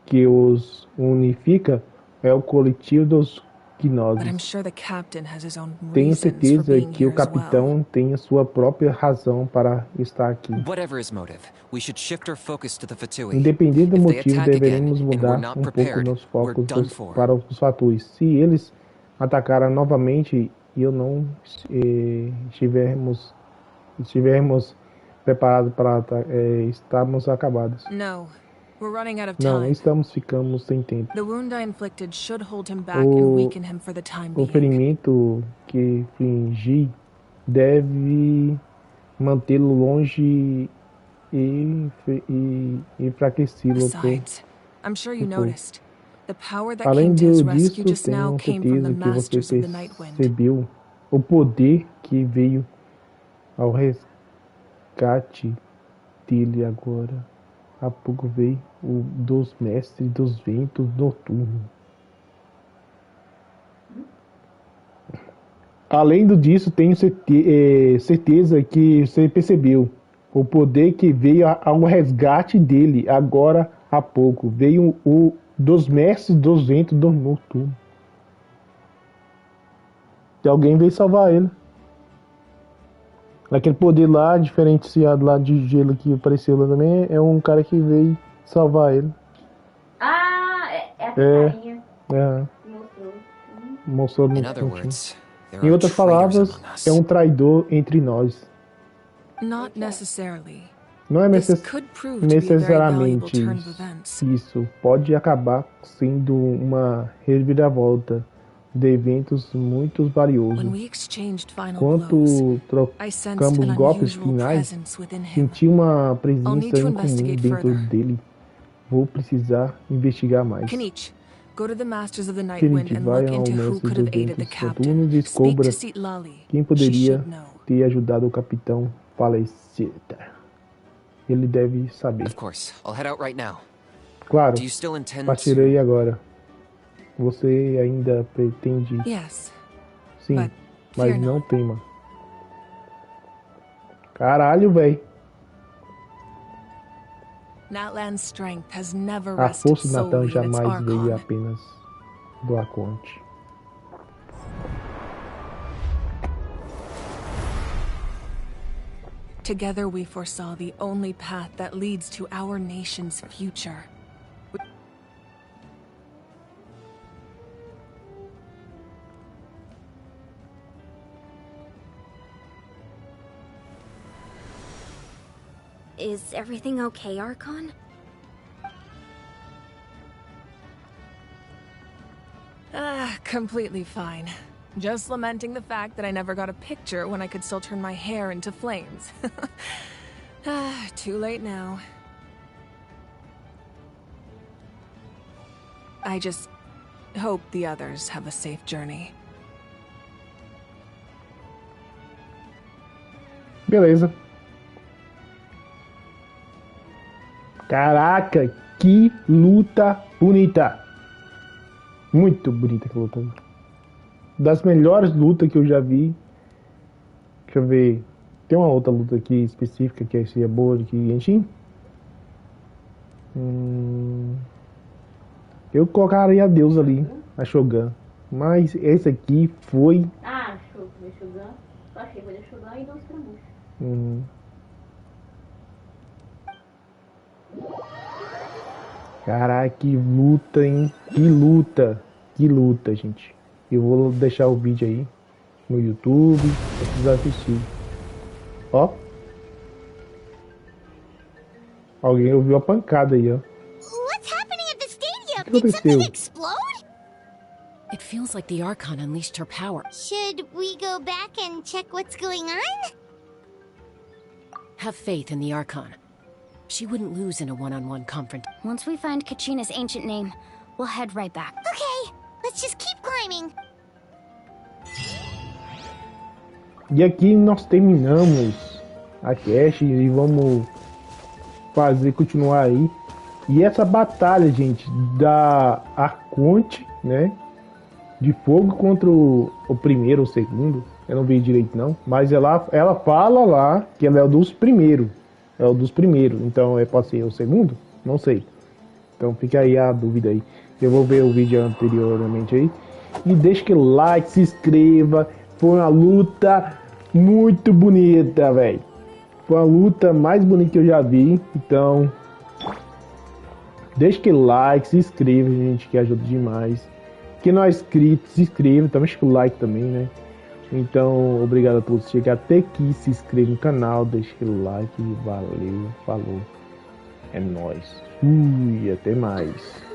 S1: que os unifica é o coletivo dos
S11: But I'm
S1: Gnosis.
S11: sure the captain has his own
S1: Tenho
S11: reasons for
S1: certeza
S11: being
S1: que o
S11: here as well.
S1: capitão tem a sua própria razão para estar aqui.
S5: Whatever his motive, we should shift our focus to the Fatui.
S1: Independente do
S5: If they
S1: motivo,
S5: attack
S1: deveremos
S5: again and
S1: mudar
S5: we're not
S1: pouco
S5: prepared,
S1: nos
S5: we're
S1: focos
S5: done for.
S1: para os fatores. Se eles atacaram novamente e eu não estivermos preparados para estamos acabados.
S11: No, we're running out of
S1: Não,
S11: time.
S1: ficamos sem tempo.
S11: The wound I inflicted should hold him back and weaken him for the time
S1: O
S11: being.
S1: ferimento que infligi deve mantê-lo longe e enfraquecê-lo.
S11: Besides, I'm sure you noticed. The power that
S1: Além
S11: came to his
S1: disso,
S11: rescue just now
S1: tenho
S11: came from the
S1: certeza que
S11: Masters
S1: você
S11: of the Nightwind.
S1: percebeu o poder que veio ao resgate dele agora. Há pouco veio o dos mestres dos ventos noturnos. Além disso, tenho certeza que você percebeu o poder que veio ao resgate dele agora há pouco. Veio o dos mestres dos ventos noturnos. E alguém veio salvar ele. Aquele poder lá, diferenciado lá de gelo que apareceu lá também, é um cara que veio salvar ele.
S13: Ah, é a carinha.
S1: Mostrou no
S5: In other words, there
S1: Em
S5: are
S1: outras
S5: traitors
S1: palavras,
S5: among us.
S1: é um traidor entre nós.
S11: Not necessarily.
S1: Não é
S11: This could prove to be a very valuable
S1: necessariamente
S11: turn of events.
S1: isso. Pode acabar sendo uma reviravolta de eventos muito valiosos.
S11: When we exchanged final
S1: Quando
S11: blows, I sensed
S1: trocamos
S11: an
S1: golpes
S11: unusual
S1: finais,
S11: presence within him.
S1: senti uma
S11: I'll
S1: presença
S11: need to
S1: incomum
S11: investigate
S1: dentro
S11: further.
S1: dele. Vou precisar investigar mais.
S11: Kanich, go to the Masters of the Nightwind
S1: Kanich,
S11: and
S1: vai
S11: look
S1: ao
S11: into who
S1: mestre
S11: could
S1: dos
S11: have aided the
S1: ventos
S11: captain.
S1: noturnos e
S11: Speak
S1: descubra
S11: to Citlali.
S1: quem
S11: She
S1: poderia
S11: should know.
S1: ter ajudado o capitão falecido. Ele deve saber.
S5: Of course, I'll head out right now.
S1: Claro,
S5: Do you still intend
S1: partirei
S5: to...
S1: agora. Você ainda pretende?
S11: Yes.
S1: Sim,
S11: but
S1: mas
S11: fear
S1: não tema. Caralho, véi.
S11: Natlan's strength has never
S1: A
S11: rested
S1: força de Natan
S11: solely in its
S1: jamais veio
S11: Archon.
S1: apenas do Arconte.
S11: Together we foresaw the only path that leads to our nation's future.
S20: Is everything okay, Archon?
S11: Completely fine. Just lamenting the fact that I never got a picture when I could still turn my hair into flames. Too late now. I just hope the others have a safe journey.
S1: Beleza. Caraca, que luta bonita. Muito bonita aquela luta. Das melhores lutas que eu já vi. Deixa eu ver. Tem uma outra luta aqui específica que seria boa de Genshin. Eu colocaria a Deus ali, a Shogun. Mas esse aqui foi.
S13: Ah, show, foi Shogun. Só achei, foi Shogun e não Scaramucci.
S1: Caraca, que luta, hein? Que luta. Que luta, gente. Eu vou deixar o vídeo aí no YouTube pra vocês assistirem. Ó. Alguém ouviu a pancada aí, ó.
S4: What's happening at the stadium?
S1: O que aconteceu?
S4: Explode?
S19: It feels like the Archon unleashed her power.
S4: Should we go back and check what's going on?
S19: Have faith in the Archon. She wouldn't lose in a one-on-one confront.
S3: Once we find Kachina's ancient name, we'll head right back.
S4: Okay, let's just keep climbing.
S1: E aqui nós terminamos a cast e vamos continuar aí. E essa batalha, gente, da Arconte, né? De fogo contra o primeiro ou segundo. Eu não vi direito não. Mas ela fala lá que ela é o dos primeiros. É o dos primeiros. Então pode ser o segundo? Não sei. Então fica aí a dúvida aí. Eu vou ver o vídeo anteriormente aí. E deixa aquele like, se inscreva. Foi uma luta muito bonita, velho. Foi a luta mais bonita que eu já vi. Então, deixa aquele like, se inscreva, gente, que ajuda demais. Quem não é inscrito, se inscreva. Também deixa o like também, né? Então, obrigado a todos que chegaram até aqui. Se inscreva no canal, deixa aquele like. Valeu, falou. É nóis. Fui, até mais.